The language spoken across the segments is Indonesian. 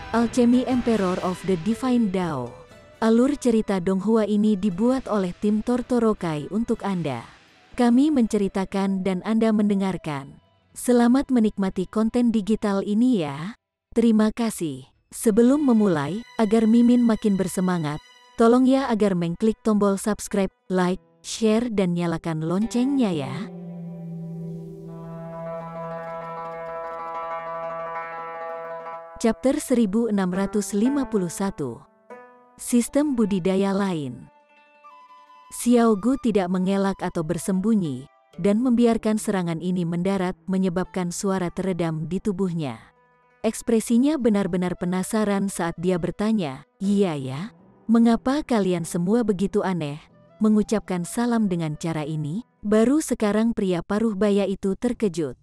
Alchemy Emperor of the Divine Dao. Alur cerita Donghua ini dibuat oleh tim Tortorokai untuk Anda. Kami menceritakan dan Anda mendengarkan. Selamat menikmati konten digital ini ya. Terima kasih. Sebelum memulai, agar Mimin makin bersemangat, tolong ya agar mengklik tombol subscribe, like, share dan nyalakan loncengnya ya. Chapter 1651. Sistem budidaya lain. Xiao Gu tidak mengelak atau bersembunyi, dan membiarkan serangan ini mendarat menyebabkan suara teredam di tubuhnya. Ekspresinya benar-benar penasaran saat dia bertanya, "Iya ya, mengapa kalian semua begitu aneh, mengucapkan salam dengan cara ini?" Baru sekarang pria paruh baya itu terkejut.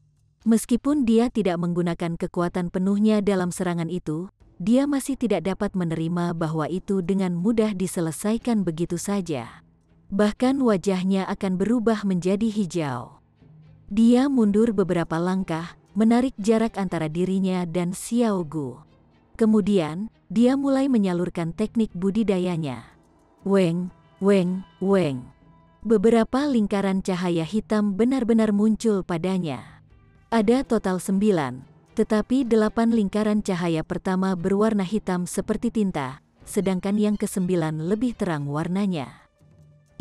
Meskipun dia tidak menggunakan kekuatan penuhnya dalam serangan itu, dia masih tidak dapat menerima bahwa itu dengan mudah diselesaikan begitu saja. Bahkan wajahnya akan berubah menjadi hijau. Dia mundur beberapa langkah, menarik jarak antara dirinya dan Xiao Gu. Kemudian, dia mulai menyalurkan teknik budidayanya. Weng, weng, weng. Beberapa lingkaran cahaya hitam benar-benar muncul padanya. Ada total 9, tetapi 8 lingkaran cahaya pertama berwarna hitam seperti tinta, sedangkan yang ke-9 lebih terang warnanya.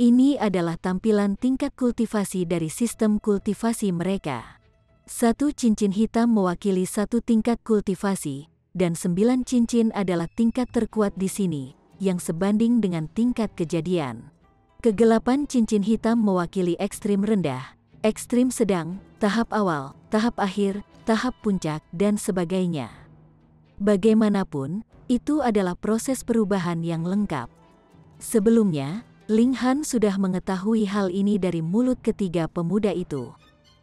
Ini adalah tampilan tingkat kultivasi dari sistem kultivasi mereka. 1 cincin hitam mewakili 1 tingkat kultivasi, dan 9 cincin adalah tingkat terkuat di sini, yang sebanding dengan tingkat kejadian. Kegelapan cincin hitam mewakili ekstrim rendah, ekstrim sedang, tahap awal, tahap akhir, tahap puncak, dan sebagainya. Bagaimanapun, itu adalah proses perubahan yang lengkap. Sebelumnya, Ling Han sudah mengetahui hal ini dari mulut ketiga pemuda itu.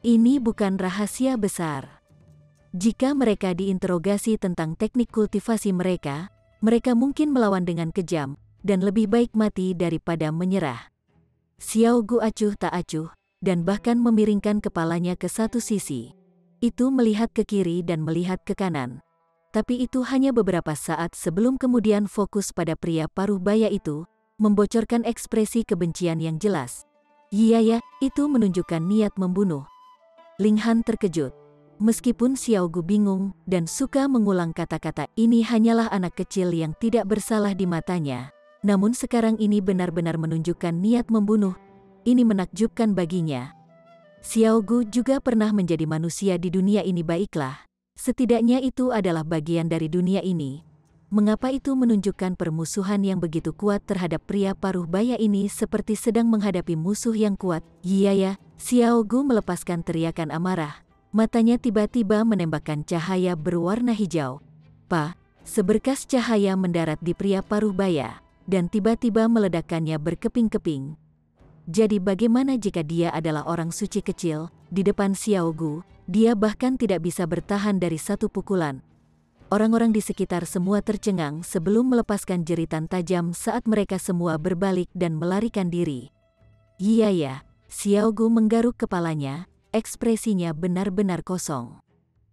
Ini bukan rahasia besar. Jika mereka diinterogasi tentang teknik kultivasi mereka mungkin melawan dengan kejam, dan lebih baik mati daripada menyerah. Xiao Gu acuh tak acuh, dan bahkan memiringkan kepalanya ke satu sisi. Itu melihat ke kiri dan melihat ke kanan. Tapi itu hanya beberapa saat sebelum kemudian fokus pada pria paruh baya itu, membocorkan ekspresi kebencian yang jelas. Iya ya, itu menunjukkan niat membunuh. Ling Han terkejut. Meskipun Xiao Gu bingung dan suka mengulang kata-kata ini hanyalah anak kecil yang tidak bersalah di matanya, namun sekarang ini benar-benar menunjukkan niat membunuh. Ini menakjubkan baginya. Xiao Gu juga pernah menjadi manusia di dunia ini, baiklah. Setidaknya itu adalah bagian dari dunia ini. Mengapa itu menunjukkan permusuhan yang begitu kuat terhadap pria paruh baya ini seperti sedang menghadapi musuh yang kuat? Iya ya, Xiao Gu melepaskan teriakan amarah. Matanya tiba-tiba menembakkan cahaya berwarna hijau. Seberkas cahaya mendarat di pria paruh baya, dan tiba-tiba meledakkannya berkeping-keping. Jadi bagaimana jika dia adalah orang suci kecil, di depan Xiao Gu, dia bahkan tidak bisa bertahan dari satu pukulan. Orang-orang di sekitar semua tercengang sebelum melepaskan jeritan tajam saat mereka semua berbalik dan melarikan diri. Iya ya, Xiao Gu menggaruk kepalanya, ekspresinya benar-benar kosong.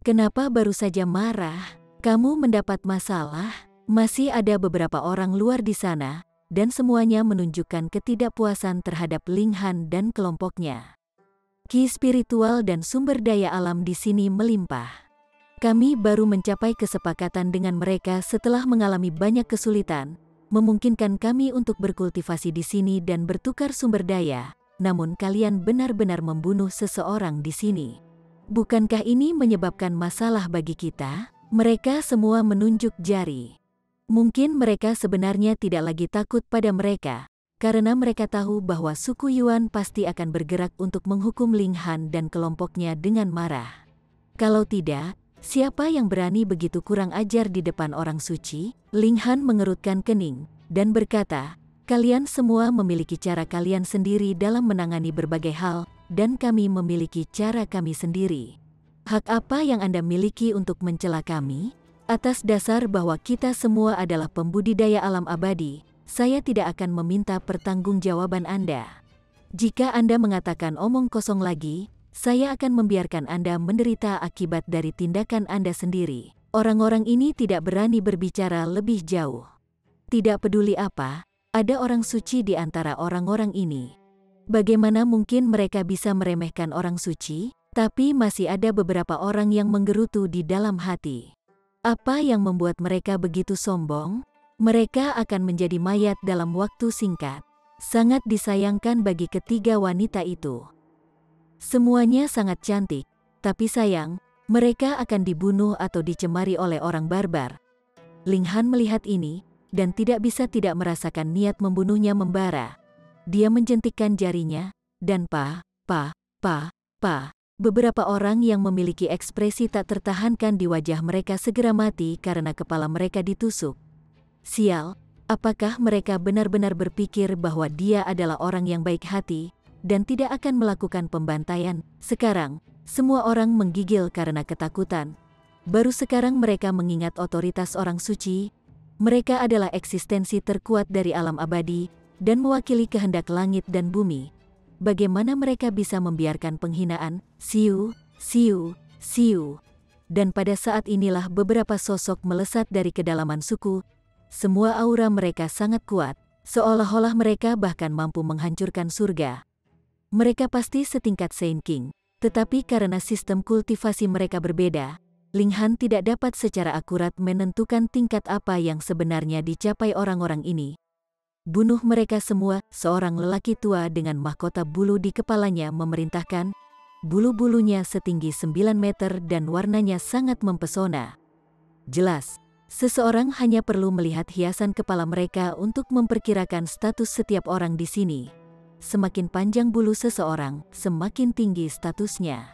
Kenapa baru saja marah? Kamu mendapat masalah? Masih ada beberapa orang luar di sana, dan semuanya menunjukkan ketidakpuasan terhadap Ling Han dan kelompoknya. Ki spiritual dan sumber daya alam di sini melimpah. Kami baru mencapai kesepakatan dengan mereka setelah mengalami banyak kesulitan, memungkinkan kami untuk berkultivasi di sini dan bertukar sumber daya, namun kalian benar-benar membunuh seseorang di sini. Bukankah ini menyebabkan masalah bagi kita? Mereka semua menunjuk jari. Mungkin mereka sebenarnya tidak lagi takut pada mereka, karena mereka tahu bahwa suku Yuan pasti akan bergerak untuk menghukum Ling Han dan kelompoknya dengan marah. Kalau tidak, siapa yang berani begitu kurang ajar di depan orang suci? Ling Han mengerutkan kening, dan berkata, "Kalian semua memiliki cara kalian sendiri dalam menangani berbagai hal, dan kami memiliki cara kami sendiri. Hak apa yang Anda miliki untuk mencela kami? Atas dasar bahwa kita semua adalah pembudidaya alam abadi, saya tidak akan meminta pertanggungjawaban Anda. Jika Anda mengatakan omong kosong lagi, saya akan membiarkan Anda menderita akibat dari tindakan Anda sendiri. Orang-orang ini tidak berani berbicara lebih jauh. Tidak peduli apa, ada orang suci di antara orang-orang ini. Bagaimana mungkin mereka bisa meremehkan orang suci? Tapi masih ada beberapa orang yang menggerutu di dalam hati. Apa yang membuat mereka begitu sombong? Mereka akan menjadi mayat dalam waktu singkat. Sangat disayangkan bagi ketiga wanita itu. Semuanya sangat cantik, tapi sayang, mereka akan dibunuh atau dicemari oleh orang barbar. Ling Han melihat ini, dan tidak bisa tidak merasakan niat membunuhnya membara. Dia menjentikkan jarinya, dan beberapa orang yang memiliki ekspresi tak tertahankan di wajah mereka segera mati karena kepala mereka ditusuk. Sial, apakah mereka benar-benar berpikir bahwa dia adalah orang yang baik hati, dan tidak akan melakukan pembantaian? Sekarang, semua orang menggigil karena ketakutan. Baru sekarang mereka mengingat otoritas orang suci. Mereka adalah eksistensi terkuat dari alam abadi, dan mewakili kehendak langit dan bumi. Bagaimana mereka bisa membiarkan penghinaan? Siu. Dan pada saat inilah beberapa sosok melesat dari kedalaman suku. Semua aura mereka sangat kuat, seolah-olah mereka bahkan mampu menghancurkan surga. Mereka pasti setingkat Saint King, tetapi karena sistem kultivasi mereka berbeda, Ling Han tidak dapat secara akurat menentukan tingkat apa yang sebenarnya dicapai orang-orang ini. Bunuh mereka semua, seorang lelaki tua dengan mahkota bulu di kepalanya memerintahkan. Bulu-bulunya setinggi 9 meter dan warnanya sangat mempesona. Jelas, seseorang hanya perlu melihat hiasan kepala mereka untuk memperkirakan status setiap orang di sini. Semakin panjang bulu seseorang, semakin tinggi statusnya.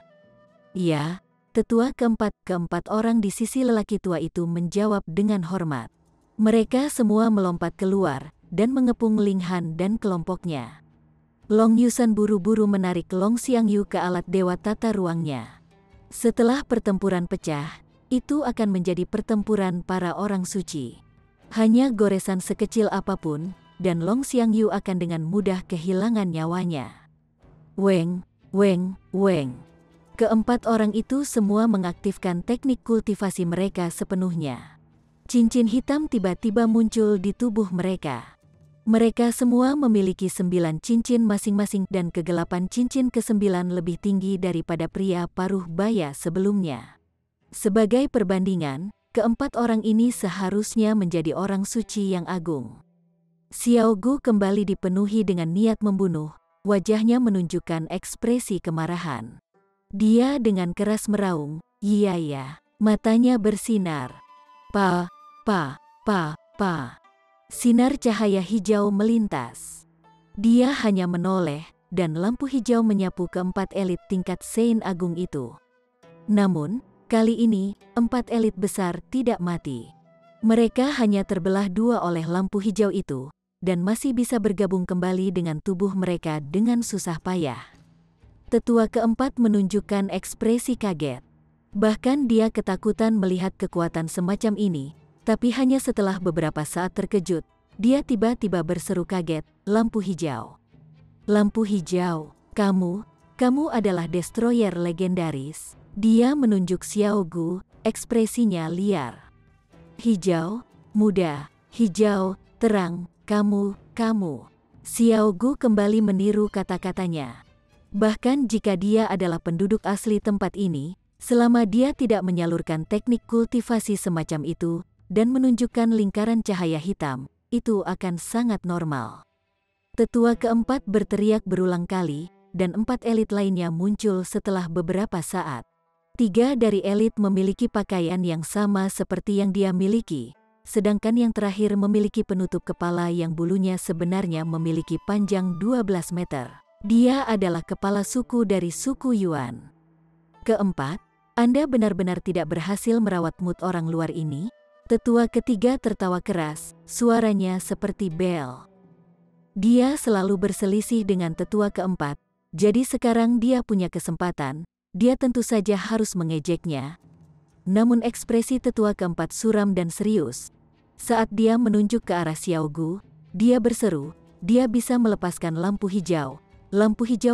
Ya, tetua keempat orang di sisi lelaki tua itu menjawab dengan hormat. Mereka semua melompat keluar dan mengepung Ling Han dan kelompoknya. Long Yusan buru-buru menarik Long Xiangyu ke alat dewa tata ruangnya. Setelah pertempuran pecah, itu akan menjadi pertempuran para orang suci. Hanya goresan sekecil apapun, dan Long Xiangyu akan dengan mudah kehilangan nyawanya. Weng. Keempat orang itu semua mengaktifkan teknik kultivasi mereka sepenuhnya. Cincin hitam tiba-tiba muncul di tubuh mereka. Mereka semua memiliki 9 cincin masing-masing dan kegelapan cincin ke-9 lebih tinggi daripada pria paruh baya sebelumnya. Sebagai perbandingan, keempat orang ini seharusnya menjadi orang suci yang agung. Xiao Gu kembali dipenuhi dengan niat membunuh, wajahnya menunjukkan ekspresi kemarahan. Dia dengan keras meraung, iya, matanya bersinar. Sinar cahaya hijau melintas. Dia hanya menoleh, dan lampu hijau menyapu keempat elit tingkat Saint Agung itu. Namun, kali ini, 4 elit besar tidak mati. Mereka hanya terbelah 2 oleh lampu hijau itu, dan masih bisa bergabung kembali dengan tubuh mereka dengan susah payah. Tetua keempat menunjukkan ekspresi kaget. Bahkan dia ketakutan melihat kekuatan semacam ini, tapi hanya setelah beberapa saat terkejut, dia tiba-tiba berseru kaget, lampu hijau. Lampu hijau, kamu adalah destroyer legendaris. Dia menunjuk Xiao Gu, ekspresinya liar. Hijau, muda, hijau, terang, kamu. Xiao Gu kembali meniru kata-katanya. Bahkan jika dia adalah penduduk asli tempat ini, selama dia tidak menyalurkan teknik kultivasi semacam itu, dan menunjukkan lingkaran cahaya hitam, itu akan sangat normal. Tetua keempat berteriak berulang kali, dan 4 elit lainnya muncul setelah beberapa saat. 3 dari elit memiliki pakaian yang sama seperti yang dia miliki, sedangkan yang terakhir memiliki penutup kepala yang bulunya sebenarnya memiliki panjang 12 meter. Dia adalah kepala suku dari suku Yuan. Keempat, Anda benar-benar tidak berhasil merawat mood orang luar ini? Tetua ketiga tertawa keras, suaranya seperti bel. Dia selalu berselisih dengan tetua keempat, jadi sekarang dia punya kesempatan. Dia tentu saja harus mengejeknya. Namun ekspresi tetua keempat suram dan serius. Saat dia menunjuk ke arah Xiao Gu, dia berseru, dia bisa melepaskan lampu hijau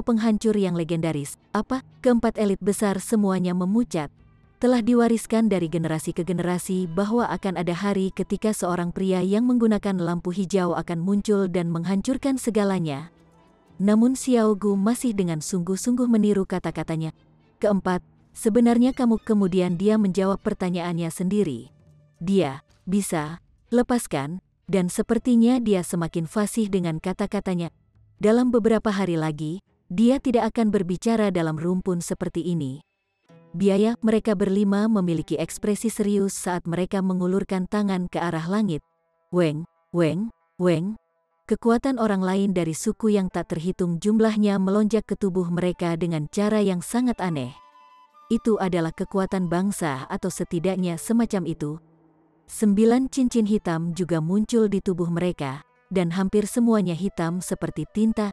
penghancur yang legendaris. Apa? Keempat elit besar semuanya memucat. telah diwariskan dari generasi ke generasi bahwa akan ada hari ketika seorang pria yang menggunakan lampu hijau akan muncul dan menghancurkan segalanya. Namun Xiao Gu masih dengan sungguh-sungguh meniru kata-katanya. Keempat, sebenarnya kamu. Kemudian dia menjawab pertanyaannya sendiri. Dia bisa lepaskan, dan sepertinya dia semakin fasih dengan kata-katanya. Dalam beberapa hari lagi, dia tidak akan berbicara dalam rumpun seperti ini. Biaya. Mereka berlima memiliki ekspresi serius saat mereka mengulurkan tangan ke arah langit. Weng, weng, weng. Kekuatan orang lain dari suku yang tak terhitung jumlahnya melonjak ke tubuh mereka dengan cara yang sangat aneh. Itu adalah kekuatan bangsa atau setidaknya semacam itu. 9 cincin hitam juga muncul di tubuh mereka, dan hampir semuanya hitam seperti tinta.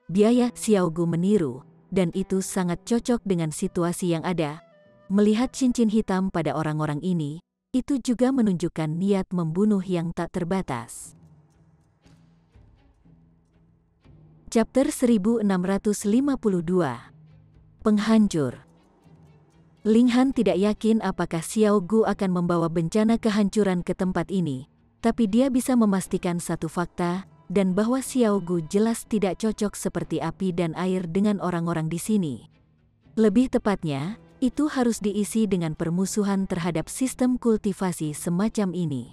Biaya. Xiao Gu meniru, dan itu sangat cocok dengan situasi yang ada. Melihat cincin hitam pada orang-orang ini, itu juga menunjukkan niat membunuh yang tak terbatas. Chapter 1652. Penghancur. Ling Han tidak yakin apakah Xiao Gu akan membawa bencana kehancuran ke tempat ini, tapi dia bisa memastikan satu fakta, dan bahwa Xiao Gu jelas tidak cocok seperti api dan air dengan orang-orang di sini. Lebih tepatnya, itu harus diisi dengan permusuhan terhadap sistem kultivasi semacam ini.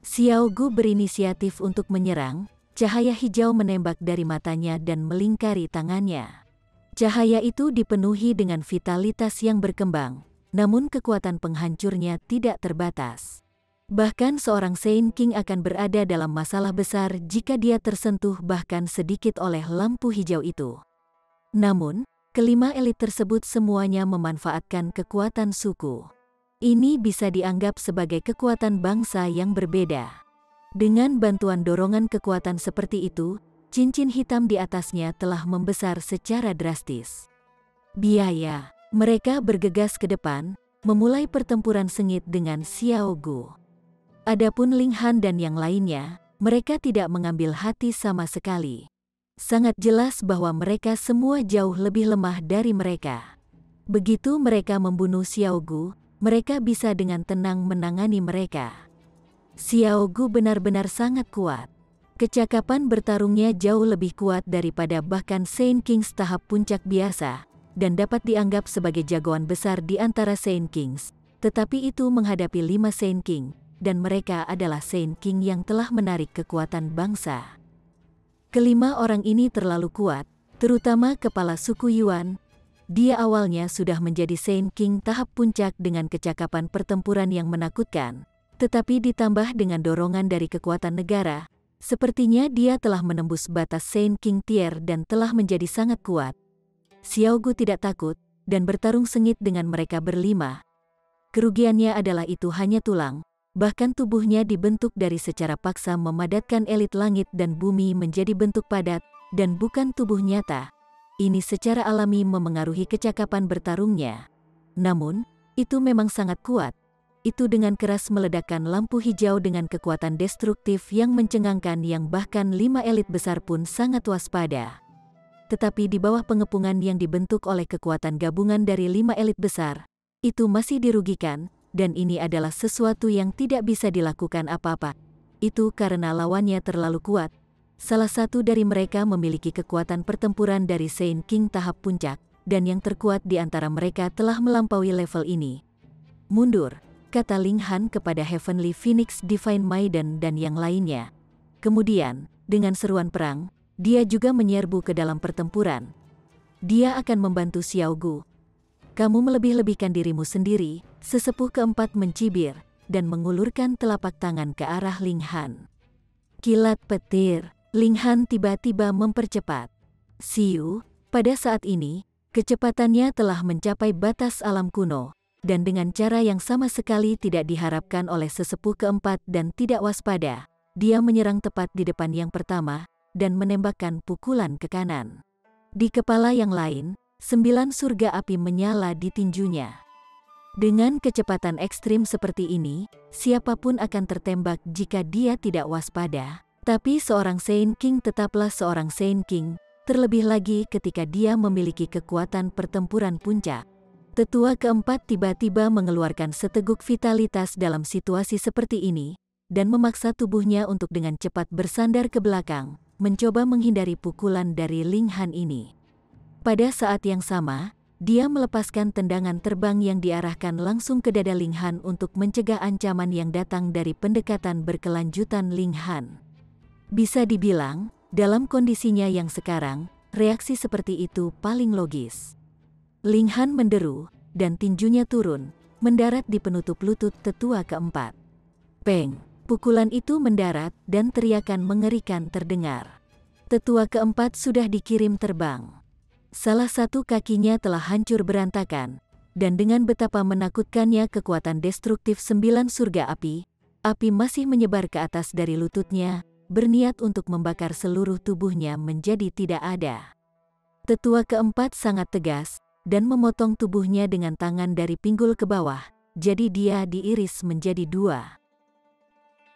Xiao Gu berinisiatif untuk menyerang. Cahaya hijau menembak dari matanya dan melingkari tangannya. Cahaya itu dipenuhi dengan vitalitas yang berkembang, namun kekuatan penghancurnya tidak terbatas. Bahkan seorang Saint King akan berada dalam masalah besar jika dia tersentuh bahkan sedikit oleh lampu hijau itu. Namun, kelima elit tersebut semuanya memanfaatkan kekuatan suku. Ini bisa dianggap sebagai kekuatan bangsa yang berbeda. Dengan bantuan dorongan kekuatan seperti itu, cincin hitam di atasnya telah membesar secara drastis. Biaya. Mereka bergegas ke depan, memulai pertempuran sengit dengan Xiao Gu. Adapun Ling Han dan yang lainnya, mereka tidak mengambil hati sama sekali. Sangat jelas bahwa mereka semua jauh lebih lemah dari mereka. Begitu mereka membunuh Xiao Gu, mereka bisa dengan tenang menangani mereka. Xiao Gu benar-benar sangat kuat. Kecakapan bertarungnya jauh lebih kuat daripada bahkan Saint Kings tahap puncak biasa, dan dapat dianggap sebagai jagoan besar di antara Saint Kings. Tetapi itu menghadapi 5 Saint King, dan mereka adalah Saint King yang telah menarik kekuatan bangsa. Kelima orang ini terlalu kuat, terutama kepala suku Yuan. Dia awalnya sudah menjadi Saint King tahap puncak dengan kecakapan pertempuran yang menakutkan, tetapi ditambah dengan dorongan dari kekuatan negara, sepertinya dia telah menembus batas Saint King tier dan telah menjadi sangat kuat. Xiao Gu tidak takut, dan bertarung sengit dengan mereka berlima. Kerugiannya adalah itu hanya tulang. Bahkan tubuhnya dibentuk dari secara paksa memadatkan elit langit dan bumi menjadi bentuk padat, dan bukan tubuh nyata. Ini secara alami memengaruhi kecakapan bertarungnya. Namun, itu memang sangat kuat. Itu dengan keras meledakkan lampu hijau dengan kekuatan destruktif yang mencengangkan yang bahkan 5 elit besar pun sangat waspada. Tetapi di bawah pengepungan yang dibentuk oleh kekuatan gabungan dari 5 elit besar, itu masih dirugikan. Dan ini adalah sesuatu yang tidak bisa dilakukan apa-apa. Itu karena lawannya terlalu kuat. Salah satu dari mereka memiliki kekuatan pertempuran dari Saint King tahap puncak, dan yang terkuat di antara mereka telah melampaui level ini. Mundur, kata Ling Han kepada Heavenly Phoenix Divine Maiden dan yang lainnya. Kemudian, dengan seruan perang, dia juga menyerbu ke dalam pertempuran. Dia akan membantu Xiao Gu. Kamu melebih-lebihkan dirimu sendiri, sesepuh keempat mencibir, dan mengulurkan telapak tangan ke arah Ling Han. Kilat petir, Ling Han tiba-tiba mempercepat. Siu, pada saat ini, kecepatannya telah mencapai batas alam kuno, dan dengan cara yang sama sekali tidak diharapkan oleh sesepuh keempat dan tidak waspada, dia menyerang tepat di depan yang pertama, dan menembakkan pukulan ke kanan. Di kepala yang lain, 9 surga api menyala di tinjunya. Dengan kecepatan ekstrim seperti ini, siapapun akan tertembak jika dia tidak waspada. Tapi seorang Saint King tetaplah seorang Saint King, terlebih lagi ketika dia memiliki kekuatan pertempuran puncak. Tetua keempat tiba-tiba mengeluarkan seteguk vitalitas dalam situasi seperti ini, dan memaksa tubuhnya untuk dengan cepat bersandar ke belakang, mencoba menghindari pukulan dari Ling Han ini. Pada saat yang sama, dia melepaskan tendangan terbang yang diarahkan langsung ke dada Ling Han untuk mencegah ancaman yang datang dari pendekatan berkelanjutan Ling Han. Bisa dibilang, dalam kondisinya yang sekarang, reaksi seperti itu paling logis. Ling Han menderu, dan tinjunya turun, mendarat di penutup lutut tetua keempat. Peng! Pukulan itu mendarat dan teriakan mengerikan terdengar. Tetua keempat sudah dikirim terbang. Salah satu kakinya telah hancur berantakan, dan dengan betapa menakutkannya kekuatan destruktif 9 surga api masih menyebar ke atas dari lututnya, berniat untuk membakar seluruh tubuhnya menjadi tidak ada. Tetua keempat sangat tegas, dan memotong tubuhnya dengan tangan dari pinggul ke bawah, jadi dia diiris menjadi 2.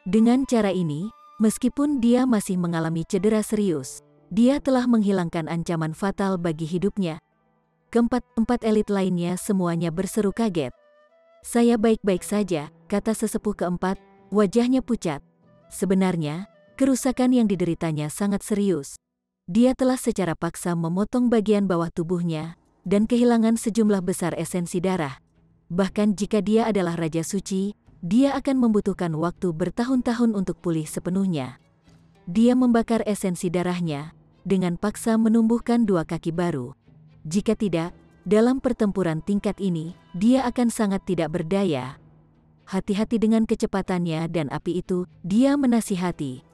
Dengan cara ini, meskipun dia masih mengalami cedera serius, dia telah menghilangkan ancaman fatal bagi hidupnya. Keempat elit lainnya semuanya berseru kaget. "Saya baik-baik saja," kata sesepuh keempat, wajahnya pucat. Sebenarnya, kerusakan yang dideritanya sangat serius. Dia telah secara paksa memotong bagian bawah tubuhnya, dan kehilangan sejumlah besar esensi darah. Bahkan jika dia adalah Raja Suci, dia akan membutuhkan waktu bertahun-tahun untuk pulih sepenuhnya. Dia membakar esensi darahnya, dengan paksa menumbuhkan 2 kaki baru. Jika tidak, dalam pertempuran tingkat ini, dia akan sangat tidak berdaya. Hati-hati dengan kecepatannya dan api itu, dia menasihati.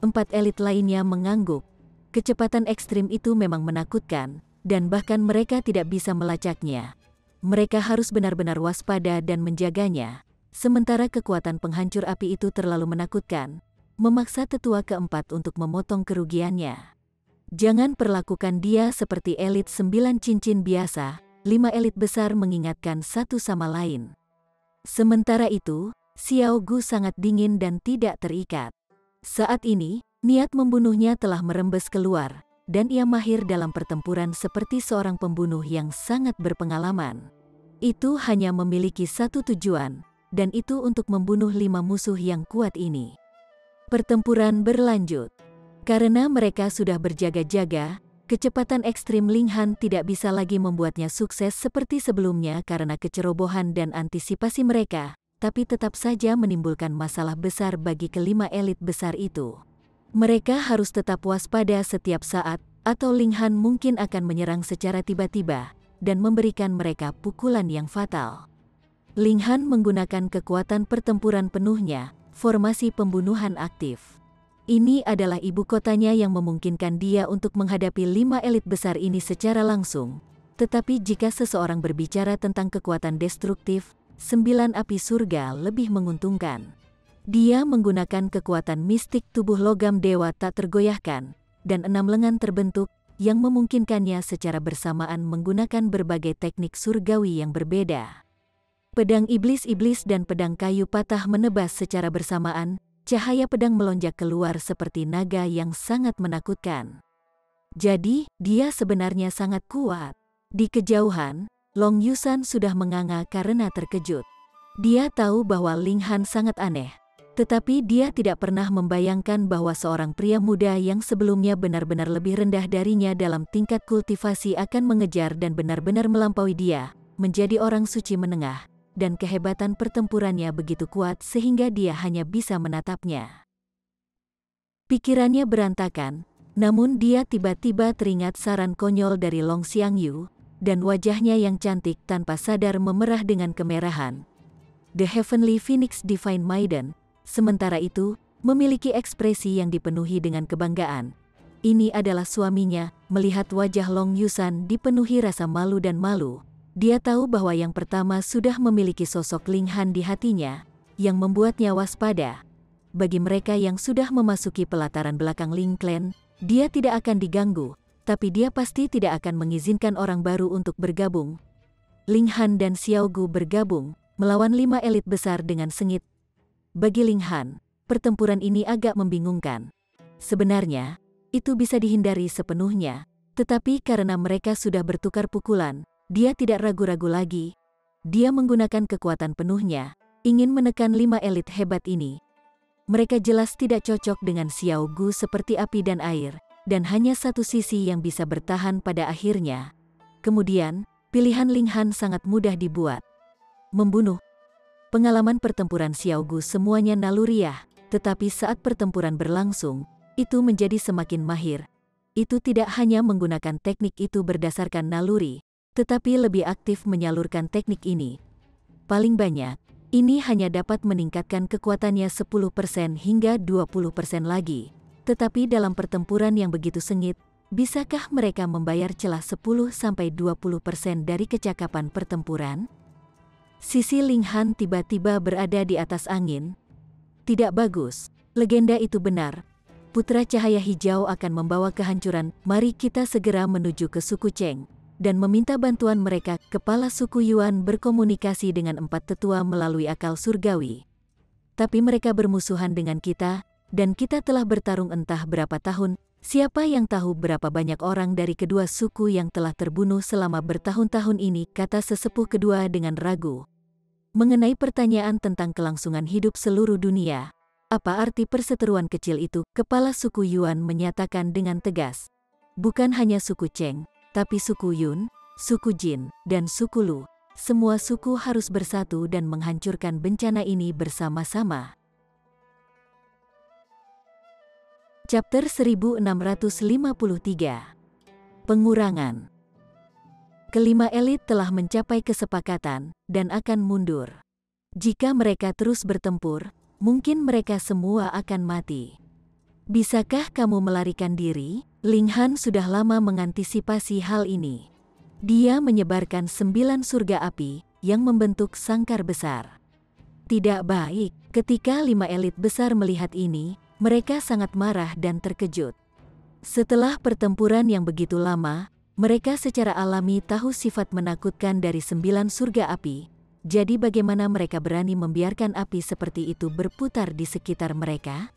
4 elit lainnya mengangguk. Kecepatan ekstrim itu memang menakutkan, dan bahkan mereka tidak bisa melacaknya. Mereka harus benar-benar waspada dan menjaganya. Sementara kekuatan penghancur api itu terlalu menakutkan, memaksa tetua keempat untuk memotong kerugiannya. Jangan perlakukan dia seperti elit 9 cincin biasa, 5 elit besar mengingatkan satu sama lain. Sementara itu, Xiao Gu sangat dingin dan tidak terikat. Saat ini, niat membunuhnya telah merembes keluar, dan ia mahir dalam pertempuran seperti seorang pembunuh yang sangat berpengalaman. Itu hanya memiliki satu tujuan, dan itu untuk membunuh 5 musuh yang kuat ini. Pertempuran berlanjut. Karena mereka sudah berjaga-jaga, kecepatan ekstrim Ling Han tidak bisa lagi membuatnya sukses seperti sebelumnya karena kecerobohan dan antisipasi mereka, tapi tetap saja menimbulkan masalah besar bagi kelima elit besar itu. Mereka harus tetap waspada setiap saat, atau Ling Han mungkin akan menyerang secara tiba-tiba, dan memberikan mereka pukulan yang fatal. Ling Han menggunakan kekuatan pertempuran penuhnya, formasi pembunuhan aktif. Ini adalah ibu kotanya yang memungkinkan dia untuk menghadapi 5 elit besar ini secara langsung. Tetapi jika seseorang berbicara tentang kekuatan destruktif, 9 api surga lebih menguntungkan. Dia menggunakan kekuatan mistik tubuh logam dewa tak tergoyahkan, dan 6 lengan terbentuk, yang memungkinkannya secara bersamaan menggunakan berbagai teknik surgawi yang berbeda. Pedang iblis-iblis dan pedang kayu patah menebas secara bersamaan, cahaya pedang melonjak keluar seperti naga yang sangat menakutkan. Jadi, dia sebenarnya sangat kuat. Di kejauhan, Long Yusan sudah menganga karena terkejut. Dia tahu bahwa Ling Han sangat aneh. Tetapi dia tidak pernah membayangkan bahwa seorang pria muda yang sebelumnya benar-benar lebih rendah darinya dalam tingkat kultivasi akan mengejar dan benar-benar melampaui dia, menjadi orang suci menengah, dan kehebatan pertempurannya begitu kuat sehingga dia hanya bisa menatapnya. Pikirannya berantakan, namun dia tiba-tiba teringat saran konyol dari Long Xiangyu, dan wajahnya yang cantik tanpa sadar memerah dengan kemerahan. The Heavenly Phoenix Divine Maiden, sementara itu, memiliki ekspresi yang dipenuhi dengan kebanggaan. Ini adalah suaminya. Melihat wajah Long Yusan dipenuhi rasa malu dan malu, dia tahu bahwa yang pertama sudah memiliki sosok Ling Han di hatinya, yang membuatnya waspada. Bagi mereka yang sudah memasuki pelataran belakang Ling Clan, dia tidak akan diganggu, tapi dia pasti tidak akan mengizinkan orang baru untuk bergabung. Ling Han dan Xiao Gu bergabung, melawan 5 elit besar dengan sengit. Bagi Ling Han, pertempuran ini agak membingungkan. Sebenarnya, itu bisa dihindari sepenuhnya, tetapi karena mereka sudah bertukar pukulan, dia tidak ragu-ragu lagi. Dia menggunakan kekuatan penuhnya, ingin menekan 5 elit hebat ini. Mereka jelas tidak cocok dengan Xiao Gu seperti api dan air, dan hanya satu sisi yang bisa bertahan pada akhirnya. Kemudian, pilihan Ling Han sangat mudah dibuat. Membunuh. Pengalaman pertempuran Xiao Gu semuanya naluriah, tetapi saat pertempuran berlangsung, itu menjadi semakin mahir. Itu tidak hanya menggunakan teknik itu berdasarkan naluri, tetapi lebih aktif menyalurkan teknik ini. Paling banyak, ini hanya dapat meningkatkan kekuatannya 10% hingga 20% lagi. Tetapi dalam pertempuran yang begitu sengit, bisakah mereka membayar celah 10-20% dari kecakapan pertempuran? Sisi Ling Han tiba-tiba berada di atas angin. Tidak bagus, legenda itu benar. Putra Cahaya Hijau akan membawa kehancuran. Mari kita segera menuju ke suku Cheng dan meminta bantuan mereka. Kepala suku Yuan berkomunikasi dengan 4 tetua melalui akal surgawi. Tapi mereka bermusuhan dengan kita, dan kita telah bertarung entah berapa tahun. Siapa yang tahu berapa banyak orang dari kedua suku yang telah terbunuh selama bertahun-tahun ini, kata sesepuh kedua dengan ragu. Mengenai pertanyaan tentang kelangsungan hidup seluruh dunia, apa arti perseteruan kecil itu? Kepala suku Yuan menyatakan dengan tegas. Bukan hanya suku Cheng, tapi suku Yun, suku Jin, dan suku Lu. Semua suku harus bersatu dan menghancurkan bencana ini bersama-sama. Chapter 1653. Pengurangan. Kelima elit telah mencapai kesepakatan dan akan mundur. Jika mereka terus bertempur, mungkin mereka semua akan mati. Bisakah kamu melarikan diri? Ling Han sudah lama mengantisipasi hal ini. Dia menyebarkan 9 surga api yang membentuk sangkar besar. Tidak baik, ketika 5 elit besar melihat ini, mereka sangat marah dan terkejut. Setelah pertempuran yang begitu lama, mereka secara alami tahu sifat menakutkan dari 9 surga api. Jadi bagaimana mereka berani membiarkan api seperti itu berputar di sekitar mereka?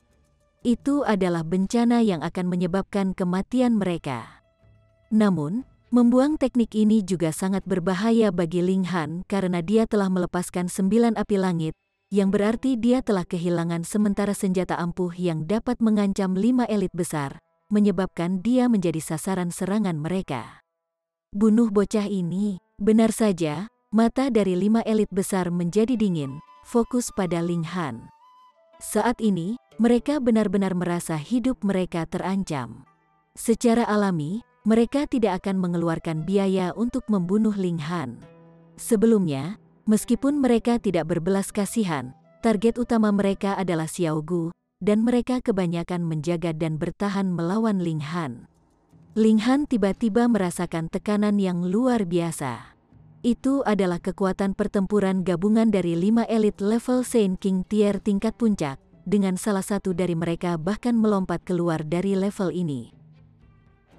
Itu adalah bencana yang akan menyebabkan kematian mereka. Namun, membuang teknik ini juga sangat berbahaya bagi Ling Han karena dia telah melepaskan 9 api langit, yang berarti dia telah kehilangan sementara senjata ampuh yang dapat mengancam 5 elit besar, menyebabkan dia menjadi sasaran serangan mereka. Bunuh bocah ini. Benar saja, mata dari 5 elit besar menjadi dingin, fokus pada Ling Han. Saat ini, mereka benar-benar merasa hidup mereka terancam. Secara alami, mereka tidak akan mengeluarkan biaya untuk membunuh Ling Han. Sebelumnya, meskipun mereka tidak berbelas kasihan, target utama mereka adalah Xiao Gu, dan mereka kebanyakan menjaga dan bertahan melawan Ling Han. Ling Han tiba-tiba merasakan tekanan yang luar biasa. Itu adalah kekuatan pertempuran gabungan dari 5 elit level Saint King tier tingkat puncak, dengan salah satu dari mereka bahkan melompat keluar dari level ini.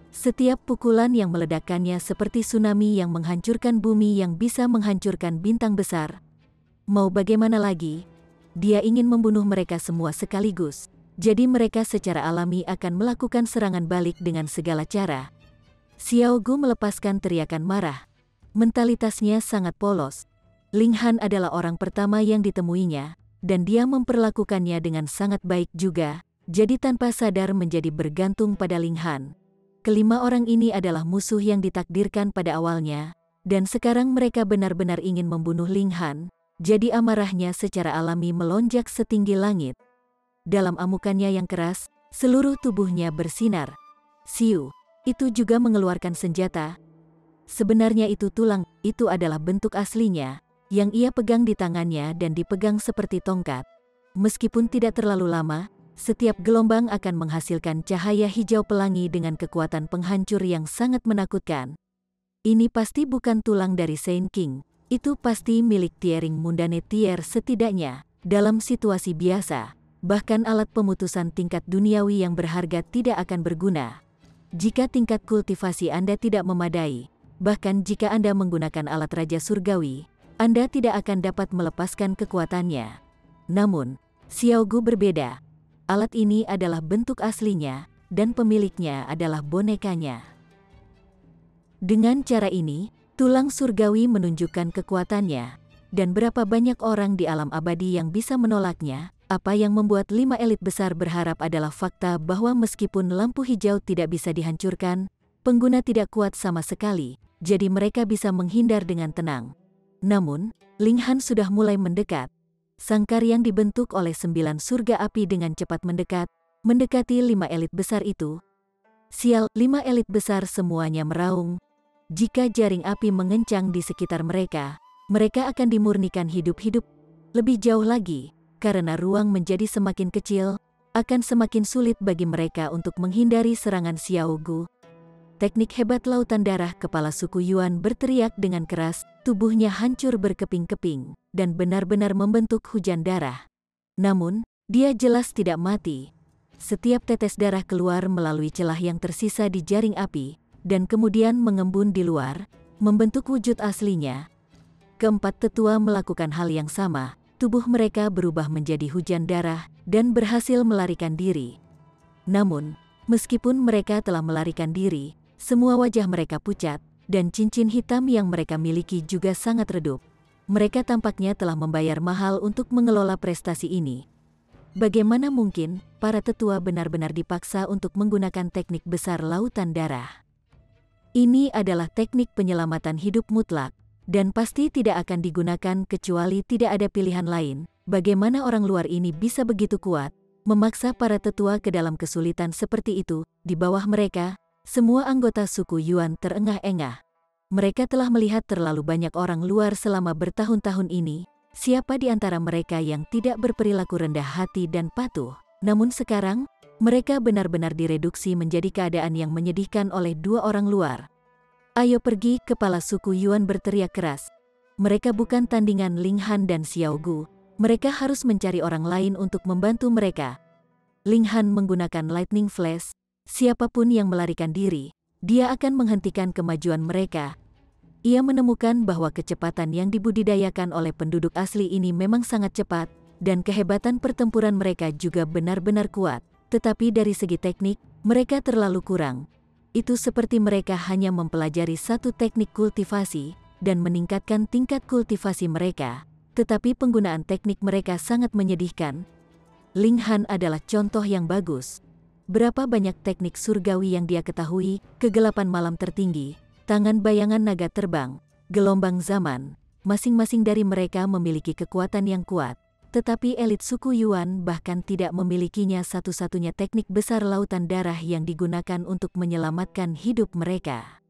Setiap pukulan yang meledakkannya seperti tsunami yang menghancurkan bumi yang bisa menghancurkan bintang besar. Mau bagaimana lagi? Dia ingin membunuh mereka semua sekaligus. Jadi mereka secara alami akan melakukan serangan balik dengan segala cara. Xiao Gu melepaskan teriakan marah. Mentalitasnya sangat polos. Ling Han adalah orang pertama yang ditemuinya, dan dia memperlakukannya dengan sangat baik juga, jadi tanpa sadar menjadi bergantung pada Ling Han. Kelima orang ini adalah musuh yang ditakdirkan pada awalnya, dan sekarang mereka benar-benar ingin membunuh Ling Han, jadi amarahnya secara alami melonjak setinggi langit. Dalam amukannya yang keras, seluruh tubuhnya bersinar. Siu, itu juga mengeluarkan senjata. Sebenarnya itu tulang, itu adalah bentuk aslinya, yang ia pegang di tangannya dan dipegang seperti tongkat. Meskipun tidak terlalu lama, setiap gelombang akan menghasilkan cahaya hijau pelangi dengan kekuatan penghancur yang sangat menakutkan. Ini pasti bukan tulang dari Saint King, itu pasti milik Tiering Mundane Tier setidaknya. Dalam situasi biasa, bahkan alat pemutusan tingkat duniawi yang berharga tidak akan berguna. Jika tingkat kultivasi Anda tidak memadai, bahkan jika Anda menggunakan alat Raja Surgawi, Anda tidak akan dapat melepaskan kekuatannya. Namun, Xiao Gu berbeda. Alat ini adalah bentuk aslinya, dan pemiliknya adalah bonekanya. Dengan cara ini, Tulang surgawi menunjukkan kekuatannya, dan berapa banyak orang di alam abadi yang bisa menolaknya. Apa yang membuat 5 elit besar berharap adalah fakta bahwa meskipun lampu hijau tidak bisa dihancurkan, pengguna tidak kuat sama sekali, jadi mereka bisa menghindar dengan tenang. Namun, Ling Han sudah mulai mendekat. Sangkar yang dibentuk oleh 9 surga api dengan cepat mendekati 5 elit besar itu. Sial, 5 elit besar semuanya meraung. Jika jaring api mengencang di sekitar mereka, mereka akan dimurnikan hidup-hidup. Lebih jauh lagi, karena ruang menjadi semakin kecil, akan semakin sulit bagi mereka untuk menghindari serangan Xiao Gu. Teknik hebat lautan darah kepala suku Yuan berteriak dengan keras, tubuhnya hancur berkeping-keping, dan benar-benar membentuk hujan darah. Namun, dia jelas tidak mati. Setiap tetes darah keluar melalui celah yang tersisa di jaring api, dan kemudian mengembun di luar, membentuk wujud aslinya. Keempat tetua melakukan hal yang sama. Tubuh mereka berubah menjadi hujan darah dan berhasil melarikan diri. Namun, meskipun mereka telah melarikan diri, semua wajah mereka pucat, dan cincin hitam yang mereka miliki juga sangat redup. Mereka tampaknya telah membayar mahal untuk mengelola prestasi ini. Bagaimana mungkin para tetua benar-benar dipaksa untuk menggunakan teknik besar lautan darah? Ini adalah teknik penyelamatan hidup mutlak, dan pasti tidak akan digunakan kecuali tidak ada pilihan lain. Bagaimana orang luar ini bisa begitu kuat, memaksa para tetua ke dalam kesulitan seperti itu? Di bawah mereka, semua anggota suku Yuan terengah-engah. Mereka telah melihat terlalu banyak orang luar selama bertahun-tahun ini. Siapa di antara mereka yang tidak berperilaku rendah hati dan patuh? Namun sekarang, mereka benar-benar direduksi menjadi keadaan yang menyedihkan oleh 2 orang luar. Ayo pergi, kepala suku Yuan berteriak keras. Mereka bukan tandingan Ling Han dan Xiao Gu. Mereka harus mencari orang lain untuk membantu mereka. Ling Han menggunakan lightning flash. Siapapun yang melarikan diri, dia akan menghentikan kemajuan mereka. Ia menemukan bahwa kecepatan yang dibudidayakan oleh penduduk asli ini memang sangat cepat, dan kehebatan pertempuran mereka juga benar-benar kuat. Tetapi dari segi teknik, mereka terlalu kurang. Itu seperti mereka hanya mempelajari satu teknik kultivasi dan meningkatkan tingkat kultivasi mereka, tetapi penggunaan teknik mereka sangat menyedihkan. Ling Han adalah contoh yang bagus. Berapa banyak teknik surgawi yang dia ketahui, kegelapan malam tertinggi, tangan bayangan naga terbang, gelombang zaman, masing-masing dari mereka memiliki kekuatan yang kuat. Tetapi elit suku Yuan bahkan tidak memilikinya satu-satunya teknik besar lautan darah yang digunakan untuk menyelamatkan hidup mereka.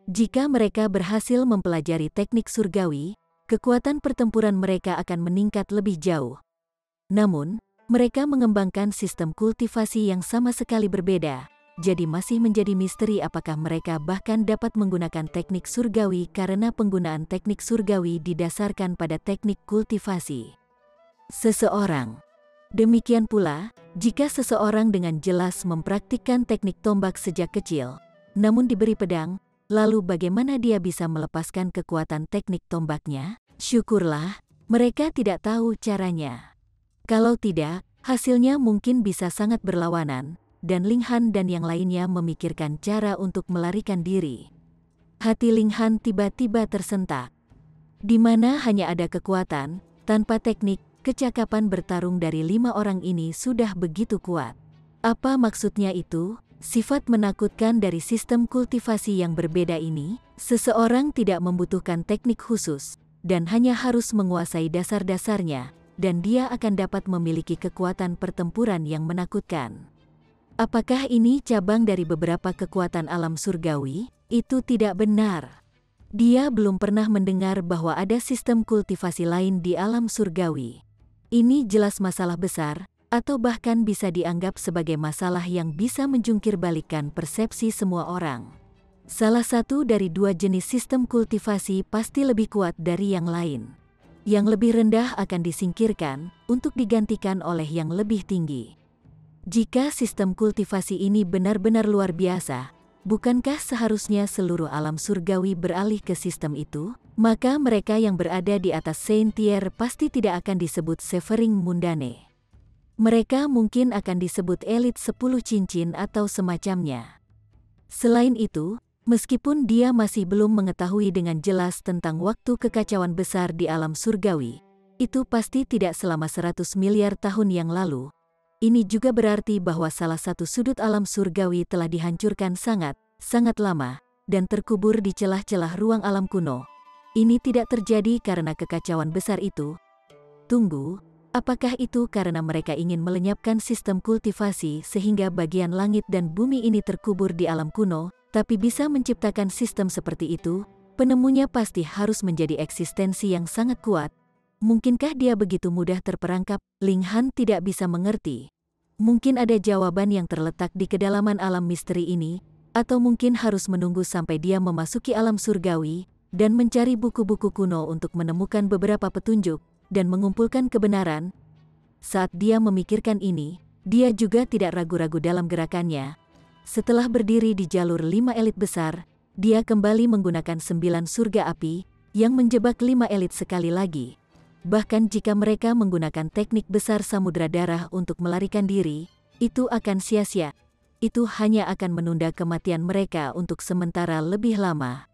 Jika mereka berhasil mempelajari teknik surgawi, kekuatan pertempuran mereka akan meningkat lebih jauh. Namun, mereka mengembangkan sistem kultivasi yang sama sekali berbeda, jadi masih menjadi misteri apakah mereka bahkan dapat menggunakan teknik surgawi karena penggunaan teknik surgawi didasarkan pada teknik kultivasi seseorang. Demikian pula, jika seseorang dengan jelas mempraktikkan teknik tombak sejak kecil, namun diberi pedang, lalu bagaimana dia bisa melepaskan kekuatan teknik tombaknya? Syukurlah, mereka tidak tahu caranya. Kalau tidak, hasilnya mungkin bisa sangat berlawanan, dan Ling Han dan yang lainnya memikirkan cara untuk melarikan diri. Hati Ling Han tiba-tiba tersentak. Di mana hanya ada kekuatan, tanpa teknik, kecakapan bertarung dari 5 orang ini sudah begitu kuat. Apa maksudnya itu? Sifat menakutkan dari sistem kultivasi yang berbeda ini, seseorang tidak membutuhkan teknik khusus, dan hanya harus menguasai dasar-dasarnya, dan dia akan dapat memiliki kekuatan pertempuran yang menakutkan. Apakah ini cabang dari beberapa kekuatan alam surgawi? Itu tidak benar. Dia belum pernah mendengar bahwa ada sistem kultivasi lain di alam surgawi. Ini jelas masalah besar, atau bahkan bisa dianggap sebagai masalah yang bisa menjungkir balikan persepsi semua orang. Salah satu dari 2 jenis sistem kultivasi pasti lebih kuat dari yang lain. Yang lebih rendah akan disingkirkan, untuk digantikan oleh yang lebih tinggi. Jika sistem kultivasi ini benar-benar luar biasa, bukankah seharusnya seluruh alam surgawi beralih ke sistem itu? Maka mereka yang berada di atas Saint-Tier pasti tidak akan disebut Severing Mundane. Mereka mungkin akan disebut elit 10 cincin atau semacamnya. Selain itu, Meskipun dia masih belum mengetahui dengan jelas tentang waktu kekacauan besar di alam surgawi, itu pasti tidak selama 100 miliar tahun yang lalu. Ini juga berarti bahwa salah satu sudut alam surgawi telah dihancurkan sangat lama, dan terkubur di celah-celah ruang alam kuno. Ini tidak terjadi karena kekacauan besar itu. Tunggu, apakah itu karena mereka ingin melenyapkan sistem kultivasi sehingga bagian langit dan bumi ini terkubur di alam kuno, tapi bisa menciptakan sistem seperti itu? Penemunya pasti harus menjadi eksistensi yang sangat kuat. Mungkinkah dia begitu mudah terperangkap? Ling Han tidak bisa mengerti. Mungkin ada jawaban yang terletak di kedalaman alam misteri ini, atau mungkin harus menunggu sampai dia memasuki alam surgawi dan mencari buku-buku kuno untuk menemukan beberapa petunjuk dan mengumpulkan kebenaran. Saat dia memikirkan ini, dia juga tidak ragu-ragu dalam gerakannya. Setelah berdiri di jalur 5 elit besar, dia kembali menggunakan 9 surga api yang menjebak 5 elit sekali lagi. Bahkan jika mereka menggunakan teknik besar samudra darah untuk melarikan diri, itu akan sia-sia. Itu hanya akan menunda kematian mereka untuk sementara lebih lama.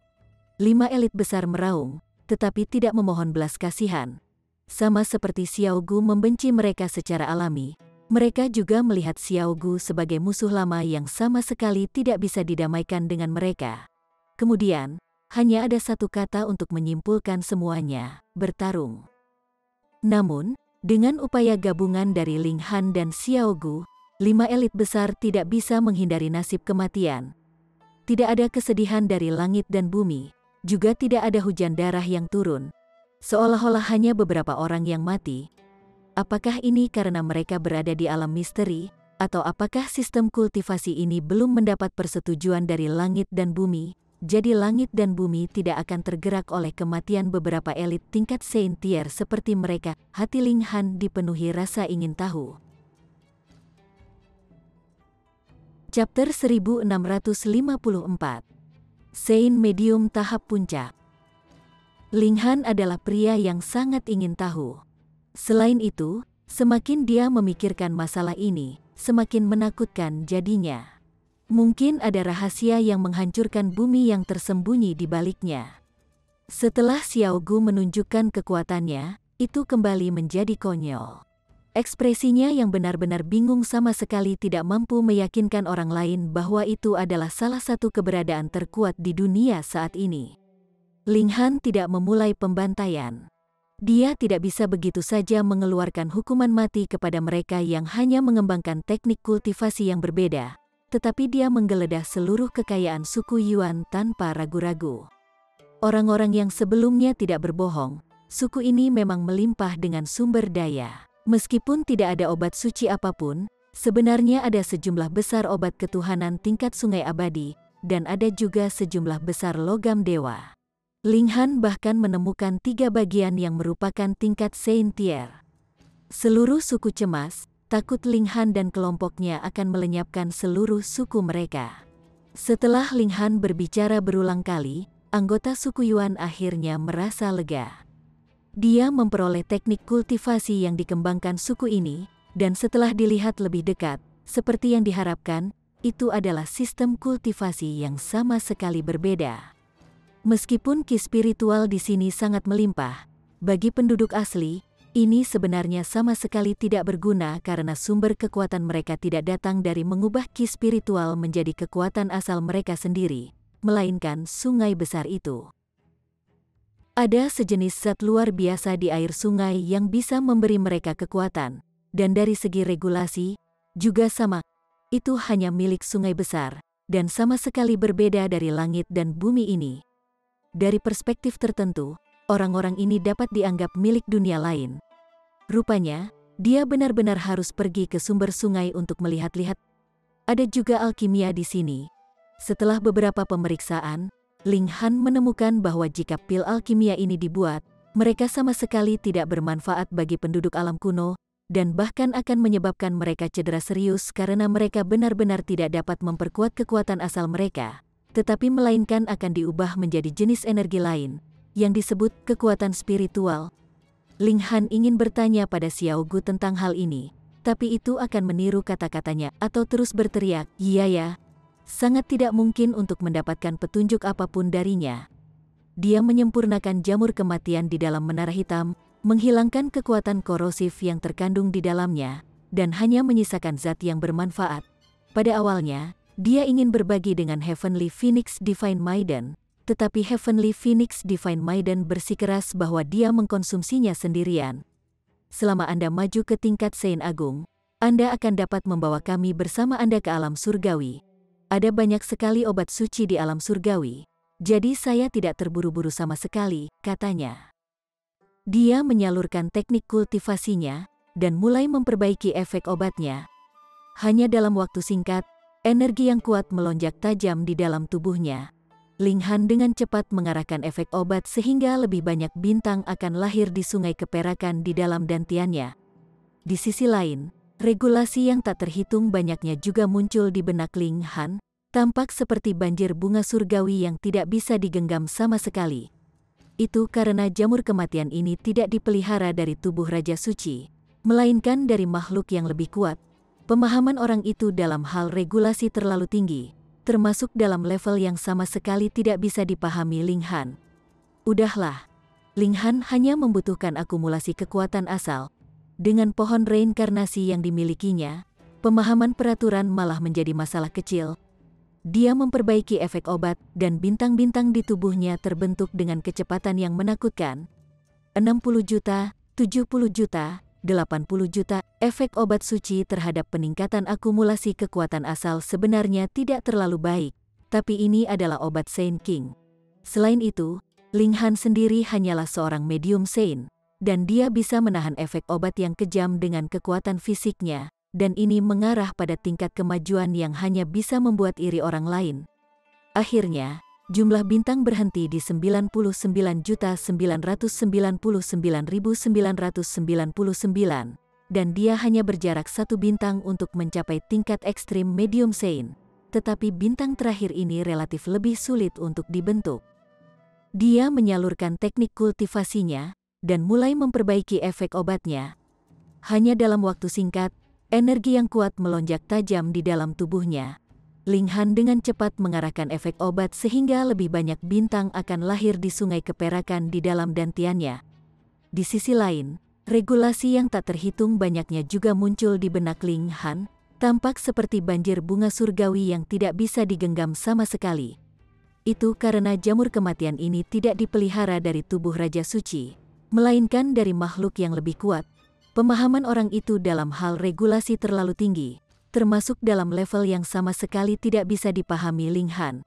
5 elit besar meraung, tetapi tidak memohon belas kasihan. Sama seperti Xiao Gu membenci mereka secara alami, mereka juga melihat Xiao Gu sebagai musuh lama yang sama sekali tidak bisa didamaikan dengan mereka. Kemudian, hanya ada satu kata untuk menyimpulkan semuanya: bertarung. Namun, dengan upaya gabungan dari Ling Han dan Xiao Gu, 5 elit besar tidak bisa menghindari nasib kematian. Tidak ada kesedihan dari langit dan bumi, juga tidak ada hujan darah yang turun. Seolah-olah hanya beberapa orang yang mati. Apakah ini karena mereka berada di alam misteri, atau apakah sistem kultivasi ini belum mendapat persetujuan dari langit dan bumi? Jadi langit dan bumi tidak akan tergerak oleh kematian beberapa elit tingkat Saint-Tier seperti mereka. Hati Ling Han dipenuhi rasa ingin tahu. Chapter 1654. Saint Medium tahap puncak. Ling Han adalah pria yang sangat ingin tahu. Selain itu, semakin dia memikirkan masalah ini, semakin menakutkan jadinya. Mungkin ada rahasia yang menghancurkan bumi yang tersembunyi di baliknya. Setelah Xiao Gu menunjukkan kekuatannya, itu kembali menjadi konyol. Ekspresinya yang benar-benar bingung sama sekali tidak mampu meyakinkan orang lain bahwa itu adalah salah satu keberadaan terkuat di dunia saat ini. Ling Han tidak memulai pembantaian. Dia tidak bisa begitu saja mengeluarkan hukuman mati kepada mereka yang hanya mengembangkan teknik kultivasi yang berbeda, tetapi dia menggeledah seluruh kekayaan suku Yuan tanpa ragu-ragu. Orang-orang yang sebelumnya tidak berbohong, suku ini memang melimpah dengan sumber daya. Meskipun tidak ada obat suci apapun, sebenarnya ada sejumlah besar obat ketuhanan tingkat sungai abadi, dan ada juga sejumlah besar logam dewa. Ling Han bahkan menemukan 3 bagian yang merupakan tingkat Saint-Tier. Seluruh suku cemas, takut Ling Han dan kelompoknya akan melenyapkan seluruh suku mereka. Setelah Ling Han berbicara berulang kali, anggota suku Yuan akhirnya merasa lega. Dia memperoleh teknik kultivasi yang dikembangkan suku ini, dan setelah dilihat lebih dekat, seperti yang diharapkan, itu adalah sistem kultivasi yang sama sekali berbeda. Meskipun ki spiritual di sini sangat melimpah, bagi penduduk asli, ini sebenarnya sama sekali tidak berguna karena sumber kekuatan mereka tidak datang dari mengubah ki spiritual menjadi kekuatan asal mereka sendiri, melainkan sungai besar itu. Ada sejenis zat luar biasa di air sungai yang bisa memberi mereka kekuatan, dan dari segi regulasi, juga sama, itu hanya milik sungai besar, dan sama sekali berbeda dari langit dan bumi ini. Dari perspektif tertentu, orang-orang ini dapat dianggap milik dunia lain. Rupanya, dia benar-benar harus pergi ke sumber sungai untuk melihat-lihat. Ada juga alkimia di sini. Setelah beberapa pemeriksaan, Ling Han menemukan bahwa jika pil alkimia ini dibuat, mereka sama sekali tidak bermanfaat bagi penduduk alam kuno, dan bahkan akan menyebabkan mereka cedera serius karena mereka benar-benar tidak dapat memperkuat kekuatan asal mereka, tetapi melainkan akan diubah menjadi jenis energi lain, yang disebut kekuatan spiritual. Ling Han ingin bertanya pada Xiao Gu tentang hal ini, tapi itu akan meniru kata-katanya atau terus berteriak, "Iya ya." Sangat tidak mungkin untuk mendapatkan petunjuk apapun darinya. Dia menyempurnakan jamur kematian di dalam menara hitam, menghilangkan kekuatan korosif yang terkandung di dalamnya, dan hanya menyisakan zat yang bermanfaat. Pada awalnya, dia ingin berbagi dengan Heavenly Phoenix Divine Maiden, tetapi Heavenly Phoenix Divine Maiden bersikeras bahwa dia mengkonsumsinya sendirian. Selama Anda maju ke tingkat Saint Agung, Anda akan dapat membawa kami bersama Anda ke alam surgawi. Ada banyak sekali obat suci di alam surgawi, jadi saya tidak terburu-buru sama sekali, katanya. Dia menyalurkan teknik kultivasinya, dan mulai memperbaiki efek obatnya. Hanya dalam waktu singkat, energi yang kuat melonjak tajam di dalam tubuhnya. Ling Han dengan cepat mengarahkan efek obat sehingga lebih banyak bintang akan lahir di sungai keperakan di dalam dantiannya. Di sisi lain, regulasi yang tak terhitung banyaknya juga muncul di benak Ling Han, tampak seperti banjir bunga surgawi yang tidak bisa digenggam sama sekali. Itu karena jamur kematian ini tidak dipelihara dari tubuh Raja Suci, melainkan dari makhluk yang lebih kuat. Pemahaman orang itu dalam hal regulasi terlalu tinggi, termasuk dalam level yang sama sekali tidak bisa dipahami Ling Han. Udahlah, Ling Han hanya membutuhkan akumulasi kekuatan asal. Dengan pohon reinkarnasi yang dimilikinya, pemahaman peraturan malah menjadi masalah kecil. Dia memperbaiki efek obat dan bintang-bintang di tubuhnya terbentuk dengan kecepatan yang menakutkan. 60 juta, 70 juta, 80 juta, efek obat suci terhadap peningkatan akumulasi kekuatan asal sebenarnya tidak terlalu baik, tapi ini adalah obat Saint King. Selain itu, Ling Han sendiri hanyalah seorang medium Saint, dan dia bisa menahan efek obat yang kejam dengan kekuatan fisiknya, dan ini mengarah pada tingkat kemajuan yang hanya bisa membuat iri orang lain. Akhirnya, jumlah bintang berhenti di 99.999.999, dan dia hanya berjarak satu bintang untuk mencapai tingkat ekstrim medium Saint, tetapi bintang terakhir ini relatif lebih sulit untuk dibentuk. Dia menyalurkan teknik kultivasinya, dan mulai memperbaiki efek obatnya. Hanya dalam waktu singkat, energi yang kuat melonjak tajam di dalam tubuhnya. Ling Han dengan cepat mengarahkan efek obat sehingga lebih banyak bintang akan lahir di sungai keperakan di dalam dantiannya. Di sisi lain, regulasi yang tak terhitung banyaknya juga muncul di benak Ling Han, tampak seperti banjir bunga surgawi yang tidak bisa digenggam sama sekali. Itu karena jamur kematian ini tidak dipelihara dari tubuh Raja Suci, melainkan dari makhluk yang lebih kuat. Pemahaman orang itu dalam hal regulasi terlalu tinggi, termasuk dalam level yang sama sekali tidak bisa dipahami Ling Han.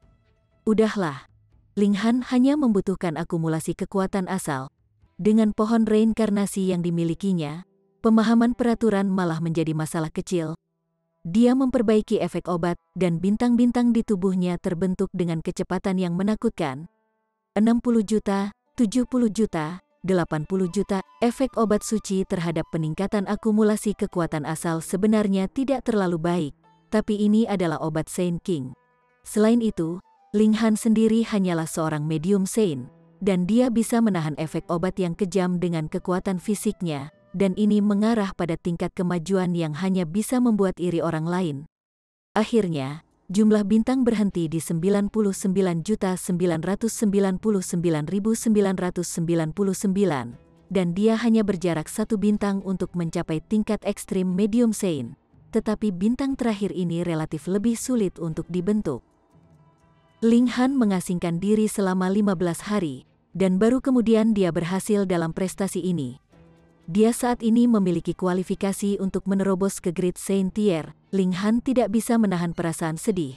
Udahlah, Ling Han hanya membutuhkan akumulasi kekuatan asal. Dengan pohon reinkarnasi yang dimilikinya, pemahaman peraturan malah menjadi masalah kecil. Dia memperbaiki efek obat, dan bintang-bintang di tubuhnya terbentuk dengan kecepatan yang menakutkan. 60 juta, 70 juta, 80 juta, efek obat suci terhadap peningkatan akumulasi kekuatan asal sebenarnya tidak terlalu baik, tapi ini adalah obat Saint King. Selain itu, Ling Han sendiri hanyalah seorang medium Saint, dan dia bisa menahan efek obat yang kejam dengan kekuatan fisiknya, dan ini mengarah pada tingkat kemajuan yang hanya bisa membuat iri orang lain. Akhirnya, jumlah bintang berhenti di 99.999.999, dan dia hanya berjarak satu bintang untuk mencapai tingkat ekstrim medium Saint, tetapi bintang terakhir ini relatif lebih sulit untuk dibentuk. Ling Han mengasingkan diri selama 15 hari, dan baru kemudian dia berhasil dalam prestasi ini. Dia saat ini memiliki kualifikasi untuk menerobos ke Great Saint Tier. Ling Han tidak bisa menahan perasaan sedih.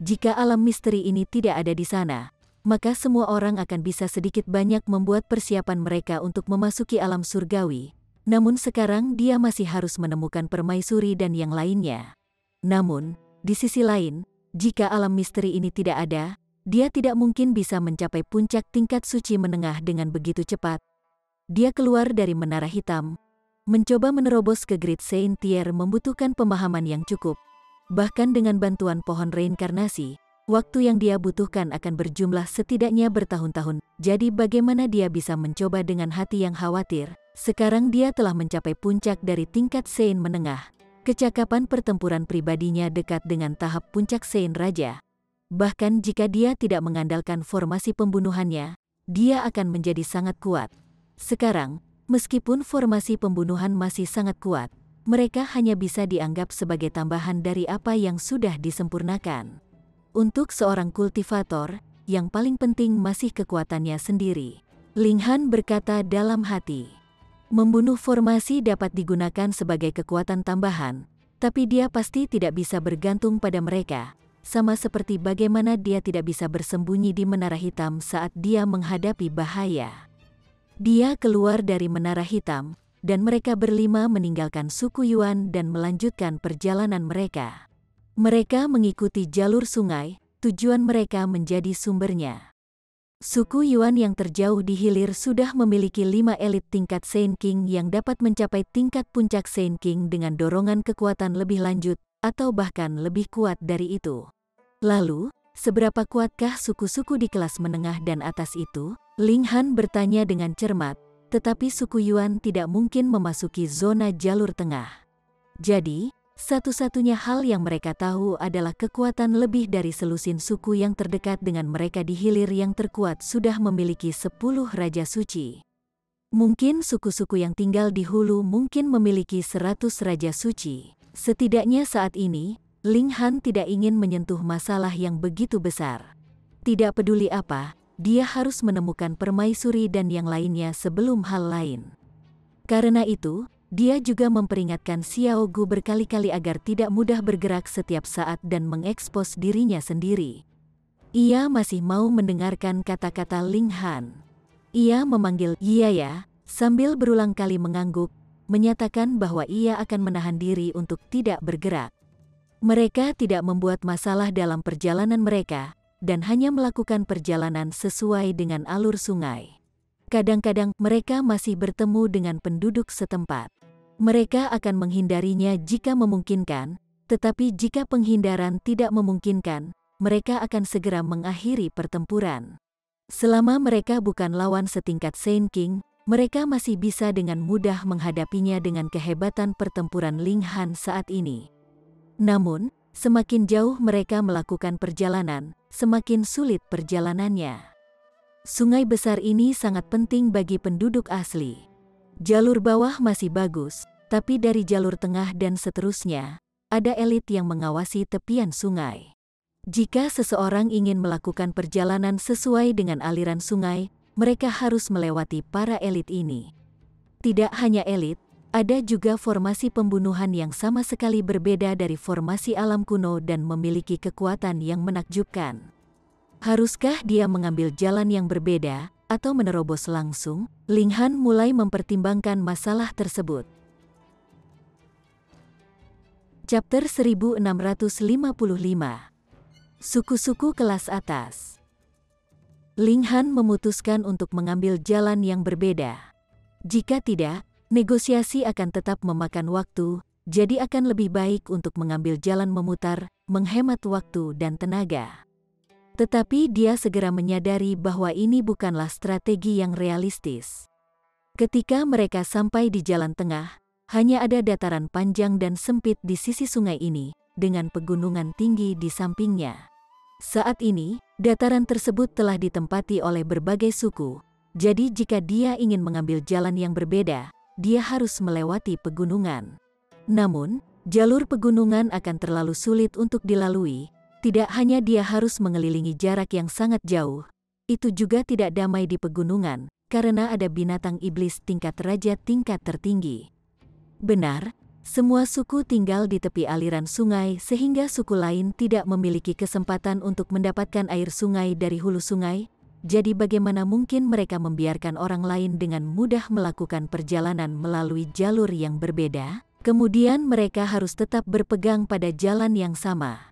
Jika alam misteri ini tidak ada di sana, maka semua orang akan bisa sedikit banyak membuat persiapan mereka untuk memasuki alam surgawi. Namun sekarang dia masih harus menemukan permaisuri dan yang lainnya. Namun, di sisi lain, jika alam misteri ini tidak ada, dia tidak mungkin bisa mencapai puncak tingkat suci menengah dengan begitu cepat. Dia keluar dari menara hitam. Mencoba menerobos ke Great Saint Tier membutuhkan pemahaman yang cukup. Bahkan dengan bantuan pohon reinkarnasi, waktu yang dia butuhkan akan berjumlah setidaknya bertahun-tahun. Jadi bagaimana dia bisa mencoba dengan hati yang khawatir? Sekarang dia telah mencapai puncak dari tingkat Saint menengah. Kecakapan pertempuran pribadinya dekat dengan tahap puncak Sein Raja. Bahkan jika dia tidak mengandalkan formasi pembunuhannya, dia akan menjadi sangat kuat. Sekarang, meskipun formasi pembunuhan masih sangat kuat, mereka hanya bisa dianggap sebagai tambahan dari apa yang sudah disempurnakan. Untuk seorang kultivator, yang paling penting masih kekuatannya sendiri. Ling Han berkata dalam hati. Membunuh formasi dapat digunakan sebagai kekuatan tambahan, tapi dia pasti tidak bisa bergantung pada mereka, sama seperti bagaimana dia tidak bisa bersembunyi di Menara Hitam saat dia menghadapi bahaya. Dia keluar dari Menara Hitam, dan mereka berlima meninggalkan suku Yuan dan melanjutkan perjalanan mereka. Mereka mengikuti jalur sungai, tujuan mereka menjadi sumbernya. Suku Yuan yang terjauh di hilir sudah memiliki 5 elit tingkat Sand King yang dapat mencapai tingkat puncak Sand King dengan dorongan kekuatan lebih lanjut, atau bahkan lebih kuat dari itu. Lalu, seberapa kuatkah suku-suku di kelas menengah dan atas itu? Ling Han bertanya dengan cermat, tetapi suku Yuan tidak mungkin memasuki zona jalur tengah. Jadi, satu-satunya hal yang mereka tahu adalah kekuatan lebih dari selusin suku yang terdekat dengan mereka di hilir yang terkuat sudah memiliki 10 Raja Suci. Mungkin suku-suku yang tinggal di hulu mungkin memiliki 100 Raja Suci. Setidaknya saat ini, Ling Han tidak ingin menyentuh masalah yang begitu besar. Tidak peduli apa, dia harus menemukan permaisuri dan yang lainnya sebelum hal lain. Karena itu, dia juga memperingatkan Xiao Gu berkali-kali agar tidak mudah bergerak setiap saat dan mengekspos dirinya sendiri. Ia masih mau mendengarkan kata-kata Ling Han. Ia memanggil "Iya ya," sambil berulang kali mengangguk, menyatakan bahwa ia akan menahan diri untuk tidak bergerak. Mereka tidak membuat masalah dalam perjalanan mereka, dan hanya melakukan perjalanan sesuai dengan alur sungai. Kadang-kadang mereka masih bertemu dengan penduduk setempat. Mereka akan menghindarinya jika memungkinkan, tetapi jika penghindaran tidak memungkinkan, mereka akan segera mengakhiri pertempuran. Selama mereka bukan lawan setingkat Sand King, mereka masih bisa dengan mudah menghadapinya dengan kehebatan pertempuran Ling Han saat ini. Namun, semakin jauh mereka melakukan perjalanan, semakin sulit perjalanannya. Sungai besar ini sangat penting bagi penduduk asli. Jalur bawah masih bagus, tapi dari jalur tengah dan seterusnya, ada elit yang mengawasi tepian sungai. Jika seseorang ingin melakukan perjalanan sesuai dengan aliran sungai, mereka harus melewati para elit ini. Tidak hanya elit, ada juga formasi pembunuhan yang sama sekali berbeda dari formasi alam kuno dan memiliki kekuatan yang menakjubkan. Haruskah dia mengambil jalan yang berbeda, atau menerobos langsung? Ling Han mulai mempertimbangkan masalah tersebut. Chapter 1655. Suku-suku kelas atas. Ling Han memutuskan untuk mengambil jalan yang berbeda. Jika tidak, negosiasi akan tetap memakan waktu, jadi akan lebih baik untuk mengambil jalan memutar, menghemat waktu dan tenaga. Tetapi dia segera menyadari bahwa ini bukanlah strategi yang realistis. Ketika mereka sampai di jalan tengah, hanya ada dataran panjang dan sempit di sisi sungai ini, dengan pegunungan tinggi di sampingnya. Saat ini, dataran tersebut telah ditempati oleh berbagai suku, jadi jika dia ingin mengambil jalan yang berbeda, dia harus melewati pegunungan. Namun, jalur pegunungan akan terlalu sulit untuk dilalui. Tidak hanya dia harus mengelilingi jarak yang sangat jauh, itu juga tidak damai di pegunungan, karena ada binatang iblis tingkat raja tingkat tertinggi. Benar, semua suku tinggal di tepi aliran sungai sehingga suku lain tidak memiliki kesempatan untuk mendapatkan air sungai dari hulu sungai, jadi bagaimana mungkin mereka membiarkan orang lain dengan mudah melakukan perjalanan melalui jalur yang berbeda? Kemudian mereka harus tetap berpegang pada jalan yang sama.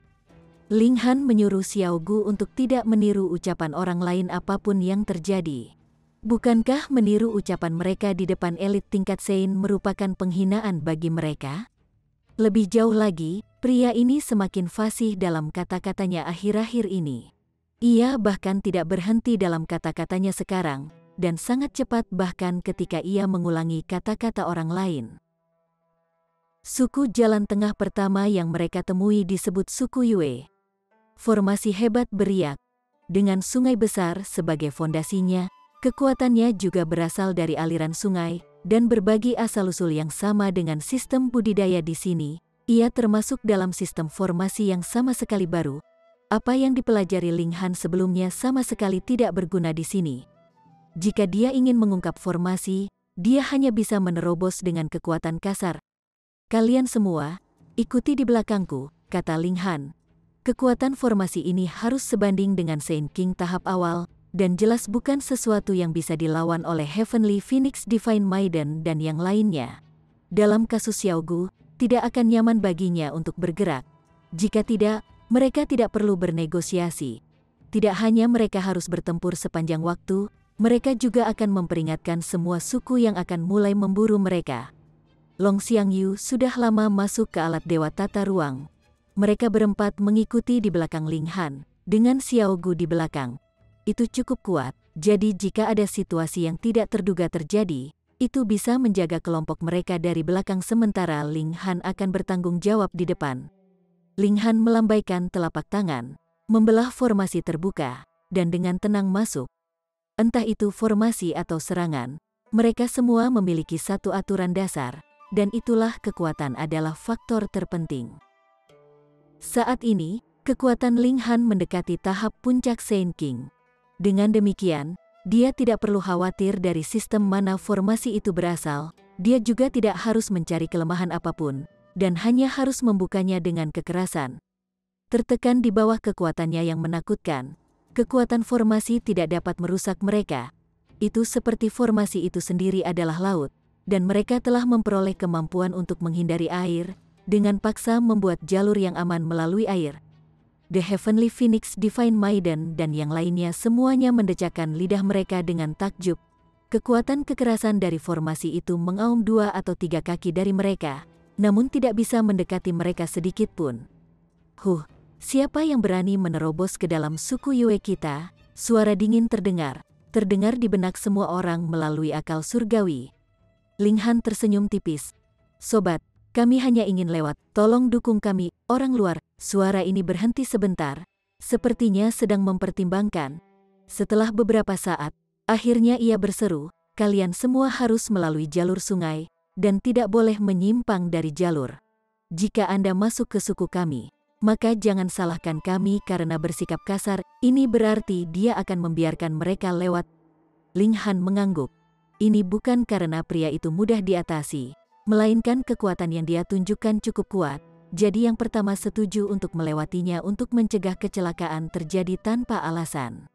Ling Han menyuruh Xiao Gu untuk tidak meniru ucapan orang lain apapun yang terjadi. Bukankah meniru ucapan mereka di depan elit tingkat Sein merupakan penghinaan bagi mereka? Lebih jauh lagi, pria ini semakin fasih dalam kata-katanya akhir-akhir ini. Ia bahkan tidak berhenti dalam kata-katanya sekarang, dan sangat cepat bahkan ketika ia mengulangi kata-kata orang lain. Suku jalan tengah pertama yang mereka temui disebut suku Yue. Formasi hebat beriak. Dengan sungai besar sebagai fondasinya, kekuatannya juga berasal dari aliran sungai dan berbagi asal-usul yang sama dengan sistem budidaya di sini. Ia termasuk dalam sistem formasi yang sama sekali baru. Apa yang dipelajari Ling Han sebelumnya sama sekali tidak berguna di sini. Jika dia ingin mengungkap formasi, dia hanya bisa menerobos dengan kekuatan kasar. Kalian semua, ikuti di belakangku, kata Ling Han. Kekuatan formasi ini harus sebanding dengan Saint King tahap awal, dan jelas bukan sesuatu yang bisa dilawan oleh Heavenly Phoenix Divine Maiden dan yang lainnya. Dalam kasus Xiaogu, tidak akan nyaman baginya untuk bergerak. Jika tidak, mereka tidak perlu bernegosiasi. Tidak hanya mereka harus bertempur sepanjang waktu, mereka juga akan memperingatkan semua suku yang akan mulai memburu mereka. Long Xiangyu sudah lama masuk ke alat Dewa Tata Ruang. Mereka berempat mengikuti di belakang Ling Han, dengan Xiaogu di belakang. Itu cukup kuat, jadi jika ada situasi yang tidak terduga terjadi, itu bisa menjaga kelompok mereka dari belakang sementara Ling Han akan bertanggung jawab di depan. Ling Han melambaikan telapak tangan, membelah formasi terbuka, dan dengan tenang masuk. Entah itu formasi atau serangan, mereka semua memiliki satu aturan dasar, dan itulah kekuatan adalah faktor terpenting. Saat ini, kekuatan Ling Han mendekati tahap puncak Saint King. Dengan demikian, dia tidak perlu khawatir dari sistem mana formasi itu berasal, dia juga tidak harus mencari kelemahan apapun, dan hanya harus membukanya dengan kekerasan. Tertekan di bawah kekuatannya yang menakutkan, kekuatan formasi tidak dapat merusak mereka. Itu seperti formasi itu sendiri adalah laut, dan mereka telah memperoleh kemampuan untuk menghindari air, dengan paksa membuat jalur yang aman melalui air. The Heavenly Phoenix Divine Maiden dan yang lainnya semuanya mendecakkan lidah mereka dengan takjub. Kekuatan kekerasan dari formasi itu mengaum 2 atau 3 kaki dari mereka, namun tidak bisa mendekati mereka sedikit pun. Siapa yang berani menerobos ke dalam suku Yue kita? Suara dingin terdengar di benak semua orang melalui akal surgawi. Ling Han tersenyum tipis. Sobat, kami hanya ingin lewat, tolong dukung kami, orang luar. Suara ini berhenti sebentar, sepertinya sedang mempertimbangkan. Setelah beberapa saat, akhirnya ia berseru, kalian semua harus melalui jalur sungai, dan tidak boleh menyimpang dari jalur. Jika Anda masuk ke suku kami, maka jangan salahkan kami karena bersikap kasar, ini berarti dia akan membiarkan mereka lewat. Ling Han mengangguk. Ini bukan karena pria itu mudah diatasi, melainkan kekuatan yang dia tunjukkan cukup kuat, jadi yang pertama setuju untuk melewatinya untuk mencegah kecelakaan terjadi tanpa alasan.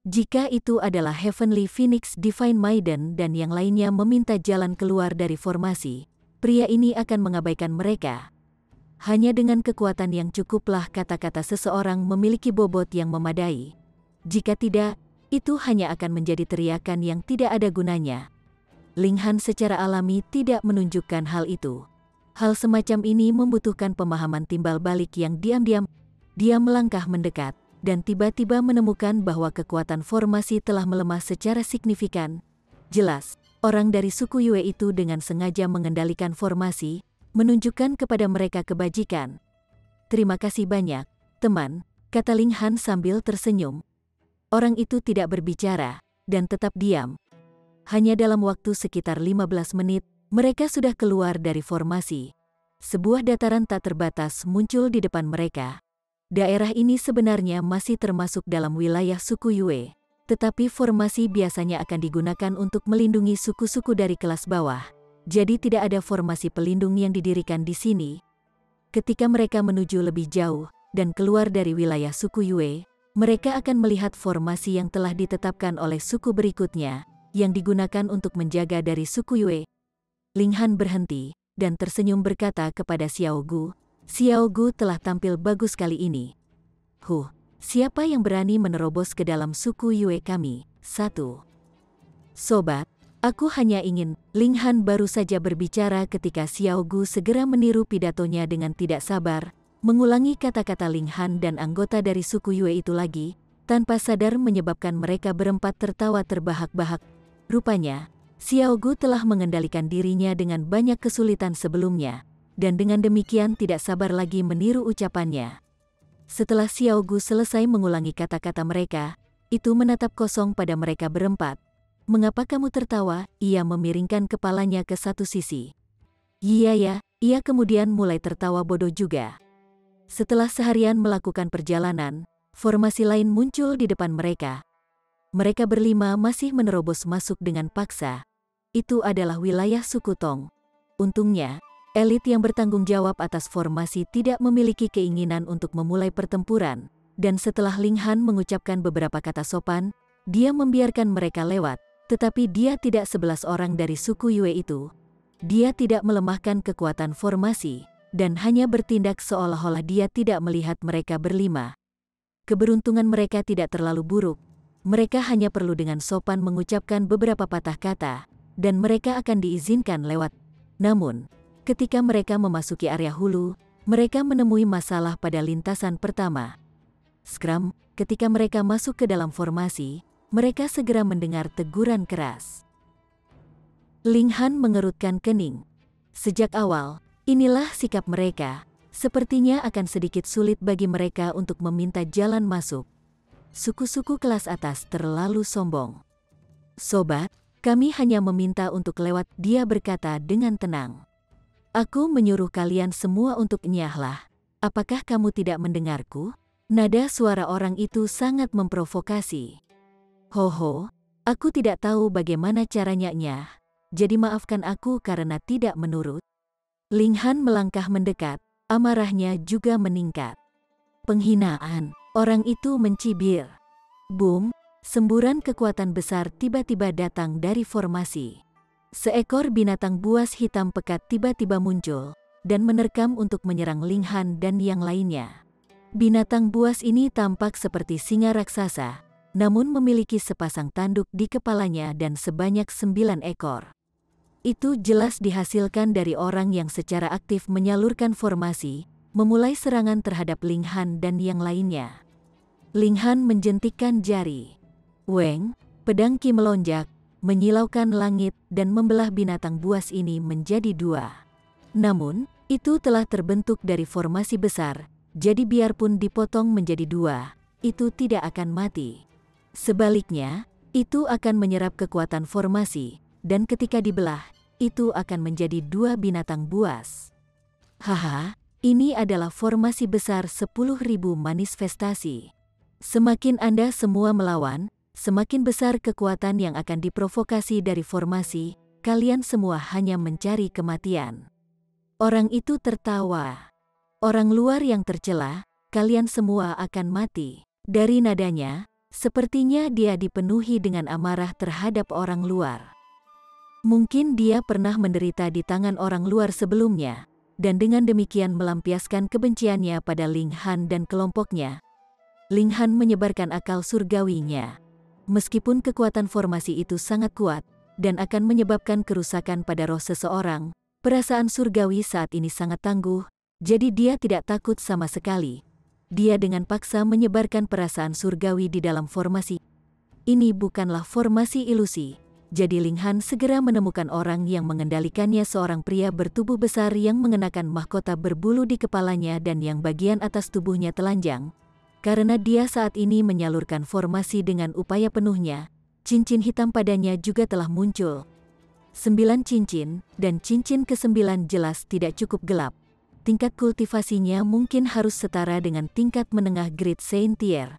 Jika itu adalah Heavenly Phoenix Divine Maiden dan yang lainnya meminta jalan keluar dari formasi, pria ini akan mengabaikan mereka. Hanya dengan kekuatan yang cukuplah kata-kata seseorang memiliki bobot yang memadai. Jika tidak, itu hanya akan menjadi teriakan yang tidak ada gunanya. Ling Han secara alami tidak menunjukkan hal itu. Hal semacam ini membutuhkan pemahaman timbal balik yang diam-diam. Dia melangkah mendekat, dan tiba-tiba menemukan bahwa kekuatan formasi telah melemah secara signifikan. Jelas, orang dari suku Yue itu dengan sengaja mengendalikan formasi, menunjukkan kepada mereka kebajikan. Terima kasih banyak, teman, kata Ling Han sambil tersenyum. Orang itu tidak berbicara, dan tetap diam. Hanya dalam waktu sekitar 15 menit, mereka sudah keluar dari formasi. Sebuah dataran tak terbatas muncul di depan mereka. Daerah ini sebenarnya masih termasuk dalam wilayah suku Yue, tetapi formasi biasanya akan digunakan untuk melindungi suku-suku dari kelas bawah. Jadi tidak ada formasi pelindung yang didirikan di sini. Ketika mereka menuju lebih jauh dan keluar dari wilayah suku Yue, mereka akan melihat formasi yang telah ditetapkan oleh suku berikutnya, yang digunakan untuk menjaga dari suku Yue. Ling Han berhenti, dan tersenyum berkata kepada Xiao Gu, Xiao Gu telah tampil bagus kali ini. Siapa yang berani menerobos ke dalam suku Yue kami? 1. Sobat, aku hanya ingin, Ling Han baru saja berbicara ketika Xiao Gu segera meniru pidatonya dengan tidak sabar, mengulangi kata-kata Ling Han dan anggota dari suku Yue itu lagi, tanpa sadar menyebabkan mereka berempat tertawa terbahak-bahak. Rupanya, Xiao Gu telah mengendalikan dirinya dengan banyak kesulitan sebelumnya, dan dengan demikian tidak sabar lagi meniru ucapannya. Setelah Xiao Gu selesai mengulangi kata-kata mereka, itu menatap kosong pada mereka berempat. "Mengapa kamu tertawa?" Ia memiringkan kepalanya ke satu sisi. "Iya ya," ia kemudian mulai tertawa bodoh juga. Setelah seharian melakukan perjalanan, formasi lain muncul di depan mereka. Mereka berlima masih menerobos masuk dengan paksa. Itu adalah wilayah suku Tong. Untungnya, elit yang bertanggung jawab atas formasi tidak memiliki keinginan untuk memulai pertempuran, dan setelah Ling Han mengucapkan beberapa kata sopan, dia membiarkan mereka lewat, tetapi dia tidak 11 orang dari suku Yue itu. Dia tidak melemahkan kekuatan formasi, dan hanya bertindak seolah-olah dia tidak melihat mereka berlima. Keberuntungan mereka tidak terlalu buruk. Mereka hanya perlu dengan sopan mengucapkan beberapa patah kata, dan mereka akan diizinkan lewat. Namun, ketika mereka memasuki area hulu, mereka menemui masalah pada lintasan pertama. Skram, ketika mereka masuk ke dalam formasi, mereka segera mendengar teguran keras. Ling Han mengerutkan kening. Sejak awal, inilah sikap mereka. Sepertinya akan sedikit sulit bagi mereka untuk meminta jalan masuk. Suku-suku kelas atas terlalu sombong. "Sobat, kami hanya meminta untuk lewat," dia berkata dengan tenang. "Aku menyuruh kalian semua untuk nyahlah. Apakah kamu tidak mendengarku?" Nada suara orang itu sangat memprovokasi. "Hoho, aku tidak tahu bagaimana caranya nyah. Jadi maafkan aku karena tidak menurut." Ling Han melangkah mendekat, amarahnya juga meningkat. "Penghinaan!" Orang itu mencibir. Boom, semburan kekuatan besar tiba-tiba datang dari formasi. Seekor binatang buas hitam pekat tiba-tiba muncul, dan menerkam untuk menyerang Ling Han dan yang lainnya. Binatang buas ini tampak seperti singa raksasa, namun memiliki sepasang tanduk di kepalanya dan sebanyak 9 ekor. Itu jelas dihasilkan dari orang yang secara aktif menyalurkan formasi, memulai serangan terhadap Ling Han dan yang lainnya. Ling Han menjentikkan jari. Weng, pedang Qi melonjak, menyilaukan langit dan membelah binatang buas ini menjadi 2. Namun, itu telah terbentuk dari formasi besar, jadi biarpun dipotong menjadi 2, itu tidak akan mati. Sebaliknya, itu akan menyerap kekuatan formasi, dan ketika dibelah, itu akan menjadi 2 binatang buas. Haha, ini adalah formasi besar 10.000 manifestasi. Semakin Anda semua melawan, semakin besar kekuatan yang akan diprovokasi dari formasi, kalian semua hanya mencari kematian. Orang itu tertawa. Orang luar yang tercela, kalian semua akan mati. Dari nadanya, sepertinya dia dipenuhi dengan amarah terhadap orang luar. Mungkin dia pernah menderita di tangan orang luar sebelumnya, dan dengan demikian melampiaskan kebenciannya pada Ling Han dan kelompoknya. Ling Han menyebarkan akal surgawinya. Meskipun kekuatan formasi itu sangat kuat, dan akan menyebabkan kerusakan pada roh seseorang, perasaan surgawi saat ini sangat tangguh, jadi dia tidak takut sama sekali. Dia dengan paksa menyebarkan perasaan surgawi di dalam formasi. Ini bukanlah formasi ilusi. Jadi Ling Han segera menemukan orang yang mengendalikannya, seorang pria bertubuh besar yang mengenakan mahkota berbulu di kepalanya dan yang bagian atas tubuhnya telanjang. Karena dia saat ini menyalurkan formasi dengan upaya penuhnya, cincin hitam padanya juga telah muncul. 9 cincin, dan cincin ke-9 jelas tidak cukup gelap. Tingkat kultivasinya mungkin harus setara dengan tingkat menengah Great Saint Tier.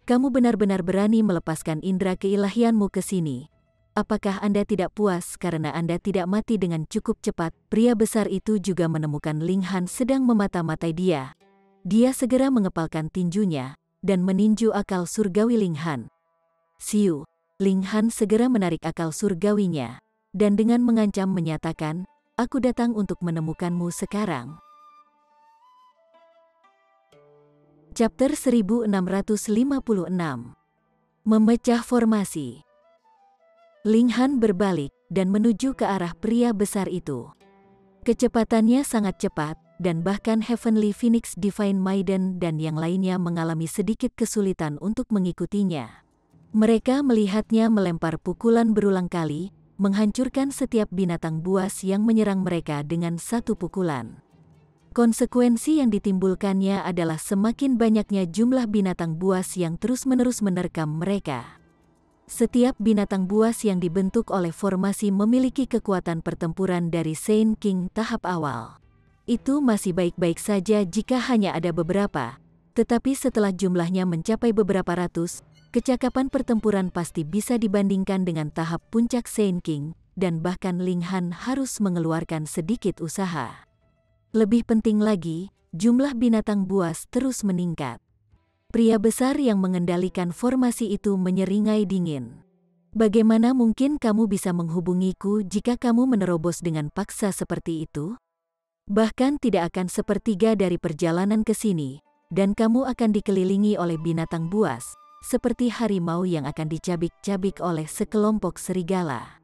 Kamu benar-benar berani melepaskan indera keilahianmu ke sini. Apakah Anda tidak puas karena Anda tidak mati dengan cukup cepat? Pria besar itu juga menemukan Ling Han sedang memata-matai dia. Dia segera mengepalkan tinjunya, dan meninju akal surgawi Ling Han. Siu, Ling Han segera menarik akal surgawinya, dan dengan mengancam menyatakan, "Aku datang untuk menemukanmu sekarang." Chapter 1656. Memecah formasi. Ling Han berbalik dan menuju ke arah pria besar itu. Kecepatannya sangat cepat, dan bahkan Heavenly Phoenix Divine Maiden dan yang lainnya mengalami sedikit kesulitan untuk mengikutinya. Mereka melihatnya melempar pukulan berulang kali, menghancurkan setiap binatang buas yang menyerang mereka dengan satu pukulan. Konsekuensi yang ditimbulkannya adalah semakin banyaknya jumlah binatang buas yang terus-menerus menerkam mereka. Setiap binatang buas yang dibentuk oleh formasi memiliki kekuatan pertempuran dari Sand King tahap awal. Itu masih baik-baik saja jika hanya ada beberapa, tetapi setelah jumlahnya mencapai beberapa ratus, kecakapan pertempuran pasti bisa dibandingkan dengan tahap puncak Sand King, dan bahkan Ling Han harus mengeluarkan sedikit usaha. Lebih penting lagi, jumlah binatang buas terus meningkat. Pria besar yang mengendalikan formasi itu menyeringai dingin. Bagaimana mungkin kamu bisa menghubungiku jika kamu menerobos dengan paksa seperti itu? Bahkan tidak akan sepertiga dari perjalanan ke sini, dan kamu akan dikelilingi oleh binatang buas, seperti harimau yang akan dicabik-cabik oleh sekelompok serigala.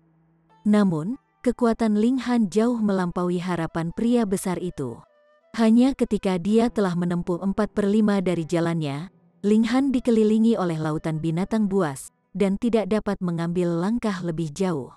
Namun, kekuatan Ling Han jauh melampaui harapan pria besar itu. Hanya ketika dia telah menempuh 4/5 dari jalannya, Ling Han dikelilingi oleh lautan binatang buas, dan tidak dapat mengambil langkah lebih jauh.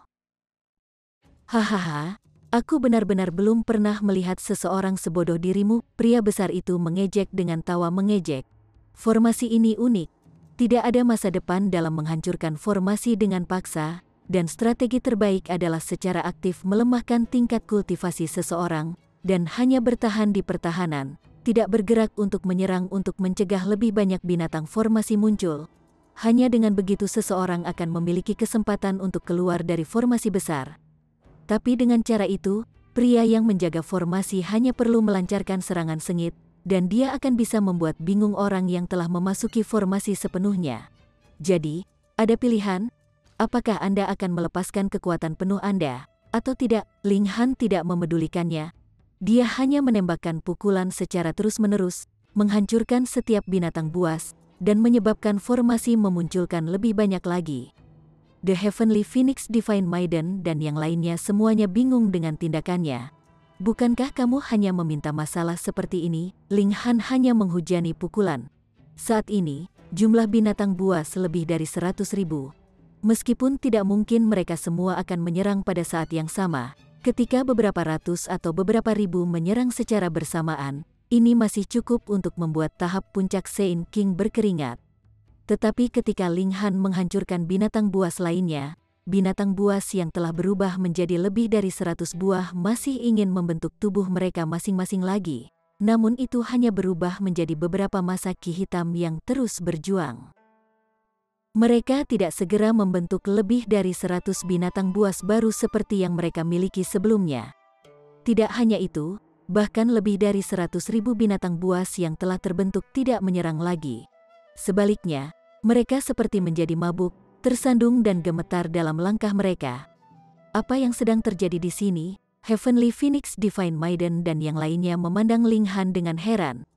Hahaha, aku benar-benar belum pernah melihat seseorang sebodoh dirimu, pria besar itu mengejek dengan tawa mengejek. Formasi ini unik, tidak ada masa depan dalam menghancurkan formasi dengan paksa, dan strategi terbaik adalah secara aktif melemahkan tingkat kultivasi seseorang, dan hanya bertahan di pertahanan, tidak bergerak untuk menyerang untuk mencegah lebih banyak binatang formasi muncul. Hanya dengan begitu seseorang akan memiliki kesempatan untuk keluar dari formasi besar. Tapi dengan cara itu, pria yang menjaga formasi hanya perlu melancarkan serangan sengit, dan dia akan bisa membuat bingung orang yang telah memasuki formasi sepenuhnya. Jadi, ada pilihan, apakah Anda akan melepaskan kekuatan penuh Anda, atau tidak? Ling Han tidak memedulikannya. Dia hanya menembakkan pukulan secara terus-menerus, menghancurkan setiap binatang buas, dan menyebabkan formasi memunculkan lebih banyak lagi. The Heavenly Phoenix Divine Maiden dan yang lainnya semuanya bingung dengan tindakannya. Bukankah kamu hanya meminta masalah seperti ini? Ling Han hanya menghujani pukulan. Saat ini, jumlah binatang buas lebih dari 100.000. Meskipun tidak mungkin mereka semua akan menyerang pada saat yang sama, ketika beberapa ratus atau beberapa ribu menyerang secara bersamaan, ini masih cukup untuk membuat tahap puncak Sand King berkeringat. Tetapi ketika Ling Han menghancurkan binatang buas lainnya, binatang buas yang telah berubah menjadi lebih dari 100 buah masih ingin membentuk tubuh mereka masing-masing lagi. Namun itu hanya berubah menjadi beberapa masa ki hitam yang terus berjuang. Mereka tidak segera membentuk lebih dari 100 binatang buas baru seperti yang mereka miliki sebelumnya. Tidak hanya itu, bahkan lebih dari 100.000 binatang buas yang telah terbentuk tidak menyerang lagi. Sebaliknya, mereka seperti menjadi mabuk, tersandung dan gemetar dalam langkah mereka. Apa yang sedang terjadi di sini? Heavenly Phoenix Divine Maiden dan yang lainnya memandang Ling Han dengan heran.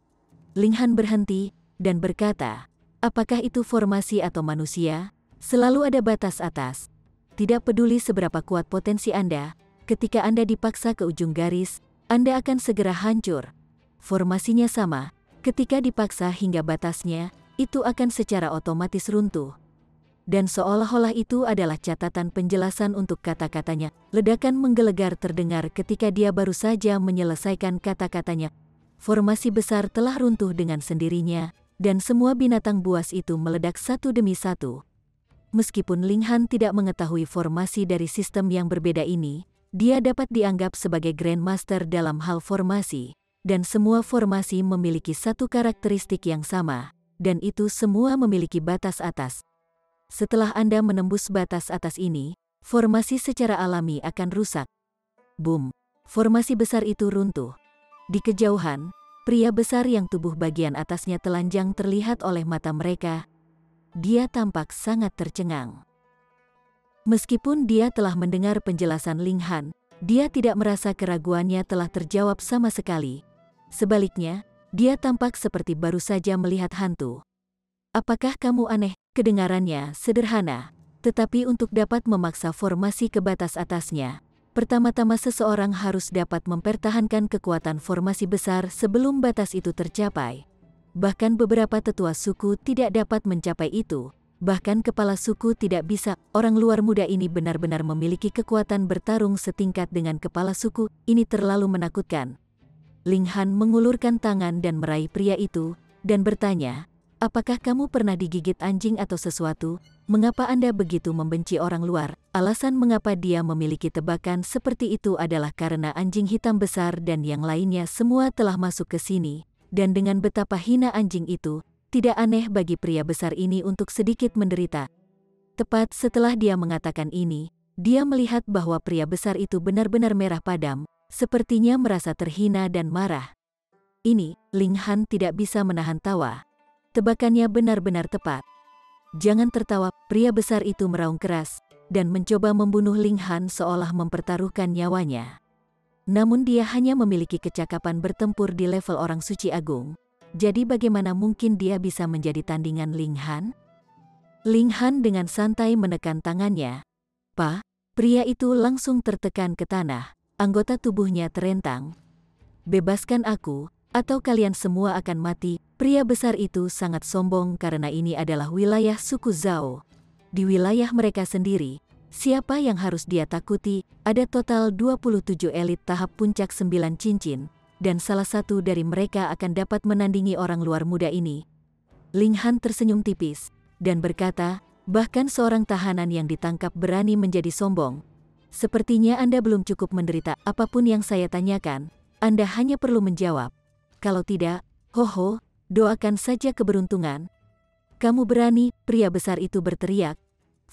Ling Han berhenti dan berkata, apakah itu formasi atau manusia? Selalu ada batas atas. Tidak peduli seberapa kuat potensi Anda, ketika Anda dipaksa ke ujung garis, Anda akan segera hancur. Formasinya sama, ketika dipaksa hingga batasnya, itu akan secara otomatis runtuh. Dan seolah-olah itu adalah catatan penjelasan untuk kata-katanya. Ledakan menggelegar terdengar ketika dia baru saja menyelesaikan kata-katanya. Formasi besar telah runtuh dengan sendirinya, dan semua binatang buas itu meledak satu demi satu. Meskipun Ling Han tidak mengetahui formasi dari sistem yang berbeda ini, dia dapat dianggap sebagai Grandmaster dalam hal formasi, dan semua formasi memiliki satu karakteristik yang sama, dan itu semua memiliki batas atas. Setelah Anda menembus batas atas ini, formasi secara alami akan rusak. Boom! Formasi besar itu runtuh. Di kejauhan, pria besar yang tubuh bagian atasnya telanjang terlihat oleh mata mereka. Dia tampak sangat tercengang. Meskipun dia telah mendengar penjelasan Ling Han, dia tidak merasa keraguannya telah terjawab sama sekali. Sebaliknya, dia tampak seperti baru saja melihat hantu. Apakah kamu aneh? Kedengarannya sederhana, tetapi untuk dapat memaksa formasi ke batas atasnya, pertama-tama seseorang harus dapat mempertahankan kekuatan formasi besar sebelum batas itu tercapai. Bahkan beberapa tetua suku tidak dapat mencapai itu, bahkan kepala suku tidak bisa. Orang luar muda ini benar-benar memiliki kekuatan bertarung setingkat dengan kepala suku. Ini terlalu menakutkan. Ling Han mengulurkan tangan dan meraih pria itu, dan bertanya, apakah kamu pernah digigit anjing atau sesuatu? Mengapa Anda begitu membenci orang luar? Alasan mengapa dia memiliki tebakan seperti itu adalah karena anjing hitam besar dan yang lainnya semua telah masuk ke sini. Dan dengan betapa hina anjing itu, tidak aneh bagi pria besar ini untuk sedikit menderita. Tepat setelah dia mengatakan ini, dia melihat bahwa pria besar itu benar-benar merah padam, sepertinya merasa terhina dan marah. Ini, Ling Han tidak bisa menahan tawa. Tebakannya benar-benar tepat. Jangan tertawa, pria besar itu meraung keras, dan mencoba membunuh Ling Han seolah mempertaruhkan nyawanya. Namun dia hanya memiliki kecakapan bertempur di level orang suci agung. Jadi bagaimana mungkin dia bisa menjadi tandingan Ling Han? Ling Han dengan santai menekan tangannya. Pria itu langsung tertekan ke tanah, anggota tubuhnya terentang. Bebaskan aku, atau kalian semua akan mati. Pria besar itu sangat sombong karena ini adalah wilayah suku Zhao. Di wilayah mereka sendiri, siapa yang harus dia takuti? Ada total 27 elit tahap puncak 9 cincin, dan salah satu dari mereka akan dapat menandingi orang luar muda ini. Ling Han tersenyum tipis, dan berkata, bahkan seorang tahanan yang ditangkap berani menjadi sombong. Sepertinya Anda belum cukup menderita. Apapun yang saya tanyakan, Anda hanya perlu menjawab. Kalau tidak, doakan saja keberuntungan. Kamu berani, pria besar itu berteriak.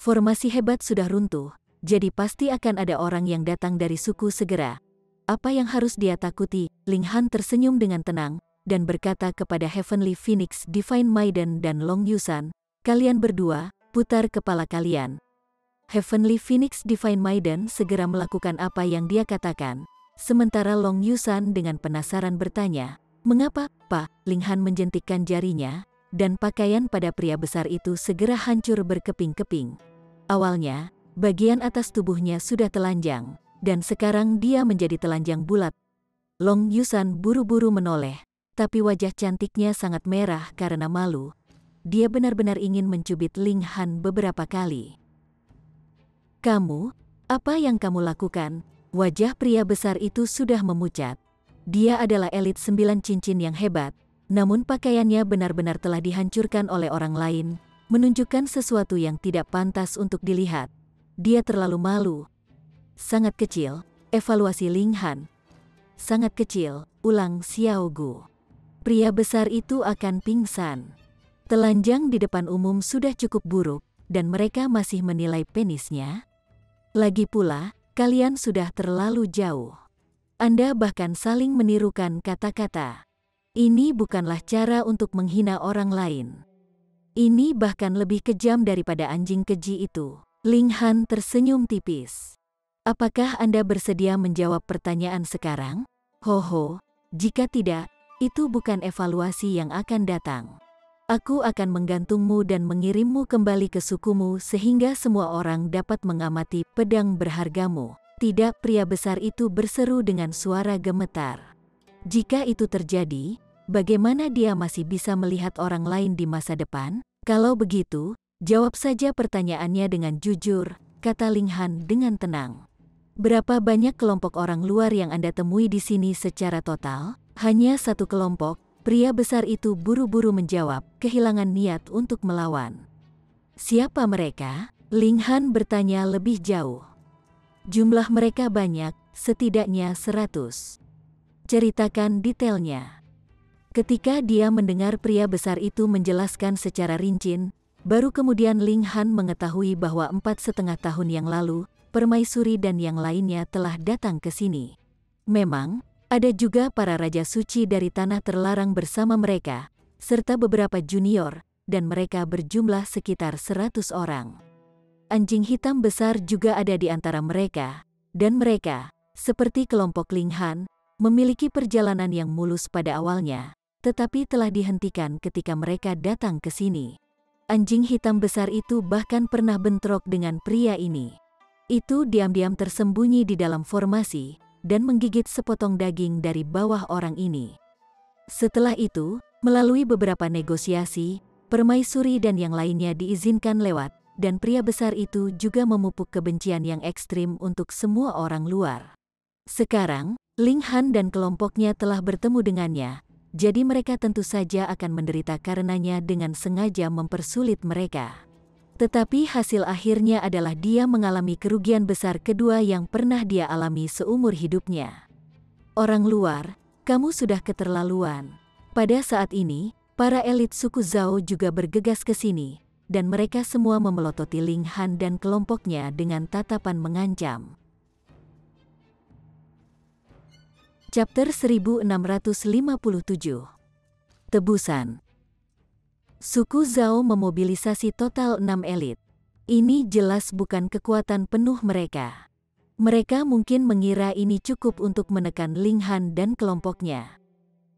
Formasi hebat sudah runtuh, jadi pasti akan ada orang yang datang dari suku segera. Apa yang harus dia takuti? Ling Han tersenyum dengan tenang, dan berkata kepada Heavenly Phoenix, Divine Maiden dan Long Yusan, kalian berdua, putar kepala kalian. Heavenly Phoenix Divine Maiden segera melakukan apa yang dia katakan. Sementara Long Yusan dengan penasaran bertanya, mengapa, Pak? Ling Han menjentikkan jarinya, dan pakaian pada pria besar itu segera hancur berkeping-keping. Awalnya, bagian atas tubuhnya sudah telanjang, dan sekarang dia menjadi telanjang bulat. Long Yusan buru-buru menoleh, tapi wajah cantiknya sangat merah karena malu. Dia benar-benar ingin mencubit Ling Han beberapa kali. Kamu, apa yang kamu lakukan? Wajah pria besar itu sudah memucat. Dia adalah elit 9 cincin yang hebat, namun pakaiannya benar-benar telah dihancurkan oleh orang lain, menunjukkan sesuatu yang tidak pantas untuk dilihat. Dia terlalu malu. Sangat kecil, evaluasi Ling Han. Sangat kecil, ulang Xiao Gu. Pria besar itu akan pingsan. Telanjang di depan umum sudah cukup buruk, dan mereka masih menilai penisnya. Lagi pula, kalian sudah terlalu jauh. Anda bahkan saling menirukan kata-kata. Ini bukanlah cara untuk menghina orang lain. Ini bahkan lebih kejam daripada anjing keji itu. Ling Han tersenyum tipis. Apakah Anda bersedia menjawab pertanyaan sekarang? Jika tidak, itu bukan evaluasi yang akan datang. Aku akan menggantungmu dan mengirimmu kembali ke sukumu sehingga semua orang dapat mengamati pedang berhargamu. Tidak, pria besar itu berseru dengan suara gemetar. Jika itu terjadi, bagaimana dia masih bisa melihat orang lain di masa depan? Kalau begitu, jawab saja pertanyaannya dengan jujur, kata Ling Han dengan tenang. Berapa banyak kelompok orang luar yang Anda temui di sini secara total? Hanya satu kelompok. Pria besar itu buru-buru menjawab, kehilangan niat untuk melawan. Siapa mereka? Ling Han bertanya lebih jauh. Jumlah mereka banyak, setidaknya 100. Ceritakan detailnya. Ketika dia mendengar pria besar itu menjelaskan secara rinci, baru kemudian Ling Han mengetahui bahwa 4,5 tahun yang lalu, permaisuri dan yang lainnya telah datang ke sini. Memang, ada juga para raja suci dari tanah terlarang bersama mereka, serta beberapa junior, dan mereka berjumlah sekitar 100 orang. Anjing hitam besar juga ada di antara mereka, dan mereka, seperti kelompok Ling Han, memiliki perjalanan yang mulus pada awalnya, tetapi telah dihentikan ketika mereka datang ke sini. Anjing hitam besar itu bahkan pernah bentrok dengan pria ini. Itu diam-diam tersembunyi di dalam formasi, dan menggigit sepotong daging dari bawah orang ini. Setelah itu, melalui beberapa negosiasi, permaisuri dan yang lainnya diizinkan lewat, dan pria besar itu juga memupuk kebencian yang ekstrim untuk semua orang luar. Sekarang, Ling Han dan kelompoknya telah bertemu dengannya, jadi mereka tentu saja akan menderita karenanya dengan sengaja mempersulit mereka. Tetapi hasil akhirnya adalah dia mengalami kerugian besar kedua yang pernah dia alami seumur hidupnya. Orang luar, kamu sudah keterlaluan. Pada saat ini, para elit suku Zhao juga bergegas ke sini, dan mereka semua memelototi Ling Han dan kelompoknya dengan tatapan mengancam. Chapter 1657. Tebusan. Suku Zhao memobilisasi total 6 elit. Ini jelas bukan kekuatan penuh mereka. Mereka mungkin mengira ini cukup untuk menekan Ling Han dan kelompoknya.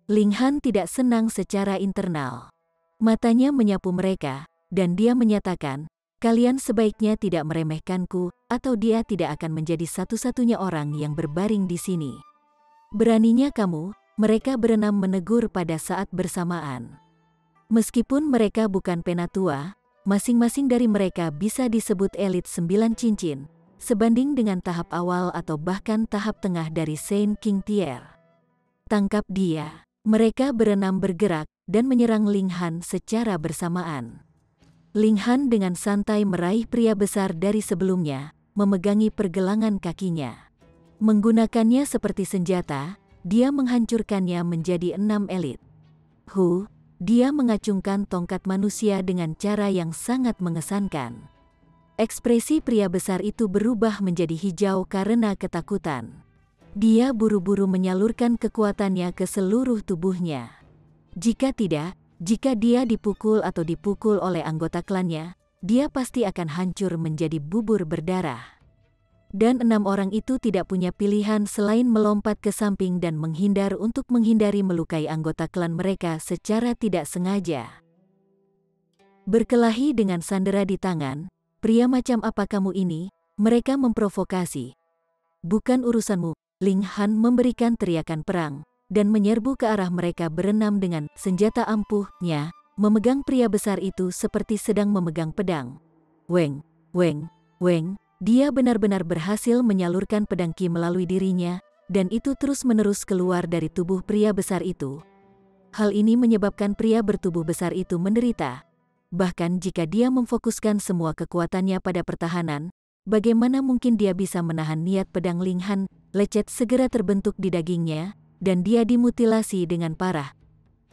Ling Han tidak senang secara internal. Matanya menyapu mereka, dan dia menyatakan, kalian sebaiknya tidak meremehkanku, atau dia tidak akan menjadi satu-satunya orang yang berbaring di sini. Beraninya kamu, mereka berenam menegur pada saat bersamaan. Meskipun mereka bukan penatua, masing-masing dari mereka bisa disebut elit 9 cincin, sebanding dengan tahap awal atau bahkan tahap tengah dari Saint King Tier. Tangkap dia. Mereka berenam bergerak dan menyerang Ling Han secara bersamaan. Ling Han dengan santai meraih pria besar dari sebelumnya, memegangi pergelangan kakinya. Menggunakannya seperti senjata, dia menghancurkannya menjadi 6 elit. Dia mengacungkan tongkat manusia dengan cara yang sangat mengesankan. Ekspresi pria besar itu berubah menjadi hijau karena ketakutan. Dia buru-buru menyalurkan kekuatannya ke seluruh tubuhnya. Jika dia dipukul atau dipukul oleh anggota klannya, dia pasti akan hancur menjadi bubur berdarah. Dan 6 orang itu tidak punya pilihan selain melompat ke samping dan menghindar untuk menghindari melukai anggota klan mereka secara tidak sengaja. Berkelahi dengan sandera di tangan, pria macam apa kamu ini? Mereka memprovokasi. Bukan urusanmu. Ling Han memberikan teriakan perang, dan menyerbu ke arah mereka berenam dengan senjata ampuhnya, memegang pria besar itu seperti sedang memegang pedang. Weng, weng, weng. Dia benar-benar berhasil menyalurkan pedang Qi melalui dirinya, dan itu terus-menerus keluar dari tubuh pria besar itu. Hal ini menyebabkan pria bertubuh besar itu menderita. Bahkan jika dia memfokuskan semua kekuatannya pada pertahanan, bagaimana mungkin dia bisa menahan niat pedang Ling Han? Lecet segera terbentuk di dagingnya, dan dia dimutilasi dengan parah.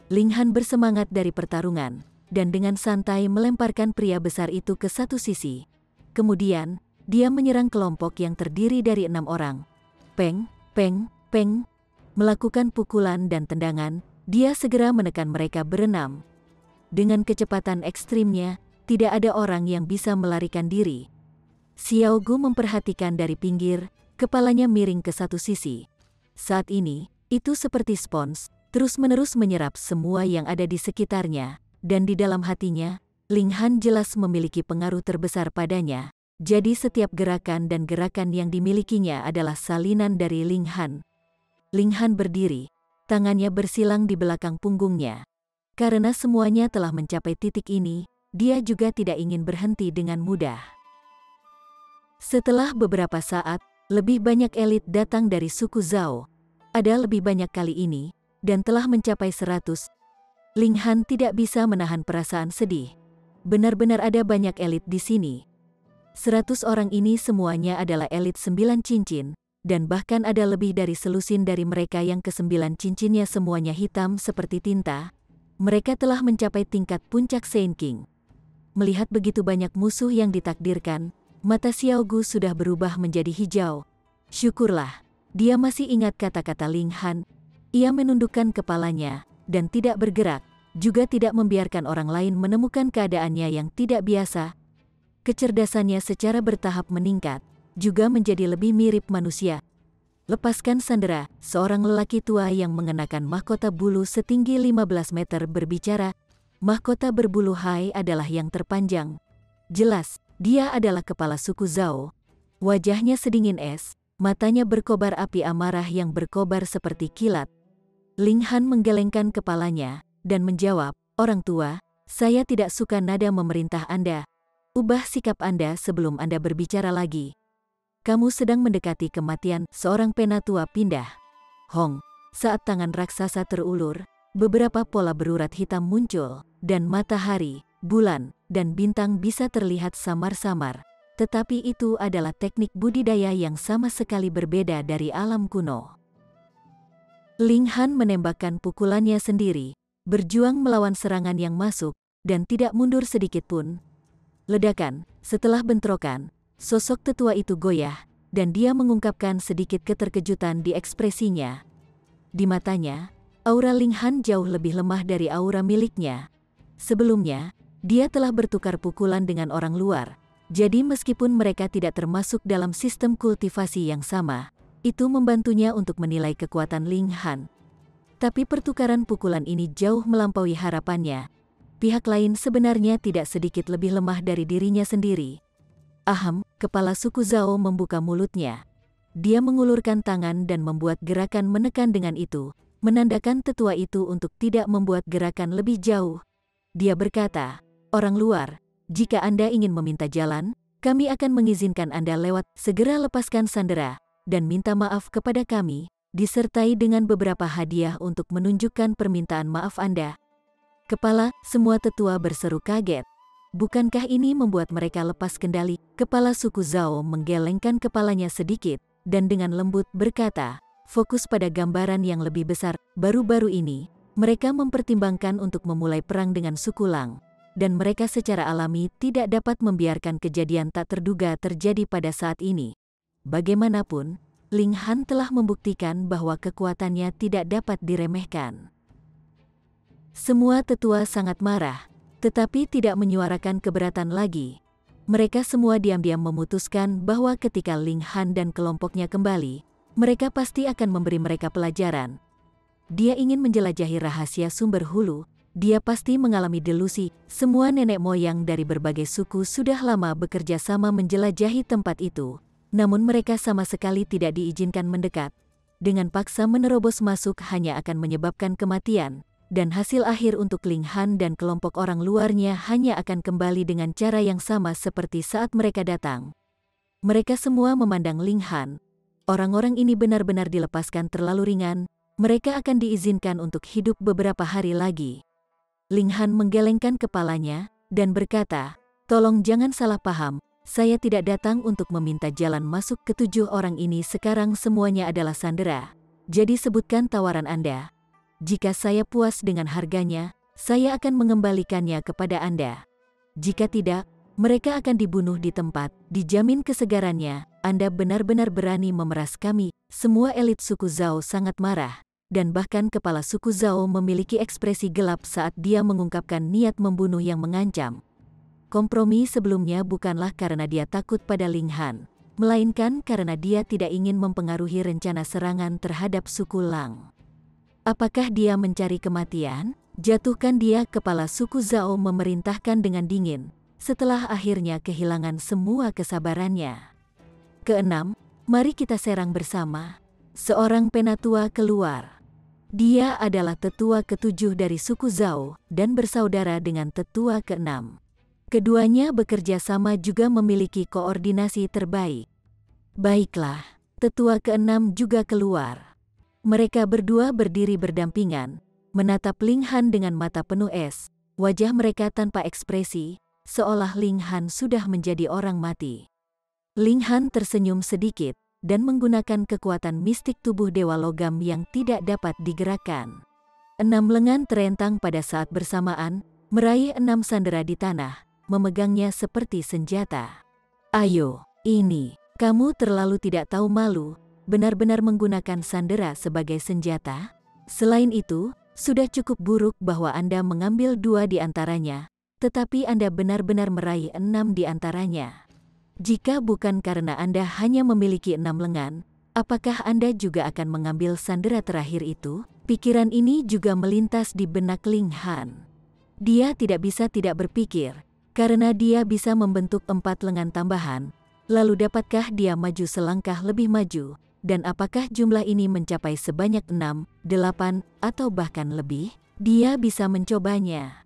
Ling Han bersemangat dari pertarungan, dan dengan santai melemparkan pria besar itu ke satu sisi. Kemudian, dia menyerang kelompok yang terdiri dari 6 orang. Peng, peng, peng. Melakukan pukulan dan tendangan, dia segera menekan mereka berenam. Dengan kecepatan ekstrimnya, tidak ada orang yang bisa melarikan diri. Xiao Gu memperhatikan dari pinggir, kepalanya miring ke satu sisi. Saat ini, itu seperti spons, terus-menerus menyerap semua yang ada di sekitarnya, dan di dalam hatinya, Ling Han jelas memiliki pengaruh terbesar padanya. Jadi setiap gerakan dan gerakan yang dimilikinya adalah salinan dari Ling Han. Ling Han berdiri, tangannya bersilang di belakang punggungnya. Karena semuanya telah mencapai titik ini, dia juga tidak ingin berhenti dengan mudah. Setelah beberapa saat, lebih banyak elit datang dari suku Zhao. Ada lebih banyak kali ini, dan telah mencapai 100. Ling Han tidak bisa menahan perasaan sedih. Benar-benar ada banyak elit di sini. 100 orang ini semuanya adalah elit 9 cincin, dan bahkan ada lebih dari selusin dari mereka yang ke-9 cincinnya semuanya hitam seperti tinta. Mereka telah mencapai tingkat puncak Saint King. Melihat begitu banyak musuh yang ditakdirkan, mata Xiao Gu sudah berubah menjadi hijau. Syukurlah, dia masih ingat kata-kata Ling Han. Ia menundukkan kepalanya, dan tidak bergerak, juga tidak membiarkan orang lain menemukan keadaannya yang tidak biasa. Kecerdasannya secara bertahap meningkat, juga menjadi lebih mirip manusia. Lepaskan sandera, seorang lelaki tua yang mengenakan mahkota bulu setinggi 15 meter berbicara. Mahkota berbulu hai adalah yang terpanjang. Jelas, dia adalah kepala suku Zhao. Wajahnya sedingin es, matanya berkobar api amarah yang berkobar seperti kilat. Ling Han menggelengkan kepalanya, dan menjawab, orang tua, saya tidak suka nada memerintah Anda. Ubah sikap Anda sebelum Anda berbicara lagi. Kamu sedang mendekati kematian, seorang penatua pindah. Hong, saat tangan raksasa terulur, beberapa pola berurat hitam muncul, dan matahari, bulan, dan bintang bisa terlihat samar-samar. Tetapi itu adalah teknik budidaya yang sama sekali berbeda dari alam kuno. Ling Han menembakkan pukulannya sendiri, berjuang melawan serangan yang masuk, dan tidak mundur sedikit pun. Ledakan, setelah bentrokan, sosok tetua itu goyah, dan dia mengungkapkan sedikit keterkejutan di ekspresinya. Di matanya, aura Ling Han jauh lebih lemah dari aura miliknya. Sebelumnya, dia telah bertukar pukulan dengan orang luar. Jadi meskipun mereka tidak termasuk dalam sistem kultivasi yang sama, itu membantunya untuk menilai kekuatan Ling Han. Tapi pertukaran pukulan ini jauh melampaui harapannya. Pihak lain sebenarnya tidak sedikit lebih lemah dari dirinya sendiri. Aham, kepala suku Zhao membuka mulutnya. Dia mengulurkan tangan dan membuat gerakan menekan dengan itu, menandakan tetua itu untuk tidak membuat gerakan lebih jauh. Dia berkata, "Orang luar, jika Anda ingin meminta jalan, kami akan mengizinkan Anda lewat. Segera lepaskan sandera, dan minta maaf kepada kami," disertai dengan beberapa hadiah untuk menunjukkan permintaan maaf Anda. Kepala semua tetua berseru kaget. Bukankah ini membuat mereka lepas kendali? Kepala suku Zhao menggelengkan kepalanya sedikit, dan dengan lembut berkata, "Fokus pada gambaran yang lebih besar. Baru-baru ini, mereka mempertimbangkan untuk memulai perang dengan suku Lang. Dan mereka secara alami tidak dapat membiarkan kejadian tak terduga terjadi pada saat ini. Bagaimanapun, Ling Han telah membuktikan bahwa kekuatannya tidak dapat diremehkan." Semua tetua sangat marah, tetapi tidak menyuarakan keberatan lagi. Mereka semua diam-diam memutuskan bahwa ketika Ling Han dan kelompoknya kembali, mereka pasti akan memberi mereka pelajaran. Dia ingin menjelajahi rahasia sumber hulu. Dia pasti mengalami delusi. Semua nenek moyang dari berbagai suku sudah lama bekerja sama menjelajahi tempat itu. Namun mereka sama sekali tidak diizinkan mendekat. Dengan paksa menerobos masuk hanya akan menyebabkan kematian. Dan hasil akhir untuk Ling Han dan kelompok orang luarnya hanya akan kembali dengan cara yang sama seperti saat mereka datang. Mereka semua memandang Ling Han. Orang-orang ini benar-benar dilepaskan terlalu ringan. Mereka akan diizinkan untuk hidup beberapa hari lagi. Ling Han menggelengkan kepalanya, dan berkata, "Tolong jangan salah paham, saya tidak datang untuk meminta jalan masuk ke 7 orang ini. Sekarang semuanya adalah sandera. Jadi sebutkan tawaran Anda. Jika saya puas dengan harganya, saya akan mengembalikannya kepada Anda. Jika tidak, mereka akan dibunuh di tempat. Dijamin kesegarannya, Anda benar-benar berani memeras kami." Semua elit suku Zhao sangat marah. Dan bahkan kepala suku Zhao memiliki ekspresi gelap saat dia mengungkapkan niat membunuh yang mengancam. Kompromi sebelumnya bukanlah karena dia takut pada Ling Han, melainkan karena dia tidak ingin mempengaruhi rencana serangan terhadap suku Lang. Apakah dia mencari kematian? Jatuhkan dia. Kepala suku Zhao memerintahkan dengan dingin, setelah akhirnya kehilangan semua kesabarannya. Keenam, mari kita serang bersama. Seorang penatua keluar. Dia adalah tetua ke-7 dari suku Zhao dan bersaudara dengan tetua ke-6. Keduanya bekerja sama juga memiliki koordinasi terbaik. Baiklah, tetua ke-6 juga keluar. Mereka berdua berdiri berdampingan, menatap Ling Han dengan mata penuh es. Wajah mereka tanpa ekspresi, seolah Ling Han sudah menjadi orang mati. Ling Han tersenyum sedikit dan menggunakan kekuatan mistik tubuh dewa logam yang tidak dapat digerakkan. 6 lengan terentang pada saat bersamaan, meraih 6 sandera di tanah, memegangnya seperti senjata. "Ayo, ini, kamu terlalu tidak tahu malu, benar-benar menggunakan sandera sebagai senjata. Selain itu, sudah cukup buruk bahwa Anda mengambil 2 di antaranya, tetapi Anda benar-benar meraih 6 di antaranya. Jika bukan karena Anda hanya memiliki 6 lengan, apakah Anda juga akan mengambil sandera terakhir itu?" Pikiran ini juga melintas di benak Ling Han. Dia tidak bisa tidak berpikir, karena dia bisa membentuk 4 lengan tambahan. Lalu dapatkah dia maju selangkah lebih maju? Dan apakah jumlah ini mencapai sebanyak 6, 8, atau bahkan lebih? Dia bisa mencobanya.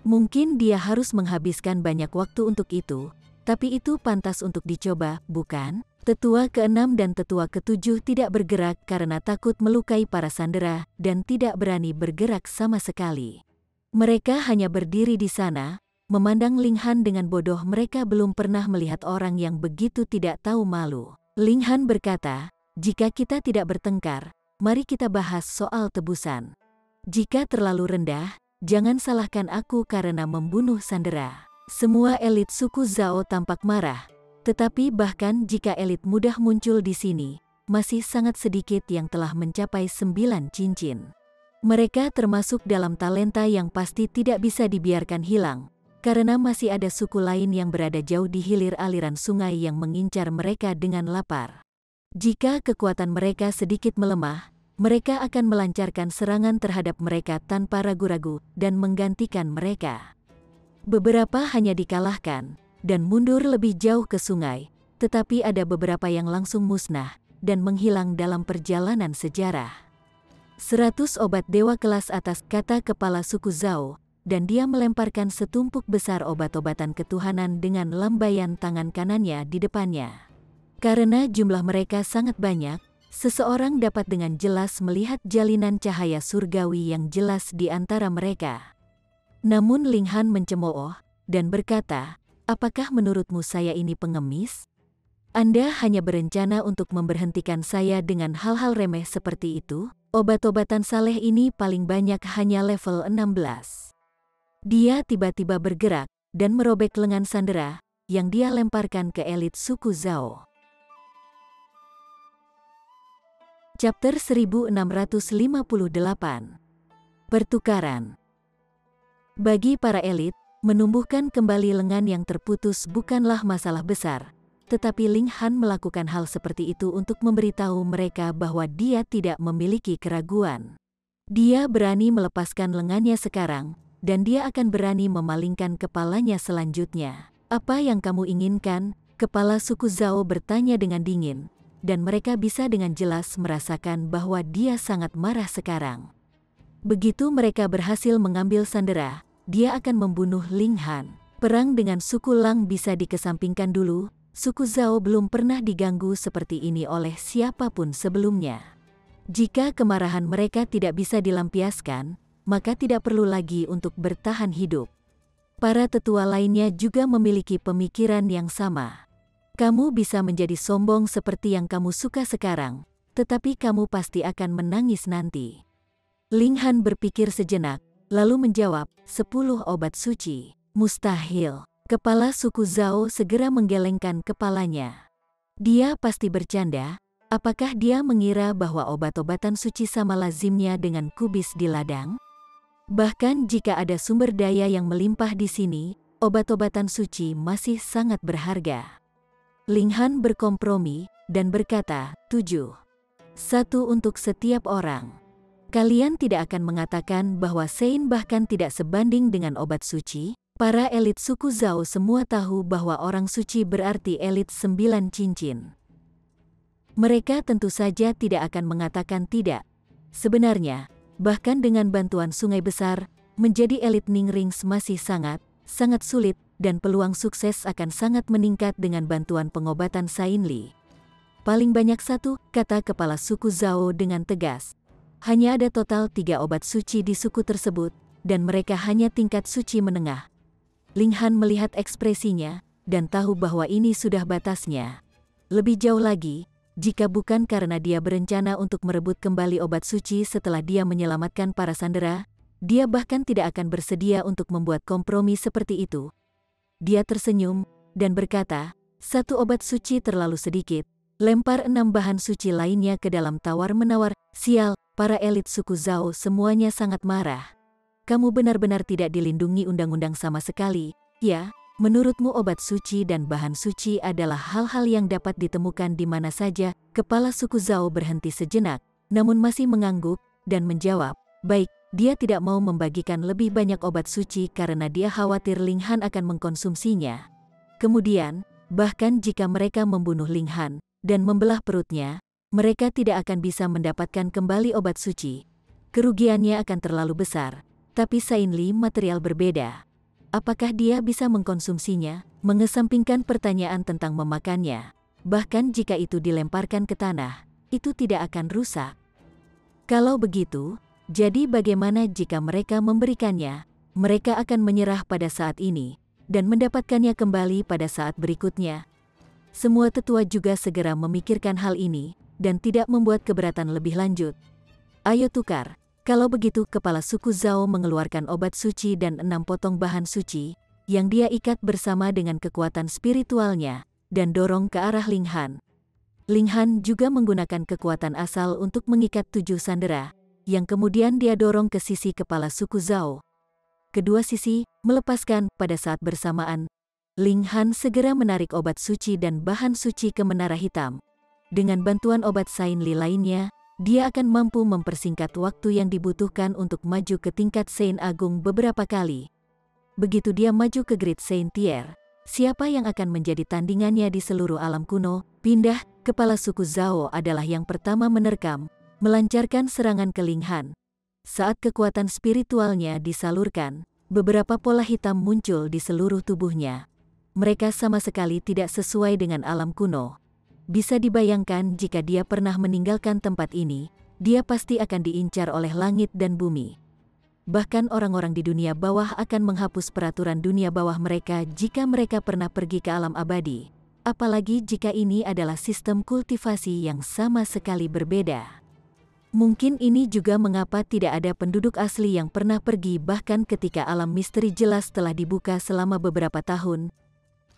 Mungkin dia harus menghabiskan banyak waktu untuk itu, tapi itu pantas untuk dicoba, bukan? Tetua ke-6 dan tetua ke-7 tidak bergerak karena takut melukai para sandera dan tidak berani bergerak sama sekali. Mereka hanya berdiri di sana, memandang Ling Han dengan bodoh. Mereka belum pernah melihat orang yang begitu tidak tahu malu. Ling Han berkata, "Jika kita tidak bertengkar, mari kita bahas soal tebusan. Jika terlalu rendah, jangan salahkan aku karena membunuh sandera." Semua elit suku Zhao tampak marah, tetapi bahkan jika elit mudah muncul di sini, masih sangat sedikit yang telah mencapai 9 cincin. Mereka termasuk dalam talenta yang pasti tidak bisa dibiarkan hilang, karena masih ada suku lain yang berada jauh di hilir aliran sungai yang mengincar mereka dengan lapar. Jika kekuatan mereka sedikit melemah, mereka akan melancarkan serangan terhadap mereka tanpa ragu-ragu dan menggantikan mereka. Beberapa hanya dikalahkan dan mundur lebih jauh ke sungai, tetapi ada beberapa yang langsung musnah dan menghilang dalam perjalanan sejarah. 100 obat dewa kelas atas, kata kepala suku Zhao, dan dia melemparkan setumpuk besar obat-obatan ketuhanan dengan lambaian tangan kanannya di depannya. Karena jumlah mereka sangat banyak, seseorang dapat dengan jelas melihat jalinan cahaya surgawi yang jelas di antara mereka. Namun Ling Han mencemooh dan berkata, "Apakah menurutmu saya ini pengemis? Anda hanya berencana untuk memberhentikan saya dengan hal-hal remeh seperti itu? Obat-obatan saleh ini paling banyak hanya level 16. Dia tiba-tiba bergerak dan merobek lengan sandera yang dia lemparkan ke elit suku Zhao. Chapter 1658. Pertukaran. Bagi para elit, menumbuhkan kembali lengan yang terputus bukanlah masalah besar, tetapi Ling Han melakukan hal seperti itu untuk memberitahu mereka bahwa dia tidak memiliki keraguan. Dia berani melepaskan lengannya sekarang, dan dia akan berani memalingkan kepalanya selanjutnya. "Apa yang kamu inginkan?" Kepala suku Zhao bertanya dengan dingin, dan mereka bisa dengan jelas merasakan bahwa dia sangat marah sekarang. Begitu mereka berhasil mengambil sandera, dia akan membunuh Ling Han. Perang dengan suku Lang bisa dikesampingkan dulu, suku Zhao belum pernah diganggu seperti ini oleh siapapun sebelumnya. Jika kemarahan mereka tidak bisa dilampiaskan, maka tidak perlu lagi untuk bertahan hidup. Para tetua lainnya juga memiliki pemikiran yang sama. Kamu bisa menjadi sombong seperti yang kamu suka sekarang, tetapi kamu pasti akan menangis nanti. Ling Han berpikir sejenak, lalu menjawab, 10 obat suci. Mustahil. Kepala suku Zhao segera menggelengkan kepalanya. Dia pasti bercanda. Apakah dia mengira bahwa obat-obatan suci sama lazimnya dengan kubis di ladang? Bahkan jika ada sumber daya yang melimpah di sini, obat-obatan suci masih sangat berharga. Ling Han berkompromi dan berkata, 7. 1 untuk setiap orang. Kalian tidak akan mengatakan bahwa Sein bahkan tidak sebanding dengan obat suci? Para elit suku Zhao semua tahu bahwa orang suci berarti elit 9 cincin. Mereka tentu saja tidak akan mengatakan tidak. Sebenarnya, bahkan dengan bantuan sungai besar, menjadi elit Ningrings masih sangat sulit, dan peluang sukses akan sangat meningkat dengan bantuan pengobatan Sain Li. Paling banyak 1, kata kepala suku Zhao dengan tegas. Hanya ada total 3 obat suci di suku tersebut, dan mereka hanya tingkat suci menengah. Ling Han melihat ekspresinya, dan tahu bahwa ini sudah batasnya. Lebih jauh lagi, jika bukan karena dia berencana untuk merebut kembali obat suci setelah dia menyelamatkan para sandera, dia bahkan tidak akan bersedia untuk membuat kompromi seperti itu. Dia tersenyum, dan berkata, 1 obat suci terlalu sedikit. Lempar 6 bahan suci lainnya ke dalam tawar-menawar. Sial. Para elit suku Zhao semuanya sangat marah. Kamu benar-benar tidak dilindungi undang-undang sama sekali, ya? Menurutmu obat suci dan bahan suci adalah hal-hal yang dapat ditemukan di mana saja? Kepala suku Zhao berhenti sejenak, namun masih mengangguk, dan menjawab, baik, dia tidak mau membagikan lebih banyak obat suci karena dia khawatir Ling Han akan mengkonsumsinya. Kemudian, bahkan jika mereka membunuh Ling Han dan membelah perutnya, mereka tidak akan bisa mendapatkan kembali obat suci. Kerugiannya akan terlalu besar, tapi Sain Li material berbeda. apakah dia bisa mengkonsumsinya, mengesampingkan pertanyaan tentang memakannya. Bahkan jika itu dilemparkan ke tanah, itu tidak akan rusak. Kalau begitu, jadi bagaimana jika mereka memberikannya? Mereka akan menyerah pada saat ini, dan mendapatkannya kembali pada saat berikutnya. Semua tetua juga segera memikirkan hal ini, dan tidak membuat keberatan lebih lanjut. Ayo tukar. Kalau begitu kepala suku Zhao mengeluarkan obat suci dan 6 potong bahan suci, yang dia ikat bersama dengan kekuatan spiritualnya, dan dorong ke arah Ling Han. Ling Han juga menggunakan kekuatan asal untuk mengikat 7 sandera, yang kemudian dia dorong ke sisi kepala suku Zhao. Kedua sisi melepaskan pada saat bersamaan. Ling Han segera menarik obat suci dan bahan suci ke menara hitam. Dengan bantuan obat Sain Li lainnya, dia akan mampu mempersingkat waktu yang dibutuhkan untuk maju ke tingkat Saint Agung beberapa kali. Begitu dia maju ke Great Saint Tier, siapa yang akan menjadi tandingannya di seluruh alam kuno? Pindah, kepala suku Zhao adalah yang pertama menerkam, melancarkan serangan ke Ling Han. Saat kekuatan spiritualnya disalurkan, beberapa pola hitam muncul di seluruh tubuhnya. Mereka sama sekali tidak sesuai dengan alam kuno. Bisa dibayangkan jika dia pernah meninggalkan tempat ini, dia pasti akan diincar oleh langit dan bumi. Bahkan orang-orang di dunia bawah akan menghapus peraturan dunia bawah mereka jika mereka pernah pergi ke alam abadi. Apalagi jika ini adalah sistem kultivasi yang sama sekali berbeda. Mungkin ini juga mengapa tidak ada penduduk asli yang pernah pergi bahkan ketika alam misteri jelas telah dibuka selama beberapa tahun.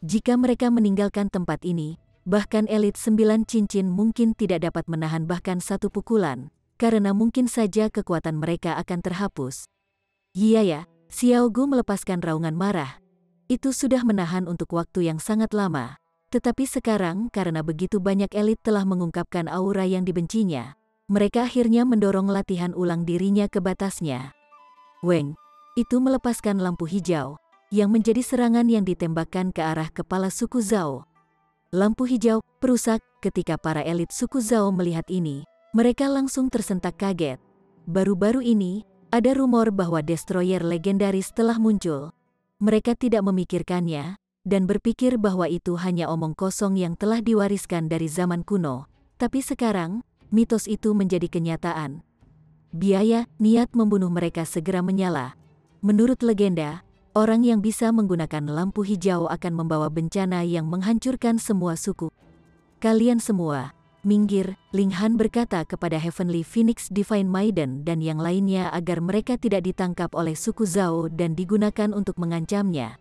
Jika mereka meninggalkan tempat ini, bahkan elit 9 cincin mungkin tidak dapat menahan bahkan satu pukulan, karena mungkin saja kekuatan mereka akan terhapus. Iya ya, Xiao Gu melepaskan raungan marah. Itu sudah menahan untuk waktu yang sangat lama. Tetapi sekarang karena begitu banyak elit telah mengungkapkan aura yang dibencinya, mereka akhirnya mendorong latihan ulang dirinya ke batasnya. Weng, itu melepaskan lampu hijau, yang menjadi serangan yang ditembakkan ke arah kepala suku Zhao. Lampu hijau, perusak, ketika para elit suku Zhao melihat ini, mereka langsung tersentak kaget. Baru-baru ini, ada rumor bahwa destroyer legendaris telah muncul. Mereka tidak memikirkannya, dan berpikir bahwa itu hanya omong kosong yang telah diwariskan dari zaman kuno. Tapi sekarang, mitos itu menjadi kenyataan. Biaya, niat membunuh mereka segera menyala. Menurut legenda, orang yang bisa menggunakan lampu hijau akan membawa bencana yang menghancurkan semua suku. Kalian semua, minggir, Ling Han berkata kepada Heavenly Phoenix Divine Maiden dan yang lainnya agar mereka tidak ditangkap oleh suku Zhao dan digunakan untuk mengancamnya.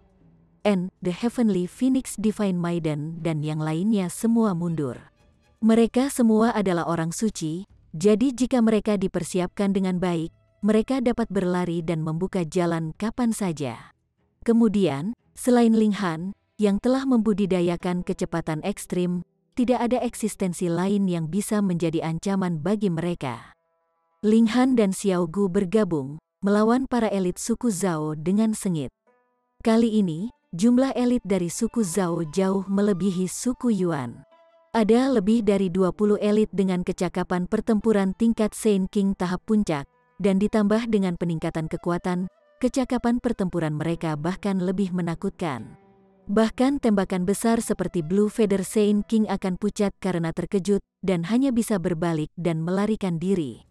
The Heavenly Phoenix Divine Maiden dan yang lainnya semua mundur. Mereka semua adalah orang suci, jadi jika mereka dipersiapkan dengan baik, mereka dapat berlari dan membuka jalan kapan saja. Kemudian, selain Ling Han, yang telah membudidayakan kecepatan ekstrim, tidak ada eksistensi lain yang bisa menjadi ancaman bagi mereka. Ling Han dan Xiao Gu bergabung, melawan para elit suku Zhao dengan sengit. Kali ini, jumlah elit dari suku Zhao jauh melebihi suku Yuan. Ada lebih dari 20 elit dengan kecakapan pertempuran tingkat Saint King tahap puncak, dan ditambah dengan peningkatan kekuatan, kecakapan pertempuran mereka bahkan lebih menakutkan. Bahkan tembakan besar seperti Blue Feather Saint King akan pucat karena terkejut dan hanya bisa berbalik dan melarikan diri.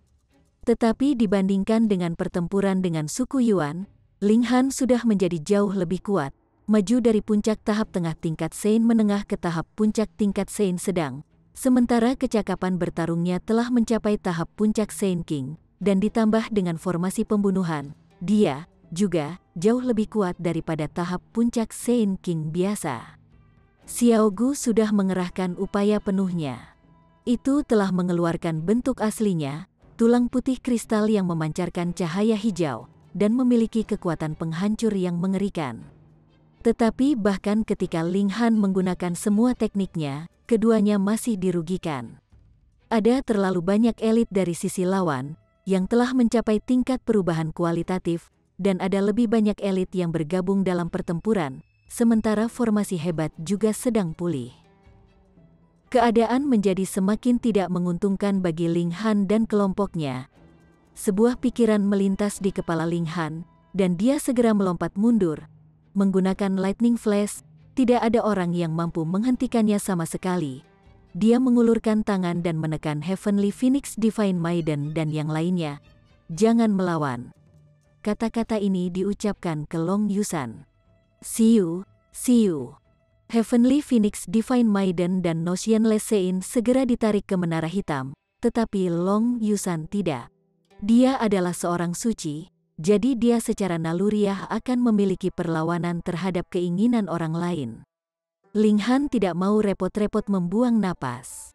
Tetapi dibandingkan dengan pertempuran dengan suku Yuan, Ling Han sudah menjadi jauh lebih kuat, maju dari puncak tahap tengah tingkat Saint menengah ke tahap puncak tingkat Saint sedang, sementara kecakapan bertarungnya telah mencapai tahap puncak Saint King, dan ditambah dengan formasi pembunuhan, dia juga jauh lebih kuat daripada tahap puncak Saint King biasa. Xiao Gu sudah mengerahkan upaya penuhnya. Itu telah mengeluarkan bentuk aslinya, tulang putih kristal yang memancarkan cahaya hijau, dan memiliki kekuatan penghancur yang mengerikan. Tetapi bahkan ketika Ling Han menggunakan semua tekniknya, keduanya masih dirugikan. Ada terlalu banyak elit dari sisi lawan, yang telah mencapai tingkat perubahan kualitatif, dan ada lebih banyak elit yang bergabung dalam pertempuran, sementara formasi hebat juga sedang pulih. Keadaan menjadi semakin tidak menguntungkan bagi Ling Han dan kelompoknya. Sebuah pikiran melintas di kepala Ling Han, dan dia segera melompat mundur, menggunakan lightning flash, tidak ada orang yang mampu menghentikannya sama sekali. Dia mengulurkan tangan dan menekan Heavenly Phoenix Divine Maiden dan yang lainnya. Jangan melawan. Kata-kata ini diucapkan ke Long Yusan. See you. Heavenly Phoenix Divine Maiden dan Notionless Sein segera ditarik ke menara hitam, tetapi Long Yusan tidak. Dia adalah seorang suci, jadi dia secara naluriah akan memiliki perlawanan terhadap keinginan orang lain. Ling Han tidak mau repot-repot membuang napas.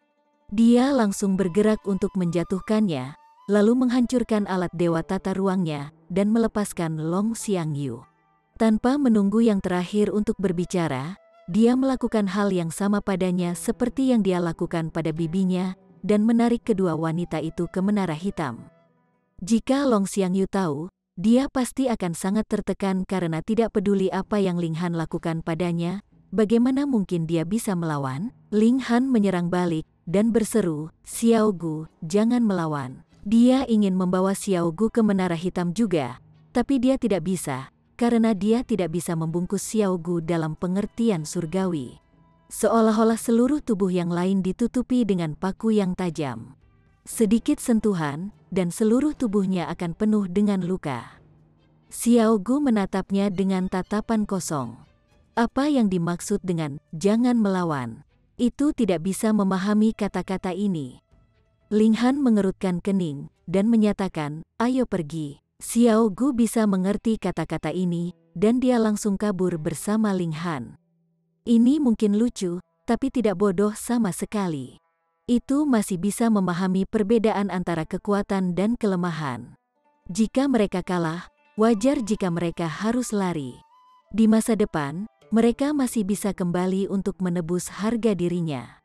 Dia langsung bergerak untuk menjatuhkannya, lalu menghancurkan alat dewa tata ruangnya, dan melepaskan Long Xiangyu. Tanpa menunggu yang terakhir untuk berbicara, dia melakukan hal yang sama padanya seperti yang dia lakukan pada bibinya, dan menarik kedua wanita itu ke menara hitam. Jika Long Xiangyu tahu, dia pasti akan sangat tertekan karena tidak peduli apa yang Ling Han lakukan padanya. Bagaimana mungkin dia bisa melawan? Ling Han menyerang balik dan berseru, Xiao Gu, jangan melawan. Dia ingin membawa Xiao Gu ke menara hitam juga, tapi dia tidak bisa, karena dia tidak bisa membungkus Xiao Gu dalam pengertian surgawi. Seolah-olah seluruh tubuh yang lain ditutupi dengan paku yang tajam. Sedikit sentuhan, dan seluruh tubuhnya akan penuh dengan luka. Xiao Gu menatapnya dengan tatapan kosong. Apa yang dimaksud dengan "jangan melawan"? Itu tidak bisa memahami kata-kata ini. Ling Han mengerutkan kening, dan menyatakan, ayo pergi. Xiao Gu bisa mengerti kata-kata ini, dan dia langsung kabur bersama Ling Han. Ini mungkin lucu, tapi tidak bodoh sama sekali. Itu masih bisa memahami perbedaan antara kekuatan dan kelemahan. Jika mereka kalah, wajar jika mereka harus lari. Di masa depan, mereka masih bisa kembali untuk menebus harga dirinya.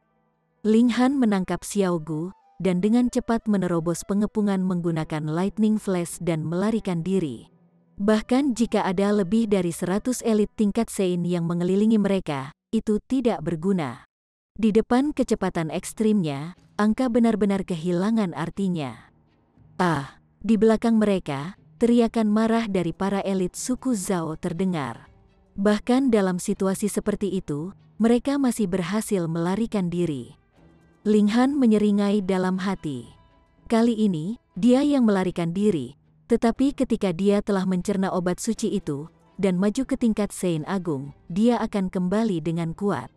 Ling Han menangkap Xiao Gu, dan dengan cepat menerobos pengepungan menggunakan lightning flash dan melarikan diri. Bahkan jika ada lebih dari 100 elit tingkat Sein yang mengelilingi mereka, itu tidak berguna. Di depan kecepatan ekstrimnya, angka benar-benar kehilangan artinya. Di belakang mereka, teriakan marah dari para elit suku Zhao terdengar. Bahkan dalam situasi seperti itu, mereka masih berhasil melarikan diri. Ling Han menyeringai dalam hati. Kali ini, dia yang melarikan diri, tetapi ketika dia telah mencerna obat suci itu, dan maju ke tingkat Sein Agung, dia akan kembali dengan kuat.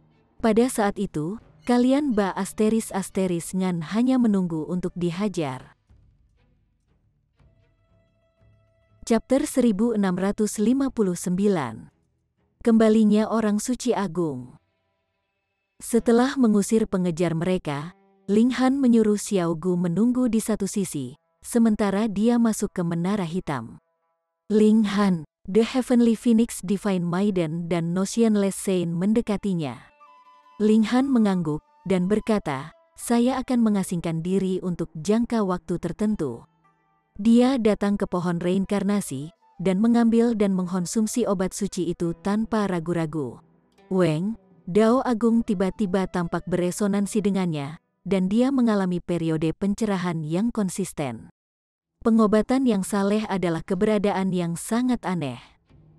Pada saat itu, kalian Ba Asteris Ngan hanya menunggu untuk dihajar. Chapter 1659. Kembalinya Orang Suci Agung. Setelah mengusir pengejar mereka, Ling Han menyuruh Xiao Gu menunggu di satu sisi, sementara dia masuk ke menara hitam. Ling Han, The Heavenly Phoenix Divine Maiden dan Notionless Sein mendekatinya. Ling Han mengangguk dan berkata, saya akan mengasingkan diri untuk jangka waktu tertentu. Dia datang ke pohon reinkarnasi, dan mengambil dan mengkonsumsi obat suci itu tanpa ragu-ragu. Weng, Dao Agung tiba-tiba tampak beresonansi dengannya, dan dia mengalami periode pencerahan yang konsisten. Pengobatan yang saleh adalah keberadaan yang sangat aneh.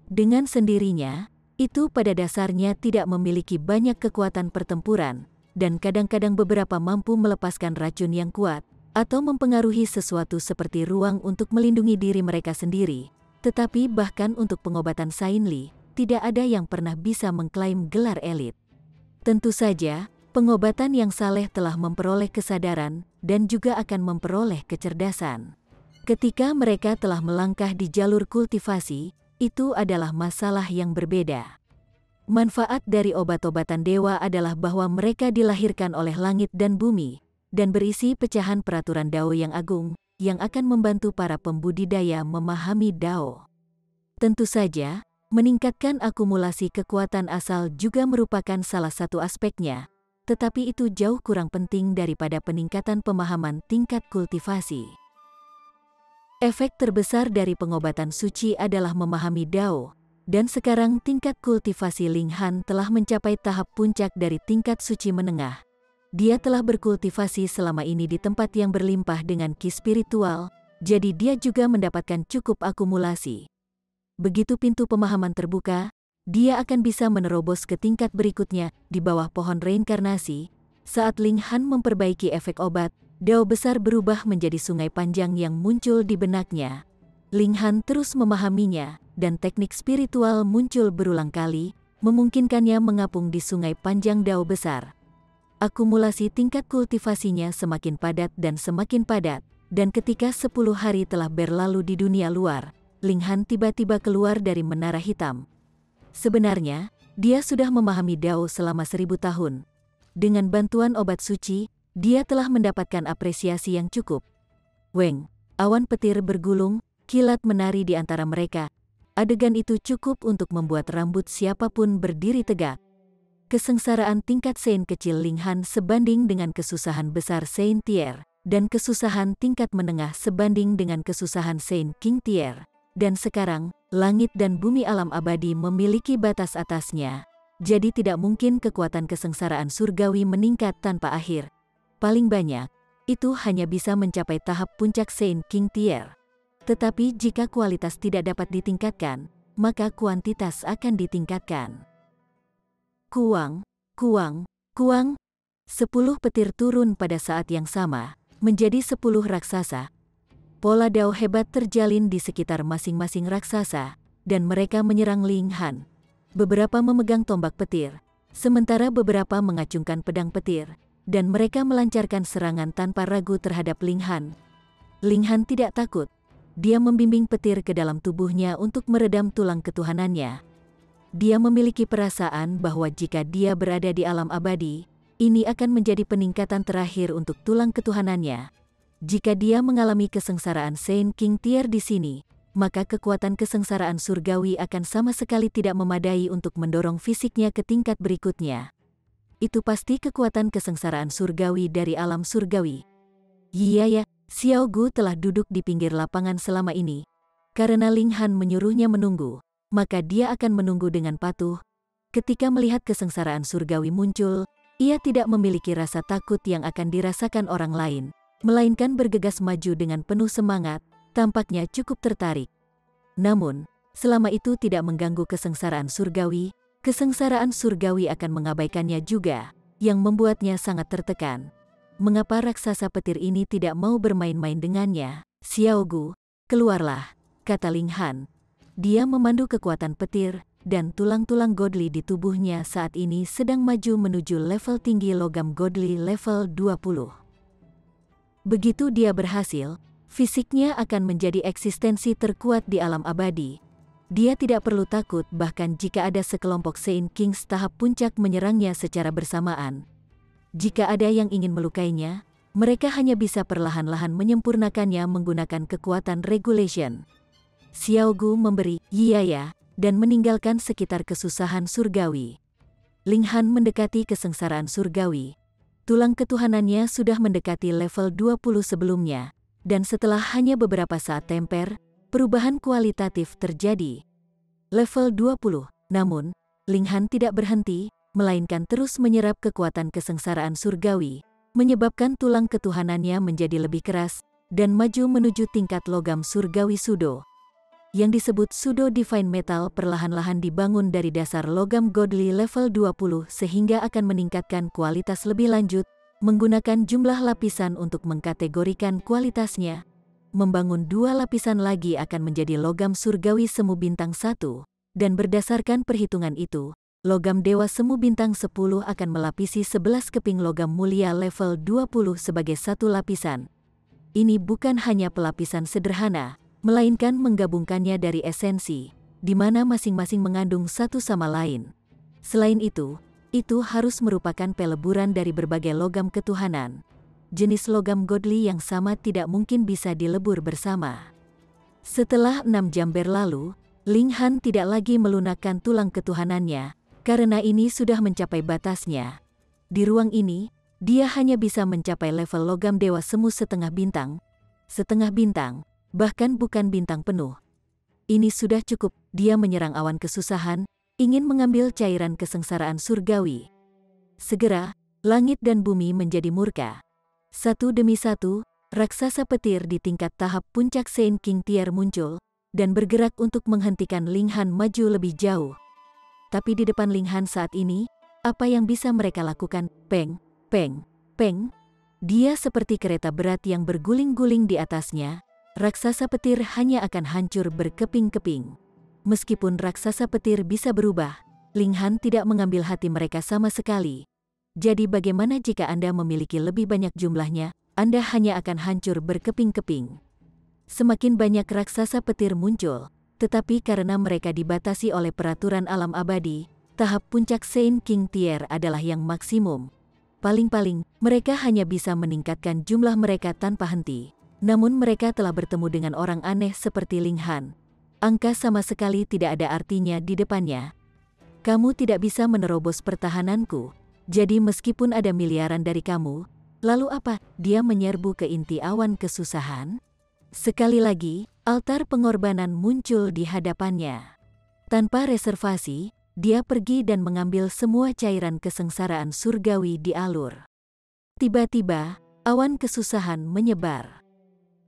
Dengan sendirinya, itu pada dasarnya tidak memiliki banyak kekuatan pertempuran, dan kadang-kadang beberapa mampu melepaskan racun yang kuat, atau mempengaruhi sesuatu seperti ruang untuk melindungi diri mereka sendiri. Tetapi bahkan untuk pengobatan Sainli, tidak ada yang pernah bisa mengklaim gelar elit. Tentu saja, pengobatan yang saleh telah memperoleh kesadaran, dan juga akan memperoleh kecerdasan. Ketika mereka telah melangkah di jalur kultivasi, itu adalah masalah yang berbeda. Manfaat dari obat-obatan dewa adalah bahwa mereka dilahirkan oleh langit dan bumi, dan berisi pecahan peraturan Dao yang agung, yang akan membantu para pembudidaya memahami Dao. Tentu saja, meningkatkan akumulasi kekuatan asal juga merupakan salah satu aspeknya, tetapi itu jauh kurang penting daripada peningkatan pemahaman tingkat kultivasi. Efek terbesar dari pengobatan suci adalah memahami Dao, dan sekarang tingkat kultivasi Ling Han telah mencapai tahap puncak dari tingkat suci menengah. Dia telah berkultivasi selama ini di tempat yang berlimpah dengan ki spiritual, jadi dia juga mendapatkan cukup akumulasi. Begitu pintu pemahaman terbuka, dia akan bisa menerobos ke tingkat berikutnya di bawah pohon reinkarnasi. Saat Ling Han memperbaiki efek obat, dao besar berubah menjadi sungai panjang yang muncul di benaknya. Ling Han terus memahaminya, dan teknik spiritual muncul berulang kali, memungkinkannya mengapung di sungai panjang dao besar. Akumulasi tingkat kultivasinya semakin padat, dan ketika 10 hari telah berlalu di dunia luar, Ling Han tiba-tiba keluar dari menara hitam. Sebenarnya, dia sudah memahami dao selama 1000 tahun. Dengan bantuan obat suci, dia telah mendapatkan apresiasi yang cukup. Weng, awan petir bergulung, kilat menari di antara mereka. Adegan itu cukup untuk membuat rambut siapapun berdiri tegak. Kesengsaraan tingkat Saint kecil Ling Han sebanding dengan kesusahan besar Saint Tier, dan kesusahan tingkat menengah sebanding dengan kesusahan Saint King Tier. Dan sekarang, langit dan bumi alam abadi memiliki batas atasnya, jadi tidak mungkin kekuatan kesengsaraan surgawi meningkat tanpa akhir. Paling banyak, itu hanya bisa mencapai tahap puncak Saint King Tier. Tetapi jika kualitas tidak dapat ditingkatkan, maka kuantitas akan ditingkatkan. Kuang, kuang, kuang. 10 petir turun pada saat yang sama, menjadi 10 raksasa. Pola dao hebat terjalin di sekitar masing-masing raksasa, dan mereka menyerang Ling Han. Beberapa memegang tombak petir, sementara beberapa mengacungkan pedang petir, dan mereka melancarkan serangan tanpa ragu terhadap Ling Han. Ling Han tidak takut. Dia membimbing petir ke dalam tubuhnya untuk meredam tulang ketuhanannya. Dia memiliki perasaan bahwa jika dia berada di alam abadi, ini akan menjadi peningkatan terakhir untuk tulang ketuhanannya. Jika dia mengalami kesengsaraan Saint King Tier di sini, maka kekuatan kesengsaraan surgawi akan sama sekali tidak memadai untuk mendorong fisiknya ke tingkat berikutnya. Itu pasti kekuatan kesengsaraan surgawi dari alam surgawi. Iya ya, Xiao Gu telah duduk di pinggir lapangan selama ini. Karena Ling Han menyuruhnya menunggu, maka dia akan menunggu dengan patuh. Ketika melihat kesengsaraan surgawi muncul, ia tidak memiliki rasa takut yang akan dirasakan orang lain, melainkan bergegas maju dengan penuh semangat, tampaknya cukup tertarik. Namun, selama itu tidak mengganggu kesengsaraan surgawi akan mengabaikannya juga, yang membuatnya sangat tertekan. Mengapa raksasa petir ini tidak mau bermain-main dengannya? Xiao Gu, keluarlah, kata Ling Han. Dia memandu kekuatan petir, dan tulang-tulang godli di tubuhnya saat ini sedang maju menuju level tinggi logam godli level 20. Begitu dia berhasil, fisiknya akan menjadi eksistensi terkuat di alam abadi. Dia tidak perlu takut bahkan jika ada sekelompok Saint Kings tahap puncak menyerangnya secara bersamaan. Jika ada yang ingin melukainya, mereka hanya bisa perlahan-lahan menyempurnakannya menggunakan kekuatan regulation. Xiao Gu memberi "iya ya" dan meninggalkan sekitar kesusahan surgawi. Ling Han mendekati kesengsaraan surgawi. Tulang ketuhanannya sudah mendekati level 20 sebelumnya, dan setelah hanya beberapa saat temper, perubahan kualitatif terjadi. Level 20, namun, Ling Han tidak berhenti, melainkan terus menyerap kekuatan kesengsaraan surgawi, menyebabkan tulang ketuhanannya menjadi lebih keras, dan maju menuju tingkat logam surgawi Sudo. Yang disebut Sudo Divine Metal perlahan-lahan dibangun dari dasar logam godly level 20 sehingga akan meningkatkan kualitas lebih lanjut, menggunakan jumlah lapisan untuk mengkategorikan kualitasnya. Membangun 2 lapisan lagi akan menjadi logam surgawi semu bintang 1, dan berdasarkan perhitungan itu, logam dewa semu bintang 10 akan melapisi 11 keping logam mulia level 20 sebagai satu lapisan. Ini bukan hanya pelapisan sederhana, melainkan menggabungkannya dari esensi, di mana masing-masing mengandung satu sama lain. Selain itu harus merupakan peleburan dari berbagai logam ketuhanan. Jenis logam godly yang sama tidak mungkin bisa dilebur bersama. Setelah 6 jam berlalu, Ling Han tidak lagi melunakkan tulang ketuhanannya, karena ini sudah mencapai batasnya. Di ruang ini, dia hanya bisa mencapai level logam dewa semu setengah bintang, bahkan bukan bintang penuh. Ini sudah cukup. Dia menyerang awan kesusahan, ingin mengambil cairan kesengsaraan surgawi. Segera, langit dan bumi menjadi murka. Satu demi satu, raksasa petir di tingkat tahap puncak Saint King Tier muncul, dan bergerak untuk menghentikan Ling Han maju lebih jauh. tapi di depan Ling Han saat ini, apa yang bisa mereka lakukan? Peng, peng, peng. Dia seperti kereta berat yang berguling-guling di atasnya. Raksasa petir hanya akan hancur berkeping-keping. Meskipun raksasa petir bisa berubah, Ling Han tidak mengambil hati mereka sama sekali. Jadi bagaimana jika Anda memiliki lebih banyak jumlahnya, Anda hanya akan hancur berkeping-keping. Semakin banyak raksasa petir muncul, tetapi karena mereka dibatasi oleh peraturan alam abadi, tahap puncak Saint King Tier adalah yang maksimum. Paling-paling, mereka hanya bisa meningkatkan jumlah mereka tanpa henti. Namun mereka telah bertemu dengan orang aneh seperti Ling Han. Angka sama sekali tidak ada artinya di depannya. Kamu tidak bisa menerobos pertahananku. Jadi meskipun ada miliaran dari kamu, lalu apa? Dia menyerbu ke inti awan kesusahan. Sekali lagi, altar pengorbanan muncul di hadapannya. Tanpa reservasi, dia pergi dan mengambil semua cairan kesengsaraan surgawi di alur. Tiba-tiba, awan kesusahan menyebar.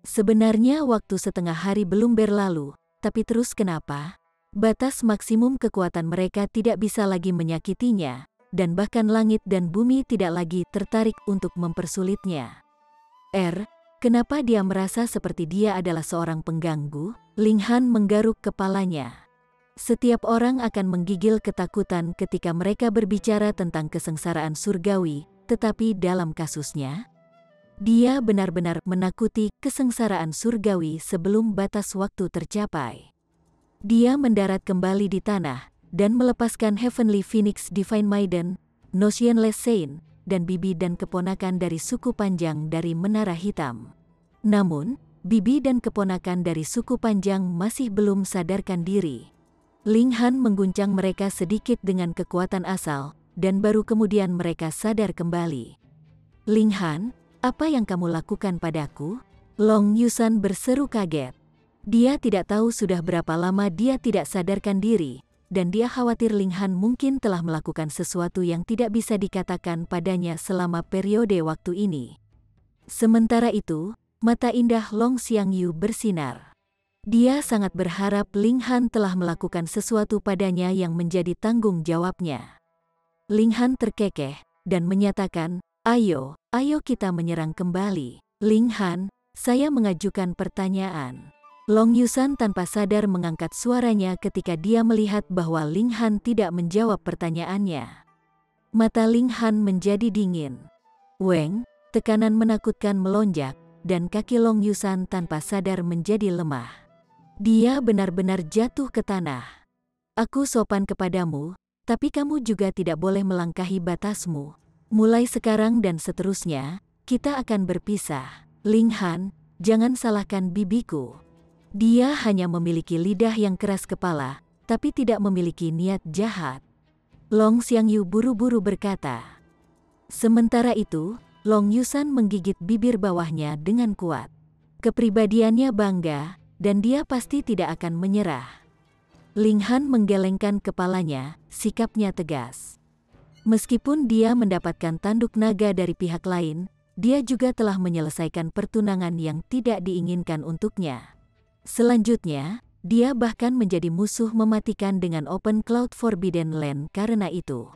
Sebenarnya waktu setengah hari belum berlalu, tapi terus kenapa? Batas maksimum kekuatan mereka tidak bisa lagi menyakitinya, dan bahkan langit dan bumi tidak lagi tertarik untuk mempersulitnya. Kenapa dia merasa seperti dia adalah seorang pengganggu? Ling Han menggaruk kepalanya. Setiap orang akan menggigil ketakutan ketika mereka berbicara tentang kesengsaraan surgawi, tetapi dalam kasusnya, dia benar-benar menakuti kesengsaraan surgawi sebelum batas waktu tercapai. Dia mendarat kembali di tanah dan melepaskan Heavenly Phoenix Divine Maiden, Notionless Saint, dan bibi dan keponakan dari suku panjang dari Menara Hitam. Namun, bibi dan keponakan dari suku panjang masih belum sadarkan diri. Ling Han mengguncang mereka sedikit dengan kekuatan asal, dan baru kemudian mereka sadar kembali. Ling Han, apa yang kamu lakukan padaku? Long Yusan berseru kaget. Dia tidak tahu sudah berapa lama dia tidak sadarkan diri, dan dia khawatir Ling Han mungkin telah melakukan sesuatu yang tidak bisa dikatakan padanya selama periode waktu ini. Sementara itu, mata indah Long Xiangyu bersinar. Dia sangat berharap Ling Han telah melakukan sesuatu padanya yang menjadi tanggung jawabnya. Ling Han terkekeh dan menyatakan, ayo kita menyerang kembali. Ling Han, saya mengajukan pertanyaan. Long Yusan tanpa sadar mengangkat suaranya ketika dia melihat bahwa Ling Han tidak menjawab pertanyaannya. Mata Ling Han menjadi dingin. Weng, tekanan menakutkan melonjak, dan kaki Long Yusan tanpa sadar menjadi lemah. Dia benar-benar jatuh ke tanah. Aku sopan kepadamu, tapi kamu juga tidak boleh melangkahi batasmu. Mulai sekarang dan seterusnya, kita akan berpisah. Ling Han, jangan salahkan bibiku. Dia hanya memiliki lidah yang keras kepala, tapi tidak memiliki niat jahat. Long Xiangyu buru-buru berkata. Sementara itu, Long Yusan menggigit bibir bawahnya dengan kuat. Kepribadiannya bangga, dan dia pasti tidak akan menyerah. Ling Han menggelengkan kepalanya, sikapnya tegas. Meskipun dia mendapatkan tanduk naga dari pihak lain, dia juga telah menyelesaikan pertunangan yang tidak diinginkan untuknya. Selanjutnya, dia bahkan menjadi musuh mematikan dengan Open Cloud Forbidden Land karena itu.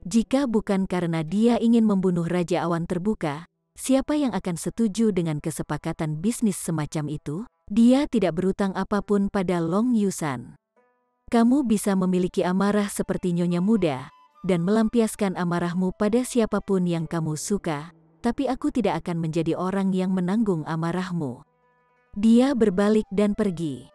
Jika bukan karena dia ingin membunuh Raja Awan Terbuka, siapa yang akan setuju dengan kesepakatan bisnis semacam itu? Dia tidak berutang apapun pada Long Yusan. Kamu bisa memiliki amarah seperti Nyonya Muda, dan melampiaskan amarahmu pada siapapun yang kamu suka, tapi aku tidak akan menjadi orang yang menanggung amarahmu. Dia berbalik dan pergi.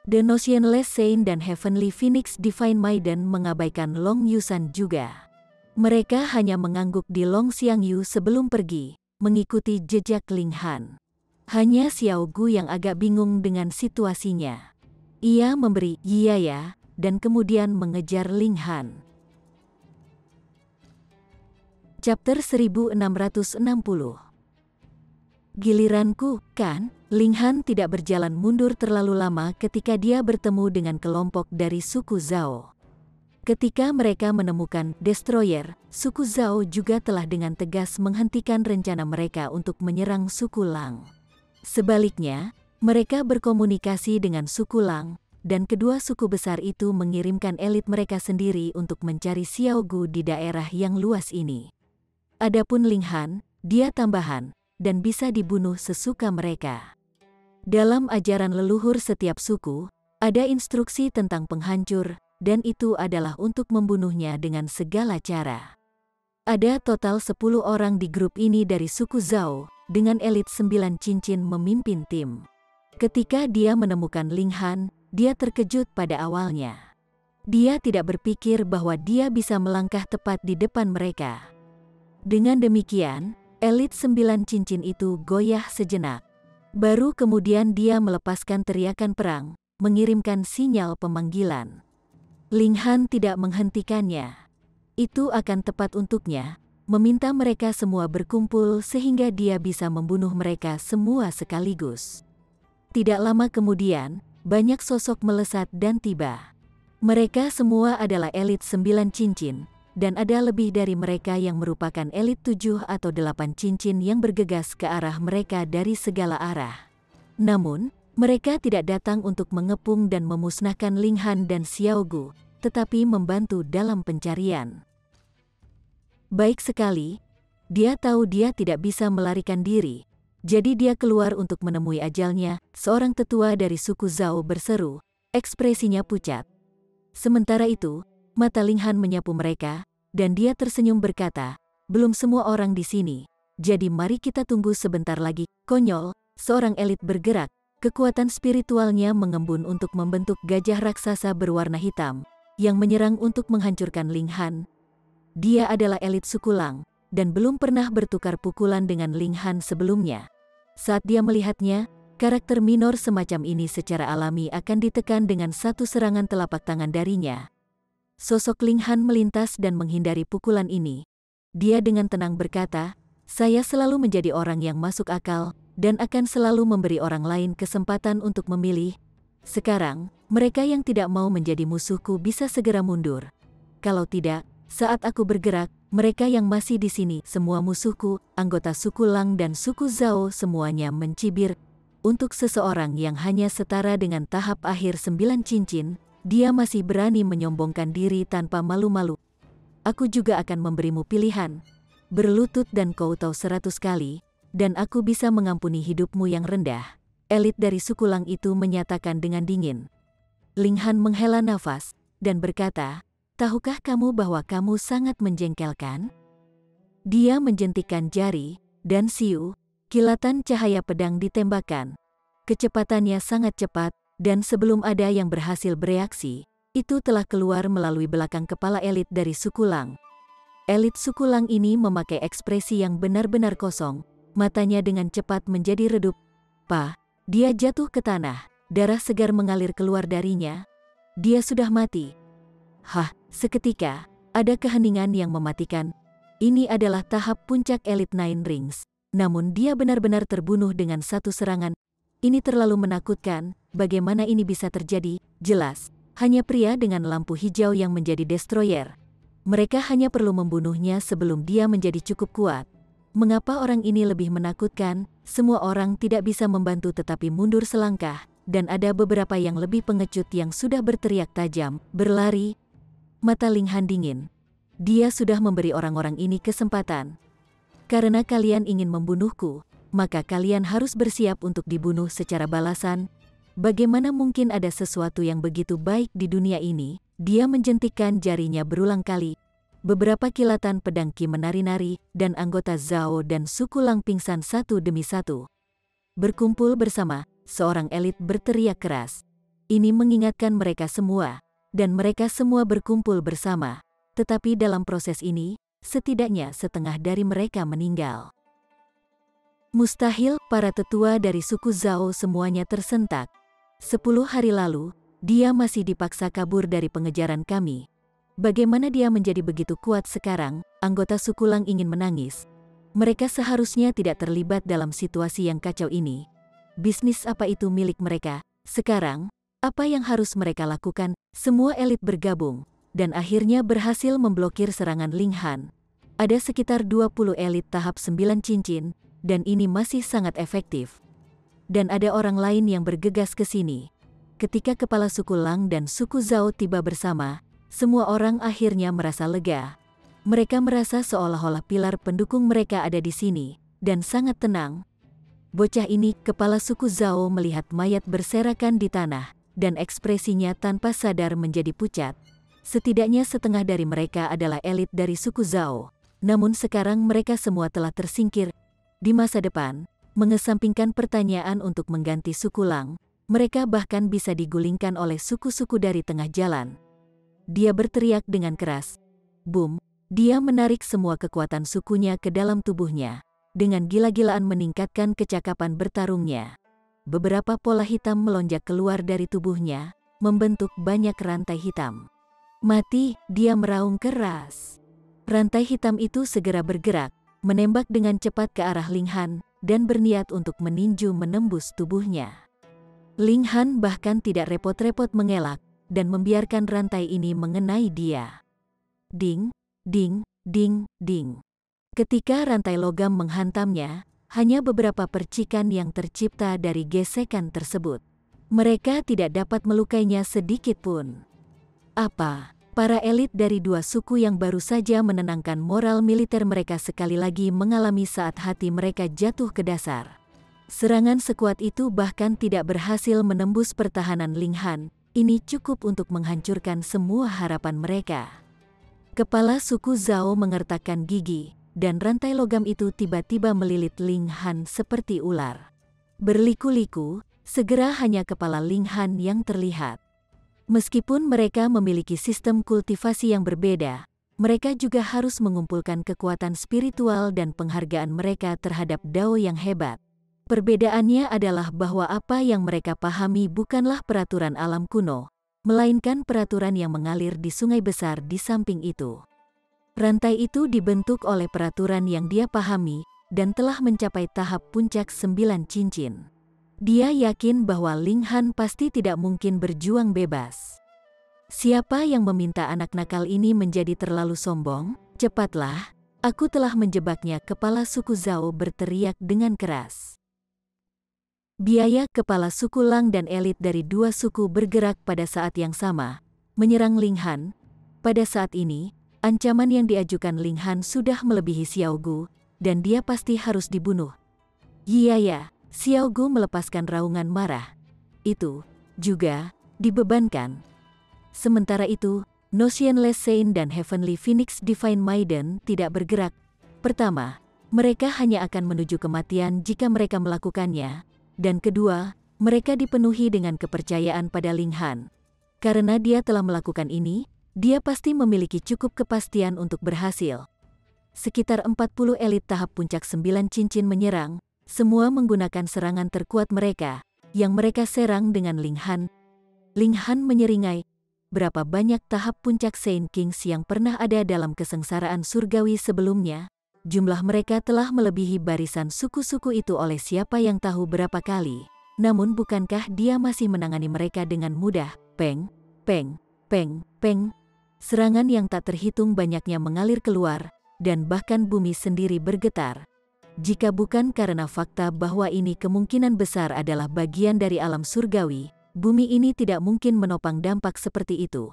The Notionless Saint dan Heavenly Phoenix Divine Maiden mengabaikan Long Yusan juga. Mereka hanya mengangguk di Long Xiangyu sebelum pergi, mengikuti jejak Ling Han. Hanya Xiao Gu yang agak bingung dengan situasinya. Ia memberi "iya ya" dan kemudian mengejar Ling Han. Chapter 1660. Giliranku, kan? Ling Han tidak berjalan mundur terlalu lama ketika dia bertemu dengan kelompok dari suku Zhao. Ketika mereka menemukan Destroyer, suku Zhao juga telah dengan tegas menghentikan rencana mereka untuk menyerang suku Lang. Sebaliknya, mereka berkomunikasi dengan suku Lang, dan kedua suku besar itu mengirimkan elit mereka sendiri untuk mencari Xiao Gu di daerah yang luas ini. Adapun Ling Han, dia tambahan, dan bisa dibunuh sesuka mereka. Dalam ajaran leluhur setiap suku, ada instruksi tentang penghancur, dan itu adalah untuk membunuhnya dengan segala cara. Ada total 10 orang di grup ini dari suku Zhao, dengan elit 9 cincin memimpin tim. Ketika dia menemukan Ling Han, dia terkejut pada awalnya. Dia tidak berpikir bahwa dia bisa melangkah tepat di depan mereka. Dengan demikian, elit 9 cincin itu goyah sejenak. Baru kemudian dia melepaskan teriakan perang, mengirimkan sinyal pemanggilan. Ling Han tidak menghentikannya. Itu akan tepat untuknya, meminta mereka semua berkumpul sehingga dia bisa membunuh mereka semua sekaligus. Tidak lama kemudian, banyak sosok melesat dan tiba. Mereka semua adalah elit 9 cincin, dan ada lebih dari mereka yang merupakan elit 7 atau 8 cincin yang bergegas ke arah mereka dari segala arah. Namun, mereka tidak datang untuk mengepung dan memusnahkan Ling Han dan Xiao Gu, tetapi membantu dalam pencarian. Baik sekali, dia tahu dia tidak bisa melarikan diri, jadi dia keluar untuk menemui ajalnya. Seorang tetua dari suku Zhao berseru, ekspresinya pucat. Sementara itu, mata Ling Han menyapu mereka, dan dia tersenyum berkata, belum semua orang di sini, jadi mari kita tunggu sebentar lagi. Konyol, seorang elit bergerak, kekuatan spiritualnya mengembun untuk membentuk gajah raksasa berwarna hitam, yang menyerang untuk menghancurkan Ling Han. Dia adalah elit suku Lang, dan belum pernah bertukar pukulan dengan Ling Han sebelumnya. Saat dia melihatnya, karakter minor semacam ini secara alami akan ditekan dengan satu serangan telapak tangan darinya. Sosok Ling Han melintas dan menghindari pukulan ini. Dia dengan tenang berkata, saya selalu menjadi orang yang masuk akal, dan akan selalu memberi orang lain kesempatan untuk memilih. Sekarang, mereka yang tidak mau menjadi musuhku bisa segera mundur. Kalau tidak, saat aku bergerak, mereka yang masih di sini, semua musuhku, anggota suku Lang dan suku Zhao semuanya mencibir. Untuk seseorang yang hanya setara dengan tahap akhir 9 cincin, dia masih berani menyombongkan diri tanpa malu-malu. Aku juga akan memberimu pilihan. Berlutut dan kau tahu 100 kali, dan aku bisa mengampuni hidupmu yang rendah. Elit dari suku Lang itu menyatakan dengan dingin. Ling Han menghela nafas, dan berkata, tahukah kamu bahwa kamu sangat menjengkelkan? Dia menjentikkan jari, dan siu, kilatan cahaya pedang ditembakkan. Kecepatannya sangat cepat, dan sebelum ada yang berhasil bereaksi, itu telah keluar melalui belakang kepala elit dari suku Lang. Elit suku Lang ini memakai ekspresi yang benar-benar kosong, matanya dengan cepat menjadi redup. Dia jatuh ke tanah, darah segar mengalir keluar darinya. Dia sudah mati. Seketika, ada keheningan yang mematikan. Ini adalah tahap puncak elit Nine Rings. Namun dia benar-benar terbunuh dengan satu serangan. Ini terlalu menakutkan, bagaimana ini bisa terjadi? Jelas, hanya pria dengan lampu hijau yang menjadi destroyer. Mereka hanya perlu membunuhnya sebelum dia menjadi cukup kuat. Mengapa orang ini lebih menakutkan? Semua orang tidak bisa membantu tetapi mundur selangkah, dan ada beberapa yang lebih pengecut yang sudah berteriak tajam, berlari. Mata Ling Han dingin. Dia sudah memberi orang-orang ini kesempatan. Karena kalian ingin membunuhku, maka kalian harus bersiap untuk dibunuh secara balasan. Bagaimana mungkin ada sesuatu yang begitu baik di dunia ini? Dia menjentikkan jarinya berulang kali. Beberapa kilatan pedang Qi menari-nari, dan anggota Zhao dan suku Lang pingsan satu demi satu. Berkumpul bersama, seorang elit berteriak keras. Ini mengingatkan mereka semua, dan mereka semua berkumpul bersama. Tetapi dalam proses ini, setidaknya setengah dari mereka meninggal. Mustahil, para tetua dari suku Zhao semuanya tersentak. 10 hari lalu, dia masih dipaksa kabur dari pengejaran kami. Bagaimana dia menjadi begitu kuat sekarang? Anggota suku Lang ingin menangis. Mereka seharusnya tidak terlibat dalam situasi yang kacau ini. Bisnis apa itu milik mereka? Sekarang, apa yang harus mereka lakukan? Semua elit bergabung, dan akhirnya berhasil memblokir serangan Ling Han. Ada sekitar 20 elit tahap 9 cincin, dan ini masih sangat efektif. Dan ada orang lain yang bergegas ke sini. ketika kepala suku Lang dan suku Zhao tiba bersama, semua orang akhirnya merasa lega. Mereka merasa seolah-olah pilar pendukung mereka ada di sini, dan sangat tenang. Bocah ini, kepala suku Zhao, melihat mayat berserakan di tanah, dan ekspresinya tanpa sadar menjadi pucat. Setidaknya setengah dari mereka adalah elit dari suku Zhao, namun sekarang mereka semua telah tersingkir. Di masa depan, mengesampingkan pertanyaan untuk mengganti suku Lang, mereka bahkan bisa digulingkan oleh suku-suku dari tengah jalan. Dia berteriak dengan keras. Boom! Dia menarik semua kekuatan sukunya ke dalam tubuhnya. Dengan gila-gilaan meningkatkan kecakapan bertarungnya. Beberapa pola hitam melonjak keluar dari tubuhnya, membentuk banyak rantai hitam. Mati, dia meraung keras. Rantai hitam itu segera bergerak, menembak dengan cepat ke arah Ling Han, dan berniat untuk meninju menembus tubuhnya. Ling Han bahkan tidak repot-repot mengelak, dan membiarkan rantai ini mengenai dia. Ding, ding, ding, ding. Ketika rantai logam menghantamnya, hanya beberapa percikan yang tercipta dari gesekan tersebut. Mereka tidak dapat melukainya sedikit pun. Apa? Para elit dari dua suku yang baru saja menenangkan moral militer mereka sekali lagi mengalami saat hati mereka jatuh ke dasar. Serangan sekuat itu bahkan tidak berhasil menembus pertahanan Ling Han. Ini cukup untuk menghancurkan semua harapan mereka. Kepala suku Zhao mengertakkan gigi, dan rantai logam itu tiba-tiba melilit Ling Han seperti ular. Berliku-liku, segera hanya kepala Ling Han yang terlihat. Meskipun mereka memiliki sistem kultivasi yang berbeda, mereka juga harus mengumpulkan kekuatan spiritual dan penghargaan mereka terhadap Dao yang hebat. Perbedaannya adalah bahwa apa yang mereka pahami bukanlah peraturan alam kuno, melainkan peraturan yang mengalir di sungai besar di samping itu. Rantai itu dibentuk oleh peraturan yang dia pahami, dan telah mencapai tahap puncak 9 cincin. Dia yakin bahwa Ling Han pasti tidak mungkin berjuang bebas. Siapa yang meminta anak nakal ini menjadi terlalu sombong? Cepatlah, aku telah menjebaknya, kepala suku Zhao berteriak dengan keras. Biaya kepala suku Lang dan elit dari dua suku bergerak pada saat yang sama, menyerang Ling Han. Pada saat ini, ancaman yang diajukan Ling Han sudah melebihi Xiao Gu, dan dia pasti harus dibunuh. Iya, Xiao Gu melepaskan raungan marah. Itu juga dibebankan. Sementara itu, Notionless Saint dan Heavenly Phoenix Divine Maiden tidak bergerak. Pertama, mereka hanya akan menuju kematian jika mereka melakukannya. Dan kedua, mereka dipenuhi dengan kepercayaan pada Ling Han. Karena dia telah melakukan ini, dia pasti memiliki cukup kepastian untuk berhasil. Sekitar 40 elit tahap puncak 9 cincin menyerang, semua menggunakan serangan terkuat mereka, yang mereka serang dengan Ling Han. Ling Han menyeringai, berapa banyak tahap puncak Saint Kings yang pernah ada dalam kesengsaraan surgawi sebelumnya? Jumlah mereka telah melebihi barisan suku-suku itu oleh siapa yang tahu berapa kali. Namun bukankah dia masih menangani mereka dengan mudah? Peng, peng, peng, peng. Serangan yang tak terhitung banyaknya mengalir keluar, dan bahkan bumi sendiri bergetar. Jika bukan karena fakta bahwa ini kemungkinan besar adalah bagian dari alam surgawi, bumi ini tidak mungkin menopang dampak seperti itu.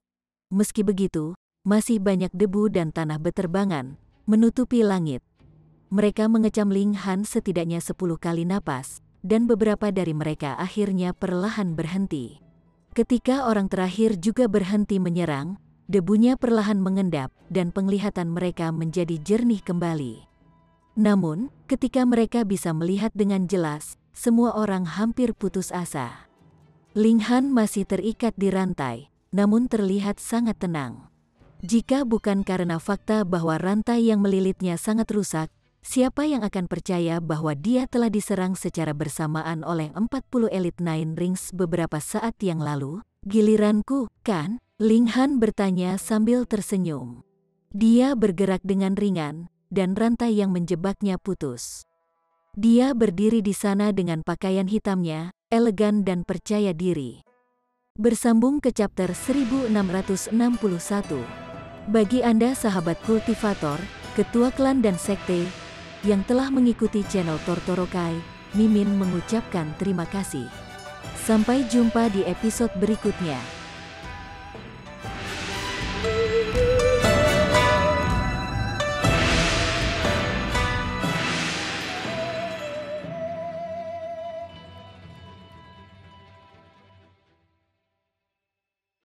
Meski begitu, masih banyak debu dan tanah beterbangan menutupi langit. Mereka mengecam Ling Han setidaknya 10 kali napas, dan beberapa dari mereka akhirnya perlahan berhenti. Ketika orang terakhir juga berhenti menyerang, debunya perlahan mengendap, dan penglihatan mereka menjadi jernih kembali. Namun, ketika mereka bisa melihat dengan jelas, semua orang hampir putus asa. Ling Han masih terikat di rantai, namun terlihat sangat tenang. Jika bukan karena fakta bahwa rantai yang melilitnya sangat rusak, siapa yang akan percaya bahwa dia telah diserang secara bersamaan oleh 40 elit Nine Rings beberapa saat yang lalu? Giliranku, kan? Ling Han bertanya sambil tersenyum. Dia bergerak dengan ringan, dan rantai yang menjebaknya putus. Dia berdiri di sana dengan pakaian hitamnya, elegan dan percaya diri. Bersambung ke chapter 1661. Bagi Anda sahabat kultivator, ketua klan dan sekte, yang telah mengikuti channel Tortorokai, Mimin mengucapkan terima kasih. Sampai jumpa di episode berikutnya.